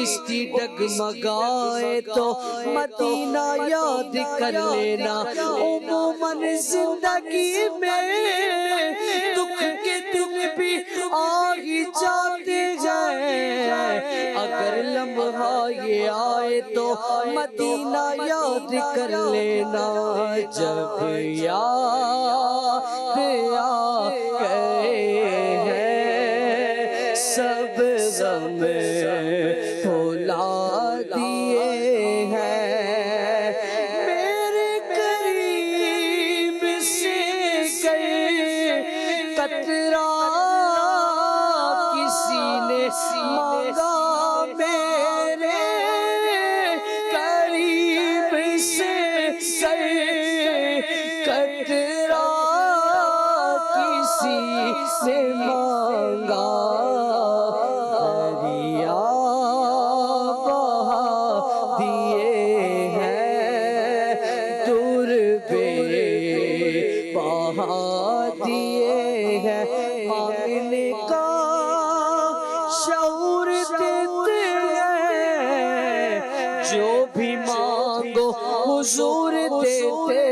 بستی ڈگمگائے تو مدینہ یاد کر لینا. عموماً زندگی میں دکھ کے دن بھی آ ہی جاتے ہیں. اگر لمحہ یہ آئے تو مدینہ یاد کر لینا. جب یاد آئے ہیں سب غم بھلا دیے ہیں. میرے قریب سے گئے قطرہ کسی نے مانگا. میرے قریب سے گئے قطرہ کسی نے مانگا. دریا بہا دیے ہیں دور بے بہا دیے ہیں. مانگنے کا شعور دیتے ہیں جو بھی مانگو حضور دیتے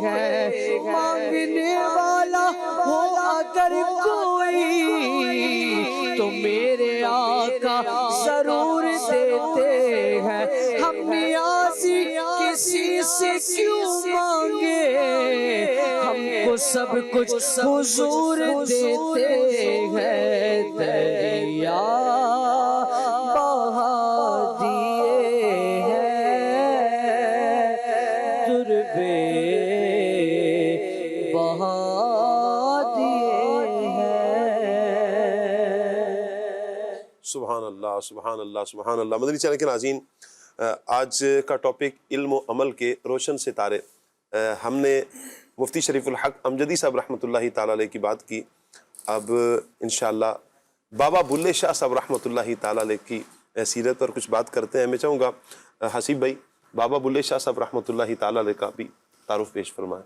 ہیں. مانگنے والا ہو اگر کوئی تو میرے آقا ضرور دیتے ہیں. ہم نیازی کسی سے کیوں مانگے, ہم کو سب کچھ حضور دیتے ہیں. دریا بہا دیے ہیں دربے بہا دیے ہیں. سبحان اللہ سبحان اللہ سبحان اللہ. مدنی چینل کے ناظرین, آج کا ٹاپک علم و عمل کے روشن ستارے. ہم نے مفتی شریف الحق امجدی صاحب رحمۃ اللہ تعالیٰ علیہ کی بات کی. اب انشاءاللہ بابا بلے شاہ صاحب رحمۃ اللہ تعالیٰ علیہ کی سیرت پر کچھ بات کرتے ہیں. میں چاہوں گا حسیب بھائی بابا بلے شاہ صاحب رحمۃ اللہ تعالیٰ علیہ کا بھی تعارف پیش فرمائیں.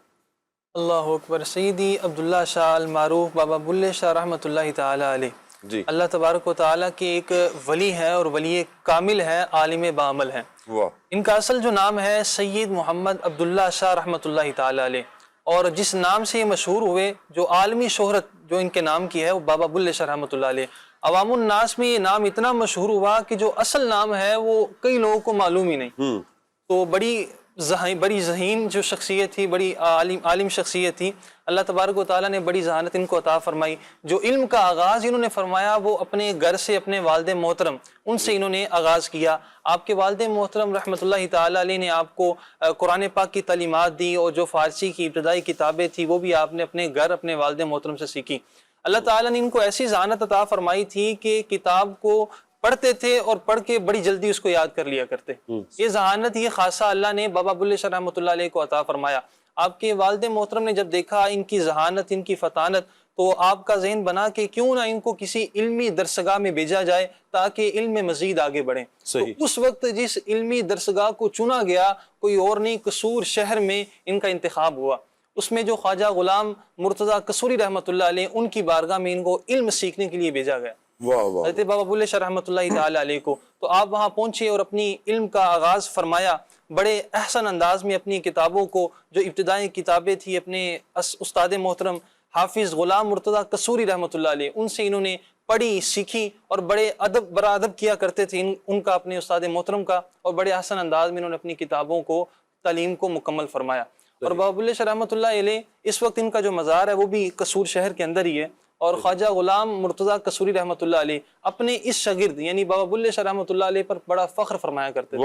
اللہ اکبر. سیدی عبداللہ شاہ المعروف بابا بلے شاہ رحمۃ اللہ تعالیٰ علیہ جی اللہ تبارک و تعالیٰ کے ایک ولی ہے اور ولی کامل ہے, عالم بعمل ہے. واہ. ان کا اصل جو نام ہے سید محمد عبداللہ شاہ رحمۃ اللہ تعالیٰ علیہ, اور جس نام سے یہ مشہور ہوئے, جو عالمی شہرت جو ان کے نام کی ہے وہ بابا بلے شاہ رحمۃ اللہ علیہ. عوام الناس میں یہ نام اتنا مشہور ہوا کہ جو اصل نام ہے وہ کئی لوگوں کو معلوم ہی نہیں. تو بڑی ذہین جو شخصیت تھی, بڑی عالم شخصیت تھی. اللہ تبارک و تعالیٰ نے بڑی ذہانت ان کو عطا فرمائی. جو علم کا آغاز انہوں نے فرمایا وہ اپنے گھر سے, اپنے والد محترم ان سے انہوں نے آغاز کیا. آپ کے والد محترم رحمۃ اللہ تعالیٰ علیہ نے آپ کو قرآن پاک کی تعلیمات دی, اور جو فارسی کی ابتدائی کتابیں تھیں وہ بھی آپ نے اپنے گھر اپنے والد محترم سے سیکھی. اللہ تعالیٰ نے ان کو ایسی ذہانت عطا فرمائی تھی کہ کتاب کو پڑھتے تھے اور پڑھ کے بڑی جلدی اس کو یاد کر لیا کرتے. یہ ذہانت, یہ خاصہ اللہ نے بابا بلے شاہ رحمۃ اللہ علیہ کو عطا فرمایا. آپ کے والد محترم نے جب دیکھا ان کی ذہانت, ان کی فطانت, تو آپ کا ذہن بنا کہ کیوں نہ ان کو کسی علمی درسگاہ میں بھیجا جائے تاکہ علم میں مزید آگے بڑھیں. تو اس وقت جس علمی درسگاہ کو چنا گیا, کوئی اور نہیں, قصور شہر میں ان کا انتخاب ہوا. اس میں جو خواجہ غلام مرتضیٰ قصوری رحمۃ اللہ علیہ, ان کی بارگاہ میں ان کو علم سیکھنے کے لیے بھیجا گیا. حضرت بابا بلے شاہ رحمۃ اللہ تعالیٰ علیہ کو. تو آپ وہاں پہنچے اور اپنی علم کا آغاز فرمایا. بڑے احسن انداز میں اپنی کتابوں کو, جو ابتدائی کتابیں تھیں اپنے استاد محترم حافظ غلام مرتضیٰ قصوری رحمۃ اللہ علیہ, ان سے انہوں نے پڑھی, سیکھی, اور بڑے برا ادب کیا کرتے تھے ان کا, اپنے استاد محترم کا, اور بڑے احسن انداز میں انہوں نے اپنی کتابوں کو, تعلیم کو مکمل فرمایا. اور بابا بلے شاہ رحمۃ اللہ علیہ اس وقت ان کا جو مزار ہے وہ بھی قصور شہر کے اندر ہی ہے. اور خواجہ غلام مرتضیٰ قصوری رحمۃ اللہ علیہ اپنے اس شاگرد یعنی بابا بلے شاہ رحمۃ اللہ علیہ پر بڑا فخر فرمایا کرتے تھے.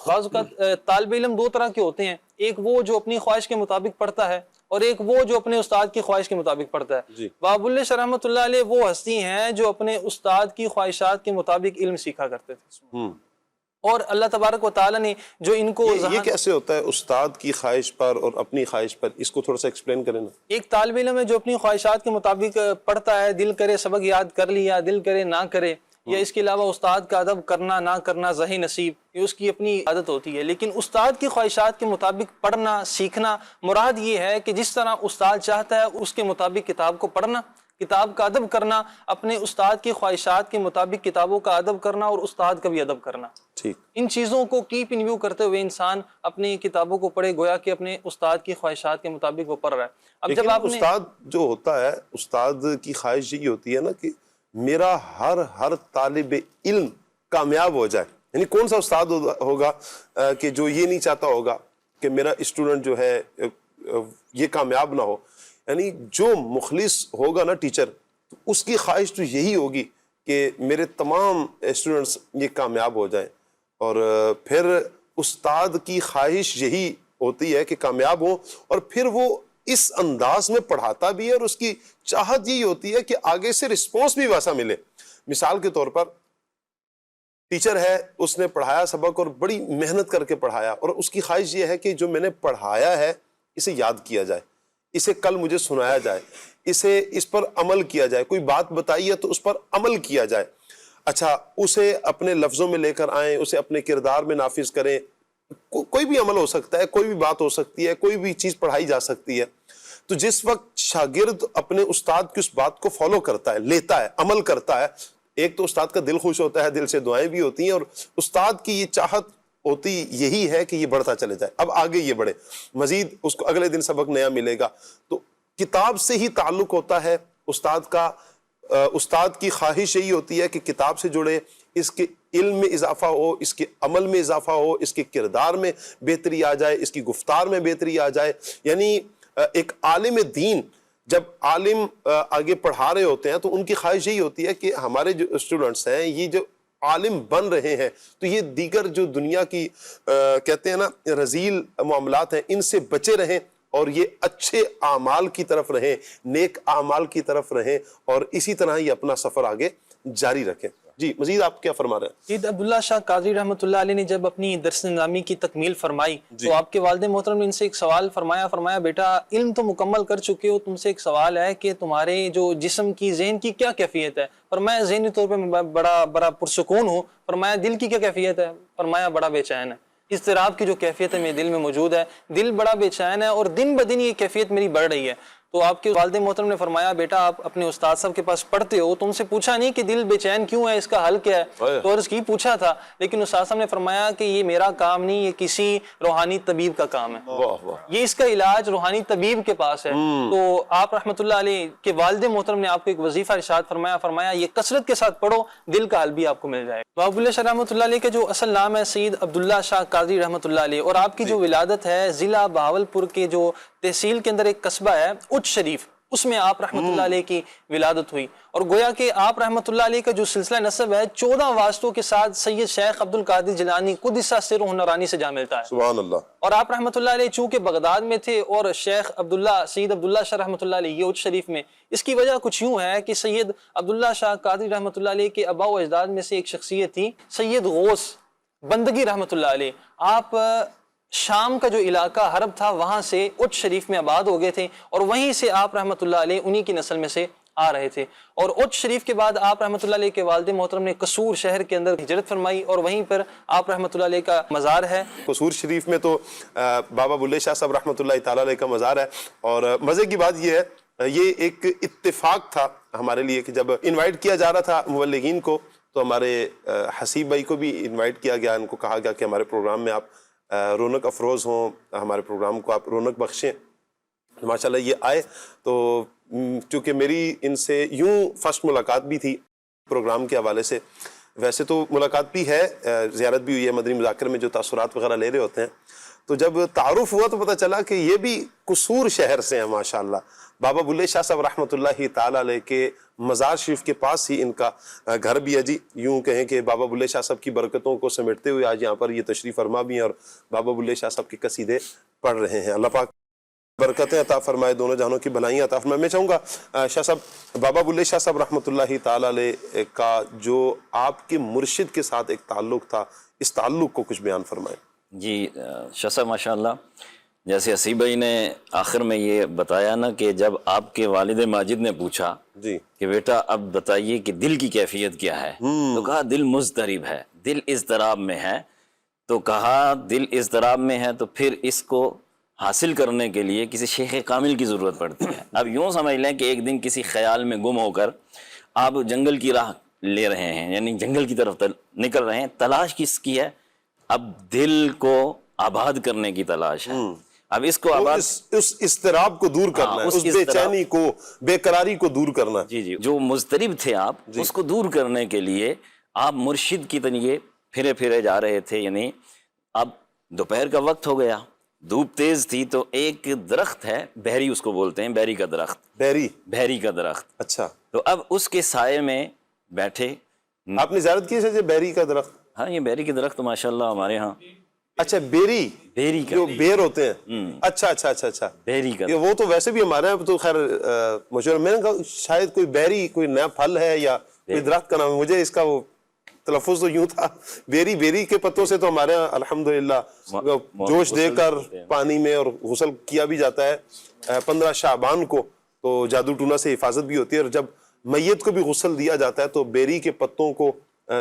بعض اوقات طالب علم دو طرح کے ہوتے ہیں, ایک وہ جو اپنی خواہش کے مطابق پڑھتا ہے, اور ایک وہ جو اپنے استاد کی خواہش کے مطابق پڑھتا ہے. بابا بلے شاہ رحمۃ اللہ علیہ وہ ہستی ہیں جو اپنے استاد کی خواہشات کے مطابق علم سیکھا کرتے تھے. اور اللہ تبارک و تعالیٰ نے جو ان کو یہ کیسے ہوتا ہے استاد کی خواہش پر اور اپنی خواہش پر, اس کو تھوڑا سا ایکسپلین کریں نا. ایک طالب علم ہے جو اپنی خواہشات کے مطابق پڑھتا ہے, دل کرے سبق یاد کر لیا, دل کرے نہ کرے, یا اس کے علاوہ استاد کا ادب کرنا نہ کرنا ذہی نصیب, یہ اس کی اپنی عادت ہوتی ہے. لیکن استاد کی خواہشات کے مطابق پڑھنا سیکھنا, مراد یہ ہے کہ جس طرح استاد چاہتا ہے اس کے مطابق کتاب کو پڑھنا, کتاب کا ادب کرنا، اپنے استاد کی خواہشات کے مطابق کتابوں کا ادب کرنا اور استاد کا بھی ادب کرنا، ٹھیک، ان چیزوں کو کیپ ان ویو کرتے ہوئے انسان اپنی کتابوں کو پڑھے، گویا کہ اپنے استاد کی خواہشات کے مطابق وہ پڑھ رہا ہے۔ اب جب لیکن آپ نے استاد جو ہوتا ہے، استاد کی خواہش یہی ہوتی ہے نا کہ میرا ہر طالب علم کامیاب ہو جائے، یعنی کون سا استاد ہوگا کہ جو یہ نہیں چاہتا ہوگا کہ میرا اسٹوڈنٹ جو ہے یہ کامیاب نہ ہو؟ یعنی جو مخلص ہوگا نا ٹیچر، اس کی خواہش تو یہی ہوگی کہ میرے تمام اسٹوڈنٹس یہ کامیاب ہو جائیں، اور پھر استاد کی خواہش یہی ہوتی ہے کہ کامیاب ہو، اور پھر وہ اس انداز میں پڑھاتا بھی ہے، اور اس کی چاہت یہی ہوتی ہے کہ آگے سے رسپانس بھی ویسا ملے۔ مثال کے طور پر ٹیچر ہے، اس نے پڑھایا سبق اور بڑی محنت کر کے پڑھایا، اور اس کی خواہش یہ ہے کہ جو میں نے پڑھایا ہے اسے یاد کیا جائے، اسے کل مجھے سنایا جائے، اس پر عمل کیا جائے، کوئی بات بتائی ہے تو اس پر عمل کیا جائے، اچھا اسے اپنے لفظوں میں لے کر آئیں، اسے اپنے کردار میں نافذ کریں۔ کوئی بھی عمل ہو سکتا ہے، کوئی بھی بات ہو سکتی ہے، کوئی بھی چیز پڑھائی جا سکتی ہے۔ تو جس وقت شاگرد اپنے استاد کی اس بات کو فالو کرتا ہے، لیتا ہے، عمل کرتا ہے، ایک تو استاد کا دل خوش ہوتا ہے، دل سے دعائیں بھی ہوتی ہیں، اور استاد کی یہ چاہت ہوتی یہی ہے کہ یہ بڑھتا چلے جائے، اب آگے یہ بڑھے، مزید اس کو اگلے دن سبق نیا ملے گا۔ تو کتاب سے ہی تعلق ہوتا ہے استاد کا، استاد کی خواہش یہی ہوتی ہے کہ کتاب سے جڑے، اس کے علم میں اضافہ ہو، اس کے عمل میں اضافہ ہو، اس کے کردار میں بہتری آ جائے، اس کی گفتار میں بہتری آ جائے۔ یعنی ایک عالم دین جب عالم آگے پڑھا رہے ہوتے ہیں تو ان کی خواہش یہی ہوتی ہے کہ ہمارے جو اسٹوڈنٹس ہیں یہ جو عالم بن رہے ہیں تو یہ دیگر جو دنیا کی کہتے ہیں نا رذیل معاملات ہیں ان سے بچے رہیں، اور یہ اچھے اعمال کی طرف رہیں، نیک اعمال کی طرف رہیں، اور اسی طرح یہ اپنا سفر آگے جاری رکھیں۔ جی مزید آپ کیا فرما رہے ہیں؟ سید عبداللہ شاہ قادری رحمۃ اللہ علیہ نے جب اپنی درس نظامی کی تکمیل فرمائی تو آپ کے والد محترم نے ان سے ایک سوال فرمایا بیٹا علم تو مکمل کر چکے ہو، تم سے ایک سوال ہے کہ تمہارے جو جسم کی، ذہن کی کیا کیفیت ہے؟ فرمایا ذہنی طور پہ میں بڑا پرسکون ہوں۔ فرمایا دل کی کیا کیفیت ہے؟ فرمایا بڑا بے چین ہے۔ اضطراب کی جو کیفیت ہے میرے دل میں موجود ہے، دل بڑا بے چین ہے، اور دن بدن یہ کیفیت میری بڑھ رہی ہے۔ تو آپ کے والد محترم نے فرمایا بیٹا آپ اپنے استاد صاحب کے پاس پڑھتے ہو، تم سے پوچھا نہیں کہ دل بے چین کیوں ہے، اس کا حل کیا ہے، تو عرض کی پوچھا تھا، لیکن استاد صاحب نے فرمایا کہ یہ میرا کام نہیں، یہ کسی روحانی طبیب کا کام ہے، یہ اس کا علاج روحانی طبیب کے پاس ہے۔ تو آپ رحمۃ اللہ علیہ کے والد محترم نے آپ کو ایک وظیفہ ارشاد فرمایا یہ کثرت کے ساتھ پڑھو، دل کا حل بھی آپ کو مل جائے گا۔ بابا شاہ رحمۃ اللہ علیہ کا جو اصل نام ہے سید عبداللہ شاہ قادری رحمۃ اللہ علیہ، اور آپ کی جو ولادت ہے ضلع بہاولپور کے جو تحصیل کے اندر ایک قصبہ ہے اچ شریف، اس میں آپ رحمۃ اللہ علیہ کی ولادت ہوئی، اور گویا کہ آپ رحمۃ اللہ علیہ کا جو سلسلہ نسب ہے 14 واسطوں کے ساتھ سید شیخ عبد القادر جیلانی قدس سرہ نورانی سے جا ملتا ہے۔ سبحان اللہ۔ اور آپ رحمۃ اللہ علیہ چونکہ بغداد میں تھے اور شیخ سید عبداللہ شاہ رحمۃ اللہ علیہ یہ اچ شریف میں، اس کی وجہ کچھ یوں ہے کہ سید عبداللہ شاہ قادری رحمۃ اللہ علیہ کے آباء و اجداد میں سے ایک شخصیت تھی سید غوث بندگی رحمۃ اللہ علیہ۔ آپ شام کا جو علاقہ حرب تھا وہاں سے اچ شریف میں آباد ہو گئے تھے، اور وہیں سے آپ رحمۃ اللہ علیہ انہی کی نسل میں سے آ رہے تھے، اور اچ شریف کے بعد آپ رحمۃ اللہ علیہ کے والد محترم نے قصور شہر کے اندر ہجرت فرمائی، اور وہیں پر آپ رحمۃ اللہ علیہ کا مزار ہے۔ قصور شریف میں تو بابا بلے شاہ صاحب رحمۃ اللہ تعالیٰ علیہ کا مزار ہے، اور مزے کی بات یہ ہے یہ ایک اتفاق تھا ہمارے لیے کہ جب انوائٹ کیا جا رہا تھا مبلغین کو تو ہمارے حسیب بھائی کو بھی انوائٹ کیا گیا، ان کو کہا گیا کہ ہمارے پروگرام میں آپ رونق افروز ہوں، ہمارے پروگرام کو آپ رونق بخشیں۔ ماشاءاللہ یہ آئے، تو چونکہ میری ان سے یوں فرسٹ ملاقات بھی تھی پروگرام کے حوالے سے، ویسے تو ملاقات بھی ہے، زیارت بھی ہوئی ہے، مدنی مذاکر میں جو تاثرات وغیرہ لے رہے ہوتے ہیں، تو جب تعارف ہوا تو پتہ چلا کہ یہ بھی قصور شہر سے ہیں ماشاءاللہ۔ بابا بلے شاہ صاحب رحمۃ اللہ تعالیٰ علیہ کے مزار شریف کے پاس ہی ان کا گھر بھی ہے۔ جی یوں کہیں کہ بابا بلے شاہ صاحب کی برکتوں کو سمیٹتے ہوئے آج یہاں پر یہ تشریف فرما بھی ہیں اور بابا بلے شاہ صاحب کے قصیدے پڑھ رہے ہیں۔ اللہ پاک برکتیں عطا فرمائے، دونوں جہانوں کی بھلائیاں عطا فرمائے۔ میں چاہوں گا شاہ صاحب، بابا بلے شاہ صاحب رحمۃ اللہ تعالیٰ علیہ کا جو آپ کے مرشد کے ساتھ ایک تعلق تھا، اس تعلق کو کچھ بیان فرمائیں۔ جی شاہ صاحب ماشاء اللہ، جیسے حسیب بھائی نے آخر میں یہ بتایا نا کہ جب آپ کے والد ماجد نے پوچھا جی کہ بیٹا اب بتائیے کہ دل کی کیفیت کیا ہے، تو کہا دل مضطرب ہے، دل اضطراب میں ہے، تو کہا دل اضطراب میں ہے تو پھر اس کو حاصل کرنے کے لیے کسی شیخ کامل کی ضرورت پڑتی ہے۔ اب یوں سمجھ لیں کہ ایک دن کسی خیال میں گم ہو کر آپ جنگل کی راہ لے رہے ہیں، یعنی جنگل کی طرف نکل رہے ہیں، تلاش کس کی ہے؟ اب دل کو آباد کرنے کی تلاش ہے۔ اب اس کو آباد، اس اضطراب کو دور کرنا ہے، اس بے چینی کو، بے قراری کو دور کرنا۔ جی جو مضطرب تھے آپ، اس کو دور کرنے کے لیے آپ مرشد کی طریقے پھرے جا رہے تھے۔ یعنی اب دوپہر کا وقت ہو گیا، دھوپ تیز تھی، تو ایک درخت ہے، بحری اس کو بولتے ہیں، بحری کا درخت، بحری کا درخت۔ اچھا، تو اب اس کے سائے میں بیٹھے۔ آپ نے زیارت کی ہے بیری کا درخت؟ ہاں، یہ بحری کے درخت ماشاءاللہ ہمارے ہاں۔ اچھا، بیری کا جو بیر ہوتے ہیں، اچھا، بحری کا، وہ تو ویسے بھی ہمارے یہاں تو خیر مشہور۔ میں نے کہا شاید کوئی بیری کوئی نیا پھل ہے یا کوئی درخت کا نام ہے، مجھے اس کا وہ تلفظ تو یوں تھا بیری کے پتوں سے تو ہمارے یہاں الحمدللہ جوش دے کر پانی میں اور غسل کیا بھی جاتا ہے 15 شعبان کو، تو جادو ٹونا سے حفاظت بھی ہوتی ہے، اور جب میت کو بھی غسل دیا جاتا ہے تو بیری کے پتوں کو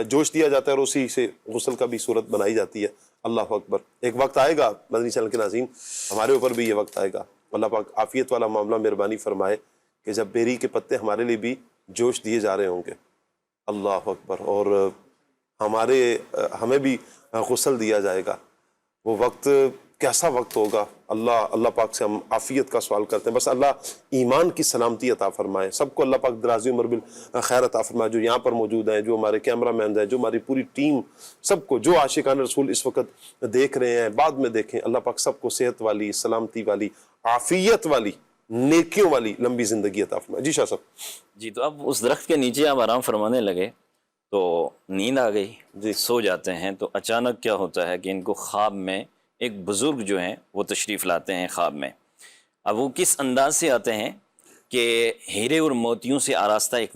جوش دیا جاتا ہے اور اسی سے غسل کا بھی صورت بنائی جاتی ہے۔ اللہ اکبر۔ ایک وقت آئے گا مدنی چینل کے ناظرین، ہمارے اوپر بھی یہ وقت آئے گا، اللہ پاک عافیت والا معاملہ مہربانی فرمائے، کہ جب بیری کے پتے ہمارے لیے بھی جوش دیے جا رہے ہوں گے، اللہ اکبر، اور ہمیں بھی غسل دیا جائے گا۔ وہ وقت کیسا وقت ہوگا، اللہ پاک سے ہم عافیت کا سوال کرتے ہیں، بس اللہ ایمان کی سلامتی عطا فرمائے سب کو، اللہ پاک درازی عمر بالخیر عطا فرمائے، جو یہاں پر موجود ہیں، جو ہمارے کیمرہ مین ہیں، جو ہماری پوری ٹیم، سب کو، جو عاشقان رسول اس وقت دیکھ رہے ہیں، بعد میں دیکھیں، اللہ پاک سب کو صحت والی، سلامتی والی، عافیت والی، نیکیوں والی لمبی زندگی عطا فرمائے۔ جی شاہ صاحب۔ جی تو اب اس درخت کے نیچے آپ آرام فرمانے لگے تو نیند آ گئی، جی سو جاتے ہیں، تو اچانک کیا ہوتا ہے کہ ان کو خواب میں ایک بزرگ جو ہیں وہ تشریف لاتے ہیں خواب میں۔ اب وہ کس انداز سے آتے ہیں کہ ہیرے اور موتیوں سے آراستہ ایک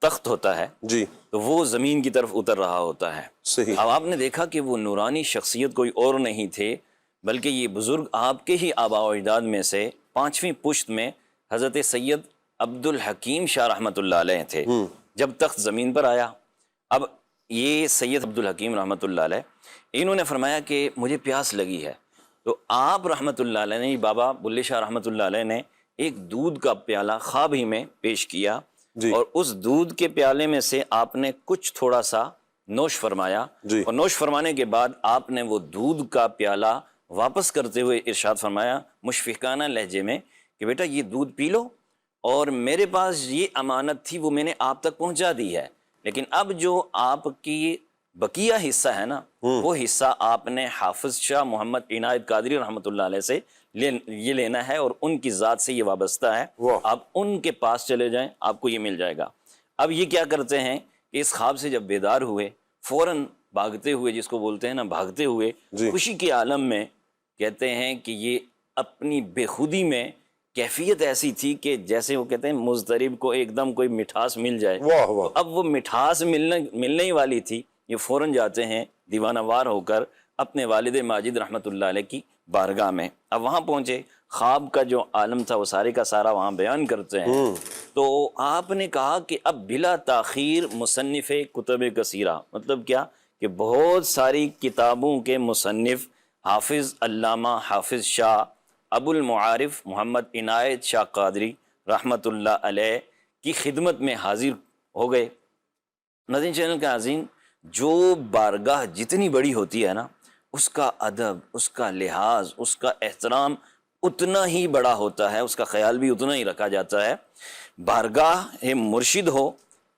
تخت ہوتا ہے، جی، تو وہ زمین کی طرف اتر رہا ہوتا ہے۔ صحیح۔ اب آپ نے دیکھا کہ وہ نورانی شخصیت کوئی اور نہیں تھے، بلکہ یہ بزرگ آپ کے ہی آباء و اجداد میں سے 5ویں پشت میں حضرت سید عبد الحکیم شاہ رحمۃ اللہ علیہ تھے۔ جب تخت زمین پر آیا، اب یہ سید عبد الحکیم رحمۃ اللہ علیہ، انہوں نے فرمایا کہ مجھے پیاس لگی ہے، تو آپ رحمۃ اللہ علیہ نے، بابا بلے شاہ رحمۃ اللہ علیہ نے ایک دودھ کا پیالہ خواب ہی میں پیش کیا، اور اس دودھ کے پیالے میں سے آپ نے کچھ تھوڑا سا نوش فرمایا، اور نوش فرمانے کے بعد آپ نے وہ دودھ کا پیالہ واپس کرتے ہوئے ارشاد فرمایا مشفقانہ لہجے میں کہ بیٹا یہ دودھ پی لو، اور میرے پاس یہ امانت تھی وہ میں نے آپ تک پہنچا دی ہے، لیکن اب جو آپ کی بقیہ حصہ ہے نا، وہ حصہ آپ نے حافظ شاہ محمد عنایت قادری رحمۃ اللہ علیہ سے یہ لینا ہے، اور ان کی ذات سے یہ وابستہ ہے، آپ ان کے پاس چلے جائیں، آپ کو یہ مل جائے گا۔ اب یہ کیا کرتے ہیں کہ اس خواب سے جب بیدار ہوئے، فوراً بھاگتے ہوئے، جس کو بولتے ہیں نا بھاگتے ہوئے، خوشی کے عالم میں کہتے ہیں کہ یہ اپنی بے خودی میں کیفیت ایسی تھی کہ جیسے وہ کہتے ہیں مضطرب کو ایک دم کوئی مٹھاس مل جائے، اب وہ مٹھاس ملنے ہی والی تھی۔ یہ فوراً جاتے ہیں دیوانہ وار ہو کر اپنے والد ماجد رحمۃ اللہ علیہ کی بارگاہ میں۔ اب وہاں پہنچے، خواب کا جو عالم تھا وہ سارے کا سارا وہاں بیان کرتے ہیں، تو آپ نے کہا کہ اب بلا تاخیر مصنف کتب کثیرہ، مطلب کیا کہ بہت ساری کتابوں کے مصنف حافظ علامہ حافظ شاہ ابو المعارف محمد عنایت شاہ قادری رحمۃ اللہ علیہ کی خدمت میں حاضر ہو گئے۔ ناظرین چینل کے ناظرین، جو بارگاہ جتنی بڑی ہوتی ہے نا، اس کا ادب، اس کا لحاظ، اس کا احترام اتنا ہی بڑا ہوتا ہے، اس کا خیال بھی اتنا ہی رکھا جاتا ہے۔ بارگاہ مرشد ہو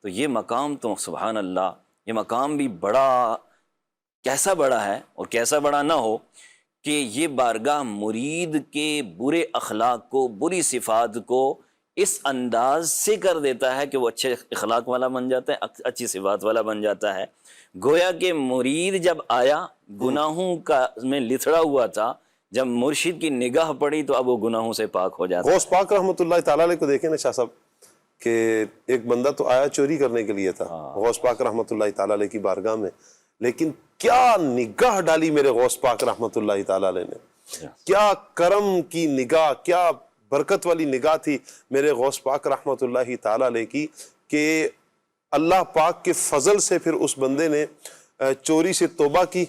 تو یہ مقام تو سبحان اللہ، یہ مقام بھی بڑا، کیسا بڑا ہے اور کیسا بڑا نہ ہو کہ یہ بارگاہ مرید کے برے اخلاق کو، بری صفات کو اس انداز سے کر دیتا ہے کہ وہ اچھے اخلاق والا بن جاتا ہے، اچھی صفات والا بن جاتا ہے۔ گویا کہ مرید جب آیا گناہوں کا میں لتھڑا ہوا تھا، جب مرشد کی نگاہ پڑی تو اب وہ گناہوں سے پاک ہو جاتا ہے۔ غوث پاک رحمۃ اللہ تعالیٰ علیہ کو دیکھیں نا شاہ صاحب، کہ ایک بندہ تو آیا چوری کرنے کے لیے تھا غوث پاک رحمۃ اللہ تعالیٰ علیہ کی بارگاہ میں، لیکن کیا نگاہ ڈالی میرے غوث پاک رحمۃ اللہ تعالیٰ علیہ نے، کیا کرم کی نگاہ، کیا برکت والی نگاہ تھی میرے غوث پاک رحمۃ اللہ تعالیٰ علیہ کی، کہ اللہ پاک کے فضل سے پھر اس بندے نے چوری سے توبہ کی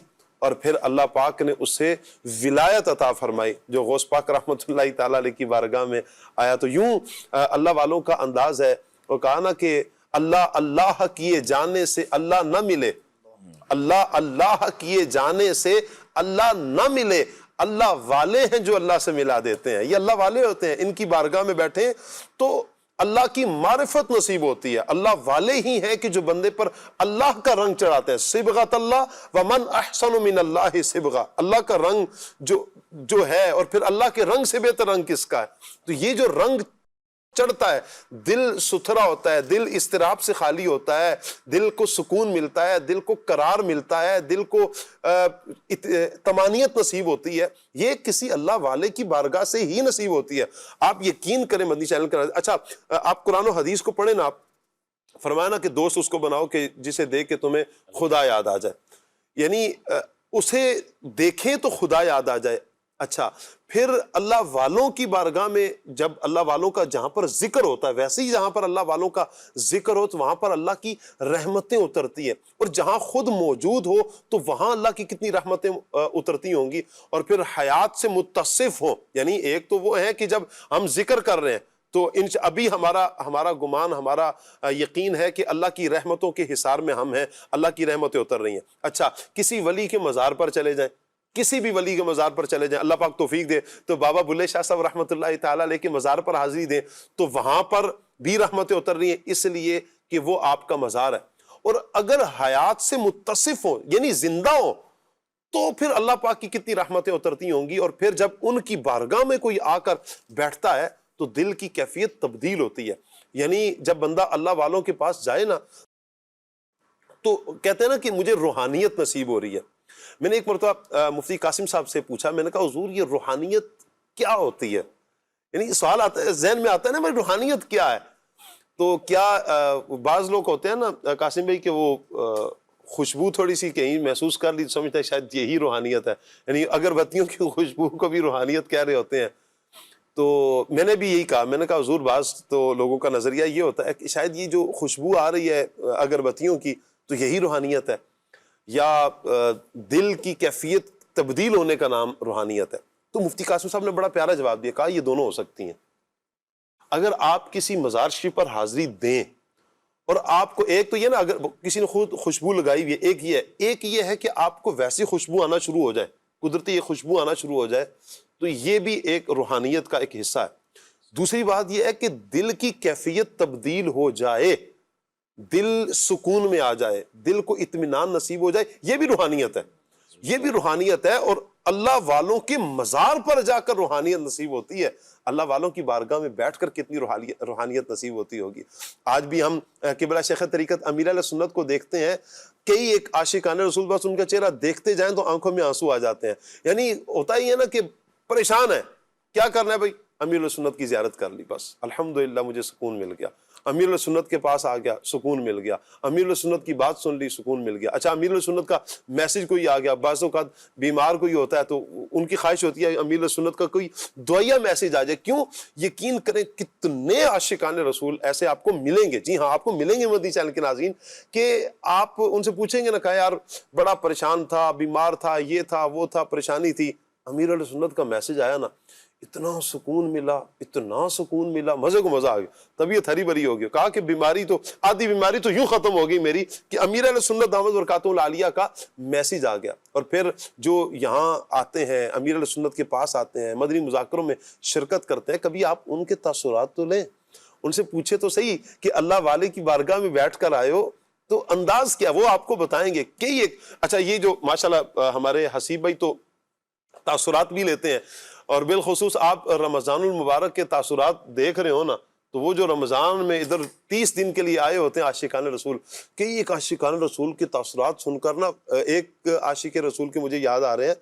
اور پھر اللہ پاک نے اسے ولایت عطا فرمائی جو غوث پاک رحمۃ اللہ تعالیٰ علیہ کی بارگاہ میں آیا. تو یوں اللہ والوں کا انداز ہے. وہ کہا نا کہ اللہ اللہ کیے جانے سے اللہ نہ ملے, اللہ اللہ کیے جانے سے اللہ نہ ملے, اللہ والے ہیں جو اللہ سے ملا دیتے ہیں. یہ اللہ والے ہوتے ہیں, ان کی بارگاہ میں بیٹھے تو اللہ کی معرفت نصیب ہوتی ہے. اللہ والے ہی ہیں کہ جو بندے پر اللہ کا رنگ چڑھاتے ہیں. صبغۃ اللہ ومن احسن من اللہ صبغہ, اللہ کا رنگ جو ہے, اور پھر اللہ کے رنگ سے بہتر رنگ کس کا ہے. تو یہ جو رنگ چڑھتا ہے, دل ستھرا ہوتا ہے, دل اضطراب سے خالی ہوتا ہے, دل کو سکون ملتا ہے, دل کو قرار ملتا ہے, دل کو طمانینت نصیب ہوتی ہے. یہ کسی اللہ والے کی بارگاہ سے ہی نصیب ہوتی ہے. آپ یقین کریں مدنی چینل کا. اچھا آپ قرآن و حدیث کو پڑھیں نا, آپ فرمایا نا کہ دوست اس کو بناؤ کہ جسے دیکھ کے تمہیں خدا یاد آ جائے, یعنی اسے دیکھیں تو خدا یاد آ جائے. اچھا پھر اللہ والوں کی بارگاہ میں جب اللہ والوں کا جہاں پر ذکر ہوتا ہے, ویسے ہی جہاں پر اللہ والوں کا ذکر ہو تو وہاں پر اللہ کی رحمتیں اترتی ہیں, اور جہاں خود موجود ہو تو وہاں اللہ کی کتنی رحمتیں اترتی ہوں گی. اور پھر حیات سے متصف ہو, یعنی ایک تو وہ ہے کہ جب ہم ذکر کر رہے ہیں تو ابھی ہمارا گمان, ہمارا یقین ہے کہ اللہ کی رحمتوں کے حصار میں ہم ہیں, اللہ کی رحمتیں اتر رہی ہیں. اچھا کسی ولی کے مزار پر چلے جائیں, کسی بھی ولی کے مزار پر چلے جائیں, اللہ پاک توفیق دے تو بابا بلے شاہ صاحب رحمۃ اللہ تعالیٰ علیہ کے مزار پر حاضری دیں تو وہاں پر بھی رحمتیں اتر رہی ہیں, اس لیے کہ وہ آپ کا مزار ہے. اور اگر حیات سے متصف ہو یعنی زندہ ہو تو پھر اللہ پاک کی کتنی رحمتیں اترتی ہوں گی. اور پھر جب ان کی بارگاہ میں کوئی آ کر بیٹھتا ہے تو دل کی کیفیت تبدیل ہوتی ہے. یعنی جب بندہ اللہ والوں کے پاس جائے نا تو کہتے ہیں نا کہ مجھے روحانیت نصیب ہو رہی ہے. میں نے ایک مرتبہ مفتی قاسم صاحب سے پوچھا, میں نے کہا حضور یہ روحانیت کیا ہوتی ہے؟ یعنی سوال آتا ہے ذہن میں آتا ہے نا بھائی روحانیت کیا ہے. تو کیا بعض لوگ ہوتے ہیں نا قاسم بھائی کہ وہ خوشبو تھوڑی سی کہیں محسوس کر لی تو سمجھتا ہے شاید یہی روحانیت ہے, یعنی اگربتیوں کی خوشبو کو بھی روحانیت کہہ رہے ہوتے ہیں. تو میں نے بھی یہی کہا, میں نے کہا حضور بعض تو لوگوں کا نظریہ یہ ہوتا ہے کہ شاید یہ جو خوشبو آ رہی ہے اگربتیوں کی تو یہی روحانیت ہے, یا دل کی کیفیت تبدیل ہونے کا نام روحانیت ہے. تو مفتی قاسم صاحب نے بڑا پیارا جواب دیا, کہا یہ دونوں ہو سکتی ہیں. اگر آپ کسی مزار شریف پر حاضری دیں اور آپ کو ایک تو یہ نا اگر کسی نے خود خوشبو لگائی ہوئی ہے, ایک یہ ہے کہ آپ کو ویسی خوشبو آنا شروع ہو جائے, قدرتی یہ خوشبو آنا شروع ہو جائے, تو یہ بھی ایک روحانیت کا ایک حصہ ہے. دوسری بات یہ ہے کہ دل کی کیفیت تبدیل ہو جائے, دل سکون میں آ جائے, دل کو اطمینان نصیب ہو جائے, یہ بھی روحانیت ہے. یہ بھی روحانیت ہے. اور اللہ والوں کے مزار پر جا کر روحانیت نصیب ہوتی ہے. اللہ والوں کی بارگاہ میں بیٹھ کر کتنی روحانیت نصیب ہوتی ہوگی. آج بھی ہم قبلہ شیخ طریقت امیر علیہ سنت کو دیکھتے ہیں, کئی ایک عاشقان رسول بس ان کا چہرہ دیکھتے جائیں تو آنکھوں میں آنسو آ جاتے ہیں. یعنی ہوتا ہی ہے نا کہ پریشان ہے, کیا کرنا ہے بھائی, امیر علیہ سنت کی زیارت کر لی, بس الحمدللہ مجھے سکون مل گیا. امیر علیہ سنت کے پاس آ گیا, سکون مل گیا. امیر علیہ سنت کی بات سن لی, سکون مل گیا. اچھا امیر علیہ سنت کا میسج کوئی آ گیا, بعض اوقات بیمار کوئی ہوتا ہے تو ان کی خواہش ہوتی ہے امیر علیہ سنت کا کوئی دعائیہ میسج آ جائے. کیوں؟ یقین کریں کتنے عاشقان رسول ایسے آپ کو ملیں گے, جی ہاں آپ کو ملیں گے مدنی چینل کے ناظرین, کہ آپ ان سے پوچھیں گے نا, کہا یار بڑا پریشان تھا, بیمار تھا, یہ تھا وہ تھا, پریشانی تھی, امیر علیہ سنت کا میسج آیا نا, اتنا سکون ملا, اتنا سکون ملا, مزے کو مزہ آ گیا, طبیعت ہری بھری ہو گئی. کہا کہ بیماری تو آدھی بیماری تو یوں ختم ہو گئی میری کہ امیر علیہ سنت دامت برکاتہ العالیہ کا میسج آ گیا. اور پھر جو یہاں آتے ہیں امیر علیہ سنت کے پاس آتے ہیں, مدنی مذاکروں میں شرکت کرتے ہیں, کبھی آپ ان کے تاثرات تو لیں, ان سے پوچھے تو صحیح کہ اللہ والے کی بارگاہ میں بیٹھ کر آئے ہو تو انداز کیا, وہ آپ کو بتائیں گے کہ ایک. اچھا یہ جو ماشاءاللہ ہمارے حسیب بھائی تو تاثرات بھی لیتے ہیں, اور بالخصوص آپ رمضان المبارک کے تاثرات دیکھ رہے ہو نا, تو وہ جو رمضان میں ادھر 30 دن کے لیے آئے ہوتے ہیں عاشقان رسول, کئی ایک عاشقان رسول کے تاثرات سن کر نا, ایک عاشق رسول کے مجھے یاد آ رہے ہیں,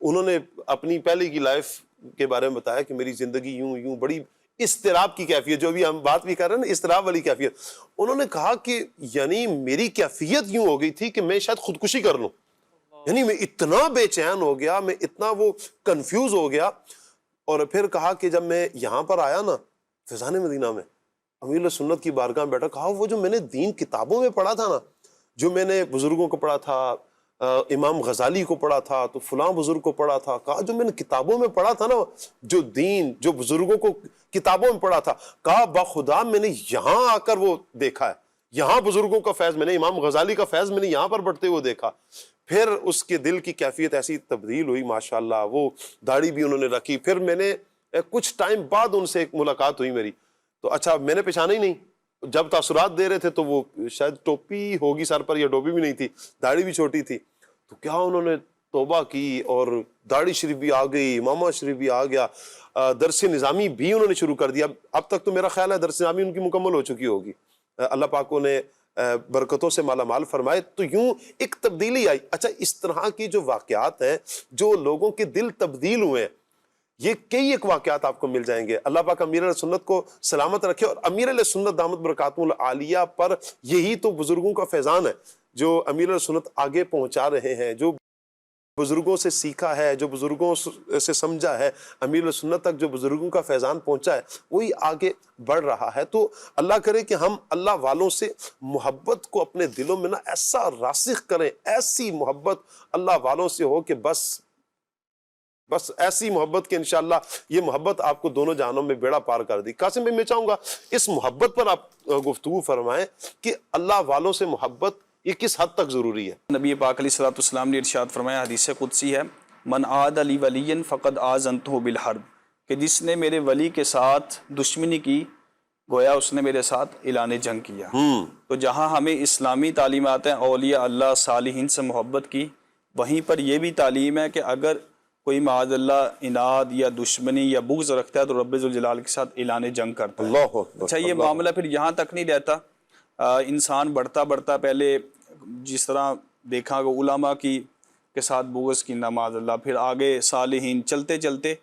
انہوں نے اپنی پہلے کی لائف کے بارے میں بتایا کہ میری زندگی یوں بڑی اضطراب کی کیفیت, جو بھی ہم بات بھی کر رہے ہیں نا اضطراب والی کیفیت, انہوں نے کہا کہ یعنی میری کیفیت یوں ہو گئی تھی کہ میں شاید خودکشی کر لوں. یعنی میں اتنا بے چین ہو گیا, میں اتنا وہ کنفیوز ہو گیا. اور پھر کہا کہ جب میں یہاں پر آیا نا فیضان مدینہ میں, امیر علیہ سنت کی بارگاہ میں بیٹھا, کہا وہ جو میں نے دین کتابوں میں پڑھا تھا نا, جو میں نے بزرگوں کو پڑھا تھا, امام غزالی کو پڑھا تھا تو فلاں بزرگ کو پڑھا تھا. کہا جو میں نے کتابوں میں پڑھا تھا نا، جو دین جو بزرگوں کو کتابوں میں پڑھا تھا، کہا بخدا میں نے یہاں آ کر وہ دیکھا ہے، یہاں بزرگوں کا فیض میں نے، امام غزالی کا فیض میں نے یہاں پر بڑھتے ہوئے دیکھا. پھر اس کے دل کی کیفیت ایسی تبدیل ہوئی ماشاءاللہ، وہ داڑھی بھی انہوں نے رکھی. پھر میں نے کچھ ٹائم بعد ان سے ایک ملاقات ہوئی میری، تو اچھا میں نے پہچانا ہی نہیں. جب تاثرات دے رہے تھے تو وہ شاید ٹوپی ہوگی سر پر یا ٹوپی بھی نہیں تھی، داڑھی بھی چھوٹی تھی. تو کیا انہوں نے توبہ کی اور داڑھی شریف بھی آ گئی، امامہ شریف بھی آ گیا، درس نظامی بھی انہوں نے شروع کر دیا. اب تک تو میرا خیال ہے درس نظامی ان کی مکمل ہو چکی ہوگی. اللہ پاک نے برکتوں سے مالا مال فرمائے. تو یوں ایک تبدیلی آئی. اچھا اس طرح کی جو واقعات ہیں جو لوگوں کے دل تبدیل ہوئے ہیں، یہ کئی ایک واقعات آپ کو مل جائیں گے. اللہ پاک امیر علیہ سنت کو سلامت رکھے، اور امیر علیہ سنت دامت برکاتہ العالیہ پر یہی تو بزرگوں کا فیضان ہے جو امیر علیہ سنت آگے پہنچا رہے ہیں، جو بزرگوں سے سیکھا ہے، جو بزرگوں سے سمجھا ہے، امیر علیہ سنت تک جو بزرگوں کا فیضان پہنچا ہے وہی آگے بڑھ رہا ہے. تو اللہ کرے کہ ہم اللہ والوں سے محبت کو اپنے دلوں میں نا ایسا راسخ کریں، ایسی محبت اللہ والوں سے ہو کہ بس ایسی محبت کہ انشاءاللہ یہ محبت آپ کو دونوں جہانوں میں بیڑا پار کر دی. قاسم بھائی میں چاہوں گا اس محبت پر آپ گفتگو فرمائیں کہ اللہ والوں سے محبت یہ کس حد تک ضروری ہے. نبی پاک علیہ الصلوۃ والسلام نے ارشاد فرمایا، حدیث قدسی ہے، من عاد لی ولی فقد آذنتہ بالحرب، کہ جس نے میرے ولی کے ساتھ دشمنی کی گویا اس نے میرے ساتھ اعلان جنگ کیا. تو جہاں ہمیں اسلامی تعلیمات ہیں اولیاء اللہ صالحین سے محبت کی، وہیں پر یہ بھی تعلیم ہے کہ اگر کوئی معاذ اللہ اناد یا دشمنی یا بغض رکھتا ہے تو رب ذوالجلال کے ساتھ اعلان جنگ کرتا ہے. اللہ اکبر. اچھا یہ معاملہ پھر یہاں تک نہیں رہتا، انسان بڑھتا پہلے جس طرح دیکھا کہ علماء کے ساتھ بغض کی معاذ اللہ، پھر آگے صالحین، چلتے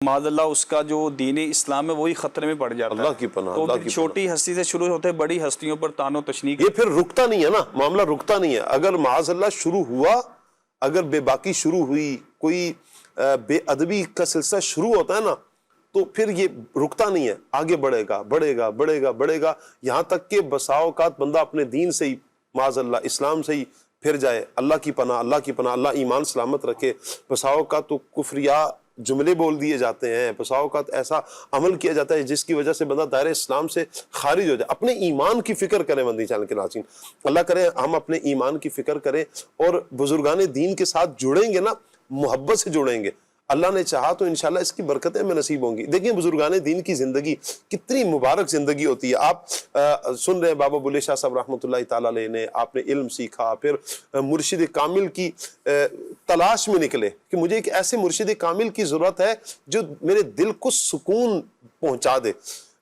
معاذ اللہ اس کا جو دین اسلام ہے وہی خطرے میں پڑ جاتا ہے. اللہ کی پناہ. تو پھر چھوٹی ہستی سے شروع ہوتے بڑی ہستیوں پر تان و تشنیع. یہ پھر رکتا نہیں ہے نا، معاملہ رکتا نہیں ہے. اگر معاذ اللہ شروع ہوا، اگر بے باکی شروع ہوئی، کوئی بے ادبی کا سلسلہ شروع ہوتا ہے نا، تو پھر یہ رکتا نہیں ہے، آگے بڑھے گا یہاں تک کہ بسا اوقات بندہ اپنے دین سے ہی معاذ اللہ اسلام سے ہی پھر جائے. اللہ کی پناہ، اللہ ایمان سلامت رکھے. بسا اوقات تو کفریہ جملے بول دیے جاتے ہیں، بسا اوقات ایسا عمل کیا جاتا ہے جس کی وجہ سے بندہ دائرہ اسلام سے خارج ہو جائے. اپنے ایمان کی فکر کریں مدنی چینل کے ناظرین، اللہ کرے ہم اپنے ایمان کی فکر کریں اور بزرگان دین کے ساتھ جڑیں گے نا، محبت سے جڑیں گے. اللہ نے چاہا تو انشاءاللہ اس کی برکتیں ہمیں نصیب ہوں گی. دیکھیں بزرگان دین کی زندگی کتنی مبارک زندگی ہوتی ہے. آپ سن رہے ہیں بابا بلے شاہ صاحب رحمۃ اللہ تعالیٰ علیہ نے، آپ نے علم سیکھا، پھر مرشد کامل کی تلاش میں نکلے کہ مجھے ایک ایسے مرشد کامل کی ضرورت ہے جو میرے دل کو سکون پہنچا دے،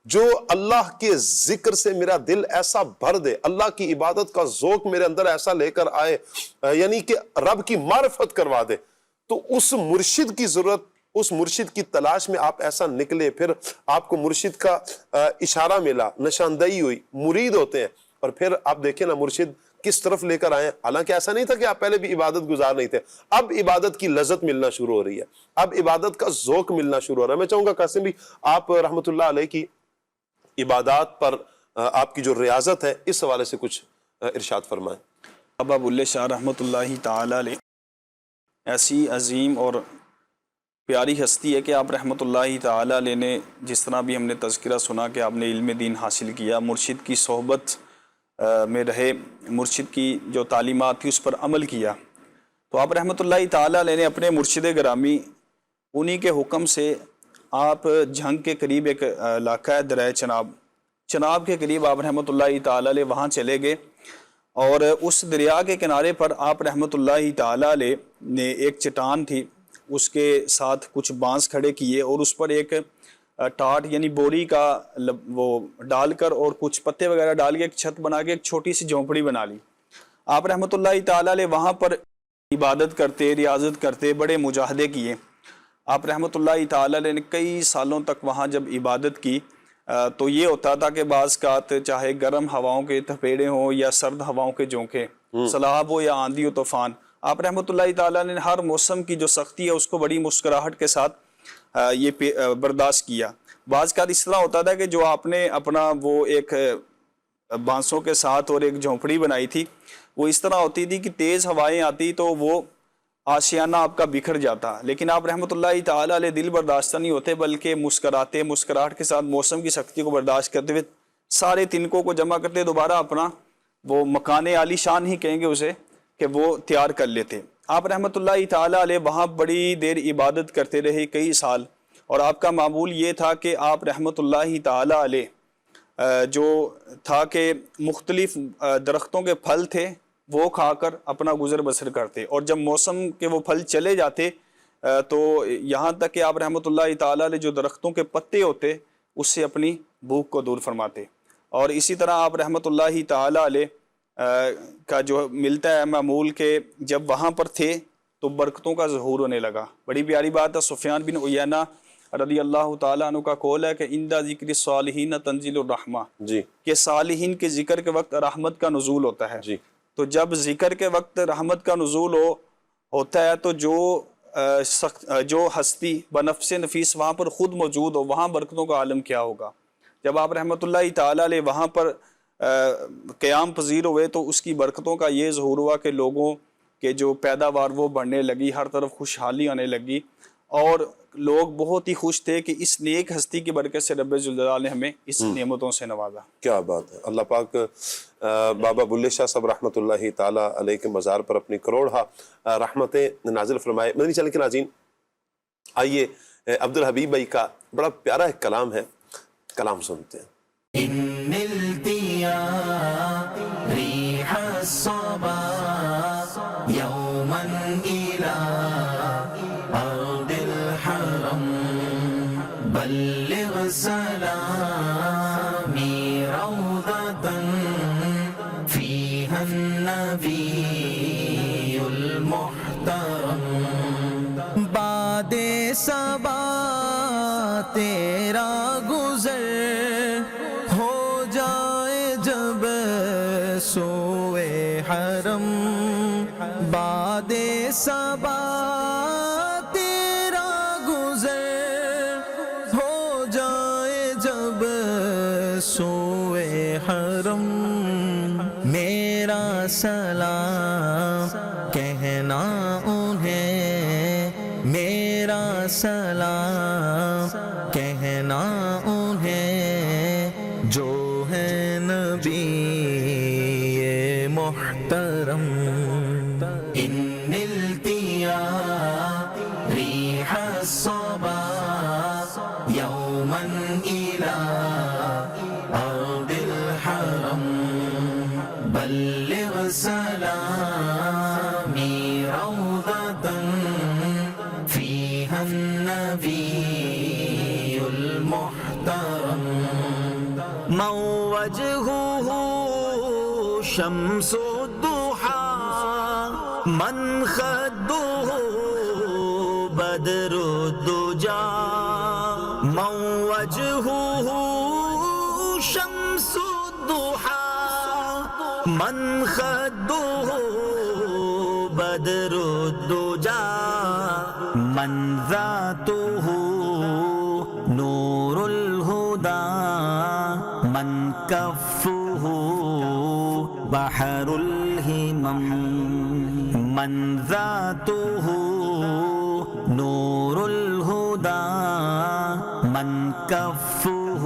جو اللہ کے ذکر سے میرا دل ایسا بھر دے، اللہ کی عبادت کا ذوق میرے اندر ایسا لے کر آئے، یعنی کہ رب کی معرفت کروا دے. تو اس مرشد کی ضرورت، اس مرشد کی تلاش میں آپ ایسا نکلے، پھر آپ کو مرشد کا اشارہ ملا، نشاندہی ہوئی، مرید ہوتے ہیں، اور پھر آپ دیکھیں نا مرشد کس طرف لے کر آئے. حالانکہ ایسا نہیں تھا کہ آپ پہلے بھی عبادت گزار نہیں تھے، اب عبادت کی لذت ملنا شروع ہو رہی ہے، اب عبادت کا ذوق ملنا شروع ہو رہا ہے. میں چاہوں گا قاسم بھی آپ رحمۃ اللہ علیہ کی عبادات پر آپ کی جو ریاضت ہے اس حوالے سے کچھ ارشاد فرمائیں. بابا بلے شاہ رحمۃ اللہ تعالی علیہ ایسی عظیم اور پیاری ہستی ہے کہ آپ رحمۃ اللہ تعالی علیہ نے جس طرح بھی ہم نے تذکرہ سنا کہ آپ نے علم دین حاصل کیا، مرشد کی صحبت میں رہے، مرشد کی جو تعلیمات تھی اس پر عمل کیا. تو آپ رحمۃ اللہ تعالی علیہ نے اپنے مرشد گرامی انہی کے حکم سے آپ جھنگ کے قریب ایک علاقہ ہے دریا چناب کے قریب آپ رحمۃ اللہ تعالی علیہ وہاں چلے گئے، اور اس دریا کے کنارے پر آپ رحمۃ اللہ تعالی علیہ نے ایک چٹان تھی، اس کے ساتھ کچھ بانس کھڑے کیے اور اس پر ایک ٹاٹ یعنی بوری کا وہ ڈال کر اور کچھ پتے وغیرہ ڈال کے ایک چھت بنا کے ایک چھوٹی سی جھونپڑی بنا لی. آپ رحمۃ اللہ تعالی علیہ وہاں پر عبادت کرتے، ریاضت کرتے، بڑے مجاہدے کیے. آپ رحمۃ اللہ تعالی علیہ نے کئی سالوں تک وہاں جب عبادت کی تو یہ ہوتا تھا کہ بعض اوقات چاہے گرم ہواؤں کے تھپیڑے ہوں یا سرد ہواؤں کے جھونکے، سیلاب ہو یا آندھی و طوفان، آپ رحمۃ اللہ تعالیٰ نے ہر موسم کی جو سختی ہے اس کو بڑی مسکراہٹ کے ساتھ یہ برداشت کیا. بعض اوقات اس طرح ہوتا تھا کہ جو آپ نے اپنا وہ ایک بانسوں کے ساتھ اور ایک جھونپڑی بنائی تھی وہ اس طرح ہوتی تھی کہ تیز ہوائیں آتی تو وہ آشیانہ آپ کا بکھر جاتا، لیکن آپ رحمۃ اللہ تعالیٰ علیہ دل برداشتہ نہیں ہوتے، بلکہ مسکراہٹ کے ساتھ موسم کی سختی کو برداشت کرتے ہوئے سارے تنکوں کو جمع کرتے، دوبارہ اپنا وہ مکان عالی شان ہی کہیں گے اسے کہ وہ تیار کر لیتے۔ آپ رحمۃ اللہ تعالیٰ علیہ وہاں بڑی دیر عبادت کرتے رہے، کئی سال، اور آپ کا معمول یہ تھا کہ آپ رحمۃ اللہ تعالیٰ علیہ جو تھا کہ مختلف درختوں کے پھل تھے وہ کھا کر اپنا گزر بسر کرتے، اور جب موسم کے وہ پھل چلے جاتے تو یہاں تک کہ آپ رحمۃ اللہ تعالیٰ علیہ جو درختوں کے پتے ہوتے اس سے اپنی بھوک کو دور فرماتے۔ اور اسی طرح آپ رحمۃ اللہ تعالیٰ علیہ کا جو ملتا ہے معمول کہ جب وہاں پر تھے تو برکتوں کا ظہور ہونے لگا۔ بڑی پیاری بات ہے، سفیان بن عیینہ رضی اللہ تعالیٰ عنہ کا قول ہے کہ عند ذکر الصالحین تنزل الرحمہ، جی، کہ صالحین کے ذکر کے وقت رحمت کا نزول ہوتا ہے۔ جی، تو جب ذکر کے وقت رحمت کا نزول ہوتا ہے تو جو ہستی بنفس نفیس وہاں پر خود موجود ہو، وہاں برکتوں کا عالم کیا ہوگا۔ جب آپ رحمۃ اللہ تعالیٰ علیہ وہاں پر قیام پذیر ہوئے تو اس کی برکتوں کا یہ ظہور ہوا کہ لوگوں کے جو پیداوار وہ بڑھنے لگی، ہر طرف خوشحالی آنے لگی، اور لوگ بہت ہی خوش تھے کہ اس نیک ہستی کی برکت سے رب ذوالجلال نے ہمیں اس نعمتوں سے نوازا۔ کیا بات ہے۔ اللہ پاک بابا بلے شاہ صاحب رحمۃ اللہ تعالیٰ علیہ کے مزار پر اپنی کروڑہ رحمتیں نازل فرمائے۔ مدنی چینل کے ناظرین، آئیے عبدالحبیب بھائی کا بڑا پیارا ایک کلام ہے، کلام سنتے ہیں۔ بلغ سلامی روضة فيها النبي المحترم، بعد صبا تیرا گزر ہو جائے جب سوئے حرم، بعد صبا سوئے حرم، میرا سلام کہنا انہیں، میرا سلام کہنا انہیں، جو ہے نبی محترم۔ ان التیا ریح الصبا یوما الى أرض الحرم، بلغ سلامي روضة فيها النبي المحترم، من وجهه شمس الضحى، من خده بدر الدجى، من وجهه شمس الضحى، من خده بدر الدجى، من ذاته نور الهدى، من كفه بحر الهمم، من ذاته نور الهدى، من كفه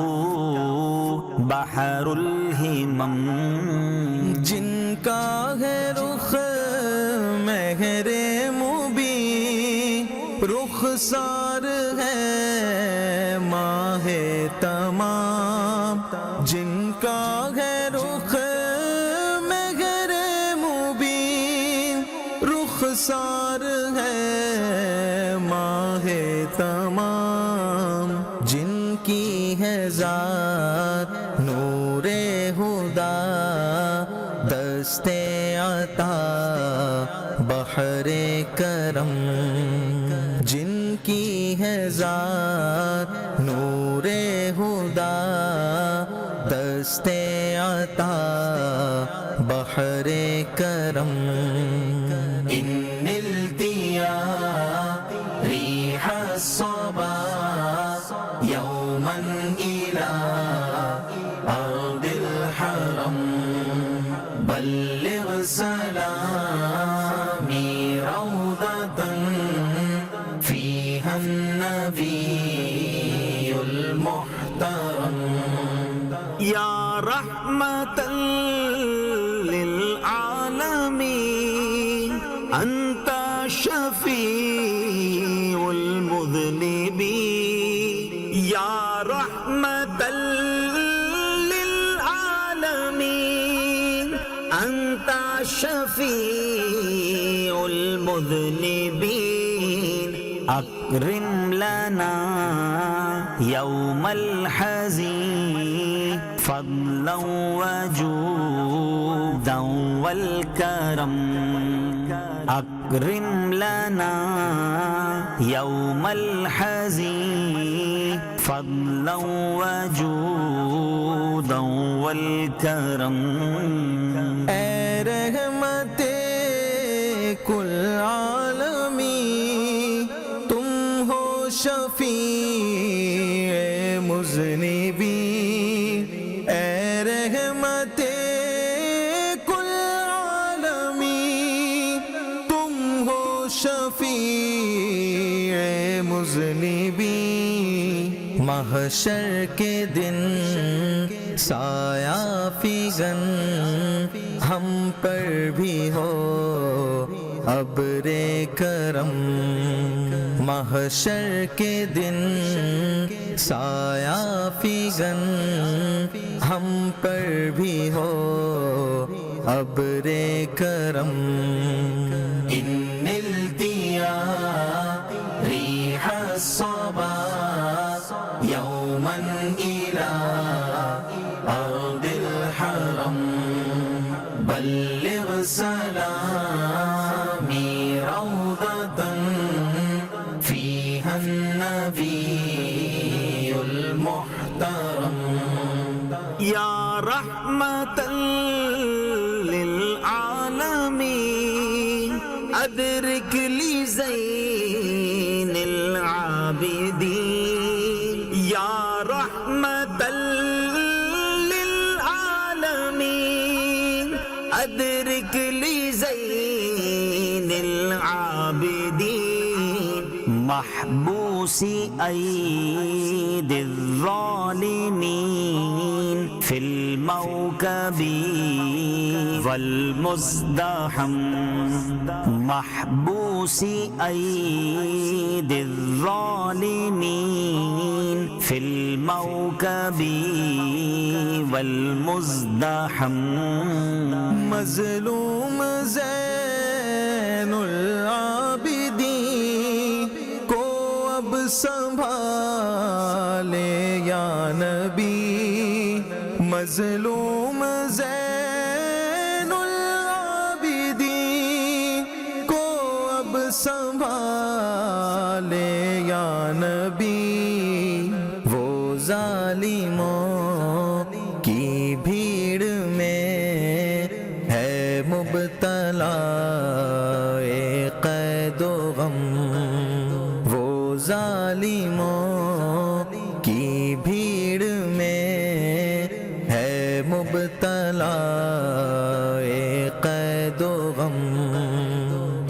بحر الہمم، جن کا ہے رخ مہر مبین، رخسار ہے ماہ تمام، جن کا ہے رخ مہر مبین، رخسار ہے ماہ تمام، جن کی ہے ذات نور ہدا، دست عطا بحر کرم، جن کی ہے ذات نور ہدا، دست عطا بحر کرم، ان التیا ریح الصبا یوما الى أرض الحرم، بلغ سلام أنت شفيع المذنبين يا رحمة للعالمين أنت شفيع المذنبين أكرم لنا يوم الحزين فضلا وجودا والكرم أكرم لنا يوم الحزين فضلا وجودا والكرم اے رحمت کل عالمی تم ہو شفیع مذنبین اے رحمت کل عالمی تم ہو شفیع مذنبین محشر کے دن سایہ فگن ہم پر بھی ہو ابر کرم محشر کے دن سایہ فگن ہم پر بھی ہو ابر کرم ان التیا ریح الصبا یوما الى ارض الحرم بلغ سلامی روضة فيها النبي المحترم يا رحمة للعالمين أدرك لي زين العابدين يا رحمة للعالمين أدرك لي زين العابدين محبوس أيدي الظالمين في الموكب والمزدحم محبوس أيدي الظالمين في الموكب والمزدحم مظلوم زین العابدین کو اب سنبھالے یا نبی مظلوم زین العابدین کو اب سنبھالے یا نبی وہ ظالموں کی بھیڑ میں ہے مبتلا قید و غم وہ ظالموں کی بھیڑ میں ہے مبتلا قید و غم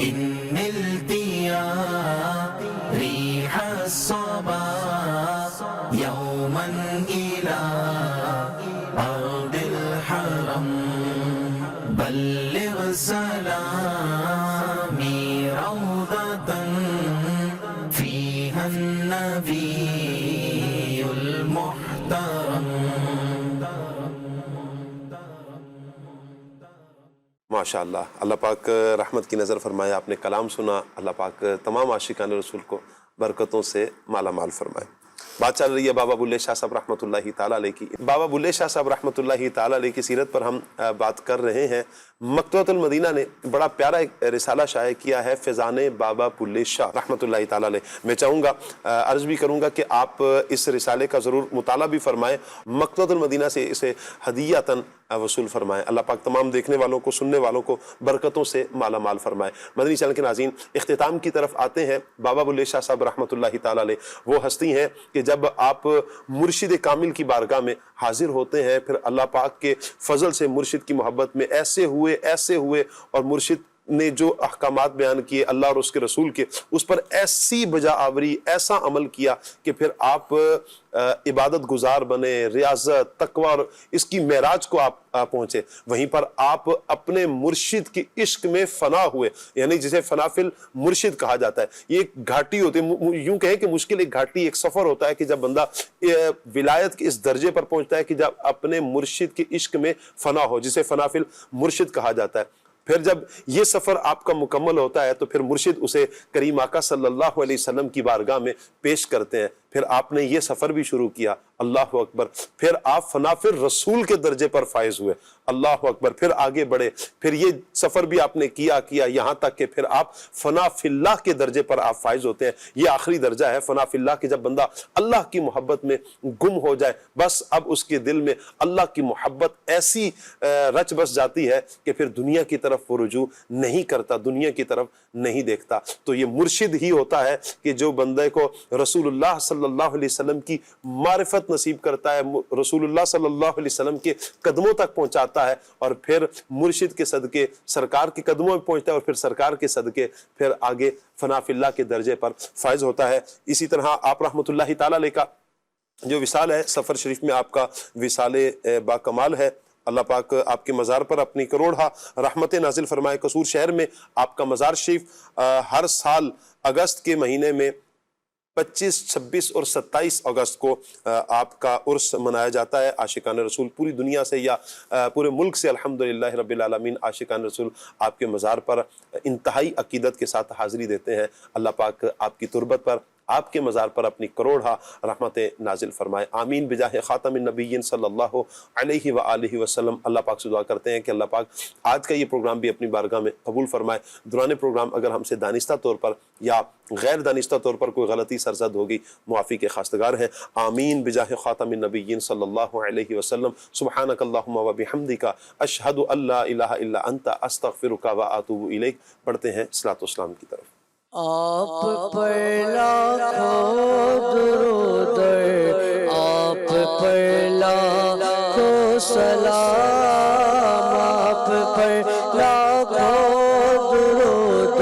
ان التیا ریح الصبا یوما الى ارض الحرم بلغ سلامی روضة فيها النبي المحترم ماشاء اللہ. اللہ پاک رحمت کی نظر فرمائے. آپ نے کلام سنا. اللہ پاک تمام عاشقان رسول کو برکتوں سے مالا مال فرمائے. بات چل رہی ہے بابا بلے شاہ صاحب رحمۃ اللہ تعالیٰ علیہ کی. بابا بلے شاہ صاحب رحمۃ اللہ تعالیٰ علیہ کی سیرت پر ہم بات کر رہے ہیں. مکتبۃ المدینہ نے بڑا پیارا ایک رسالہ شائع کیا ہے فیضان بابا بلے شاہ رحمۃ اللہ تعالیٰ علیہ. میں چاہوں گا عرض بھی کروں گا کہ آپ اس رسالے کا ضرور مطالعہ بھی فرمائیں. مکتبۃ المدینہ سے اسے ہدیۃً وصول فرمائیں. اللہ پاک تمام دیکھنے والوں کو سننے والوں کو برکتوں سے مالا مال فرمائے. مدنی چینل کے ناظرین اختتام کی طرف آتے ہیں. بابا بلے شاہ صاحب رحمۃ اللہ تعالیٰ علیہ وہ ہستی ہیں کہ جب آپ مرشد کامل کی بارگاہ میں حاضر ہوتے ہیں پھر اللہ پاک کے فضل سے مرشد کی محبت میں ایسے ہوئے اور مرشد نے جو احکامات بیان کیے اللہ اور اس کے رسول کے، اس پر ایسی بجا آوری، ایسا عمل کیا کہ پھر آپ عبادت گزار بنے، ریاضت، تقوی اور اس کی معراج کو آپ پہنچے۔ وہیں پر آپ اپنے مرشد کے عشق میں فنا ہوئے، یعنی جسے فنا فی المرشد کہا جاتا ہے۔ یہ ایک گھاٹی ہوتی ہے، یوں کہیں کہ مشکل ایک گھاٹی، ایک سفر ہوتا ہے کہ جب بندہ ولایت کے اس درجے پر پہنچتا ہے کہ جب اپنے مرشد کے عشق میں فنا ہو، جسے فنا فی المرشد کہا جاتا ہے۔ پھر جب یہ سفر آپ کا مکمل ہوتا ہے تو پھر مرشد اسے کریم آقا صلی اللہ علیہ وسلم کی بارگاہ میں پیش کرتے ہیں۔ پھر آپ نے یہ سفر بھی شروع کیا، اللہ اکبر۔ پھر آپ فنا فی الرسول کے درجے پر فائز ہوئے، اللہ اکبر۔ پھر آگے بڑھے، پھر یہ سفر بھی آپ نے کیا یہاں تک کہ پھر آپ فنا فی اللہ کے درجے پر آپ فائز ہوتے ہیں۔ یہ آخری درجہ ہے فنا فی اللہ کہ جب بندہ اللہ کی محبت میں گم ہو جائے، بس اب اس کے دل میں اللہ کی محبت ایسی رچ بس جاتی ہے کہ پھر دنیا کی طرف وہ رجوع نہیں کرتا، دنیا کی طرف نہیں دیکھتا۔ تو یہ مرشد ہی ہوتا ہے کہ جو بندے کو رسول اللہ صلی اللہ علیہ وسلم کی معرفت نصیب کرتا ہے، رسول اللہ صلی اللہ علیہ وسلم کے قدموں تک پہنچاتا ہے، اور پھر مرشد کے صدقے سرکار کے قدموں میں پہنچتا ہے، اور پھر سرکار کے صدقے پھر آگے فنا فی اللہ کے درجے پر فائز ہوتا ہے۔ اسی طرح آپ رحمۃ اللہ تعالی علیہ کا جو وصال ہے، سفر شریف میں آپ کا وصال با کمال ہے۔ اللہ پاک آپ کے مزار پر اپنی کروڑہا رحمت نازل فرمائے۔ قصور شہر میں آپ کا مزار شریف ہر سال اگست کے مہینے میں 25، 26 اور 27 اگست کو آپ کا عرس منایا جاتا ہے۔ عاشقان رسول پوری دنیا سے یا پورے ملک سے الحمدللہ رب العالمین عاشقان رسول آپ کے مزار پر انتہائی عقیدت کے ساتھ حاضری دیتے ہیں۔ اللہ پاک آپ کی تربت پر، آپ کے مزار پر اپنی کروڑہا رحمت نازل فرمائے، آمین بجاہ خاتم النبیین صلی اللہ علیہ وآلہ وسلم۔ اللہ پاک سے دعا کرتے ہیں کہ اللہ پاک آج کا یہ پروگرام بھی اپنی بارگاہ میں قبول فرمائے۔ دوران پروگرام اگر ہم سے دانستہ طور پر یا غیر دانستہ طور پر کوئی غلطی سرزد ہوگی، معافی کے خواستگار ہیں، آمین بجاہ خاتم النبیین صلی اللہ علیہ وسلم۔ سبحانک اللہم و بحمدک، اشہد ان لا الہ الا انت، استغفرک و اتوب الیک۔ پڑھتے ہیں صلاۃ والسلام کی طرف۔ آپ پر لاکھوں درود، آپ پر لاکھوں سلام، آپ پر لاکھوں درود،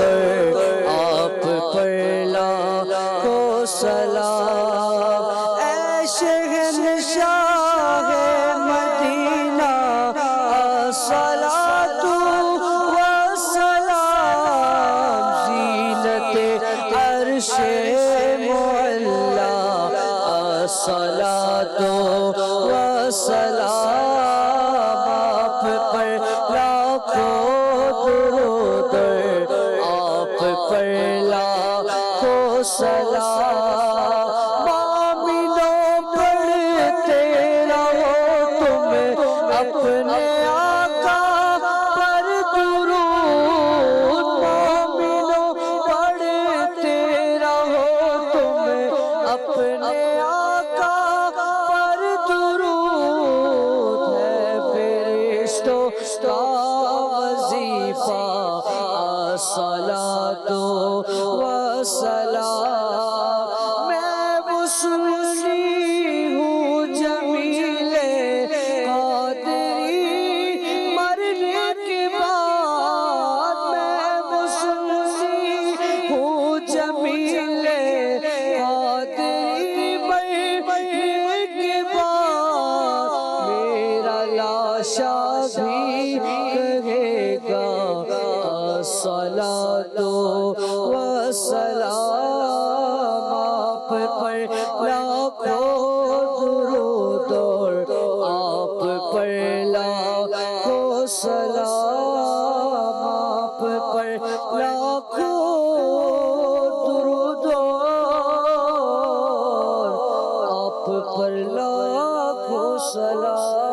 آپ پر لاکھوں سلام۔ اے شہنشاہ مدینہ، الصلاۃ عرش معلا، الصلاۃ والسلام، آپ پر لاکھوں درود، آپ پر لاکھوں سلام۔ مومنوں پڑھتے رہو تم اپنے آقا پر درود، مومنوں پڑھتے رہو تم اپنے آقا پر درود، ہے فرشتوں کا وظیفہ الصلاۃ والسلام۔ میں وہ سنی ہوں جمیل قادری مرنے کے بعد، میں وہ سنی ہوں جمیل قادری مرنے کے بعد، میرا لاشا بھی کہے گا الصلاۃ والسلام، آپ پر لاکھوں درود، آپ پر لاکھوں سلام، آپ پر لاکھوں درود، آپ پر لاکھوں سلام۔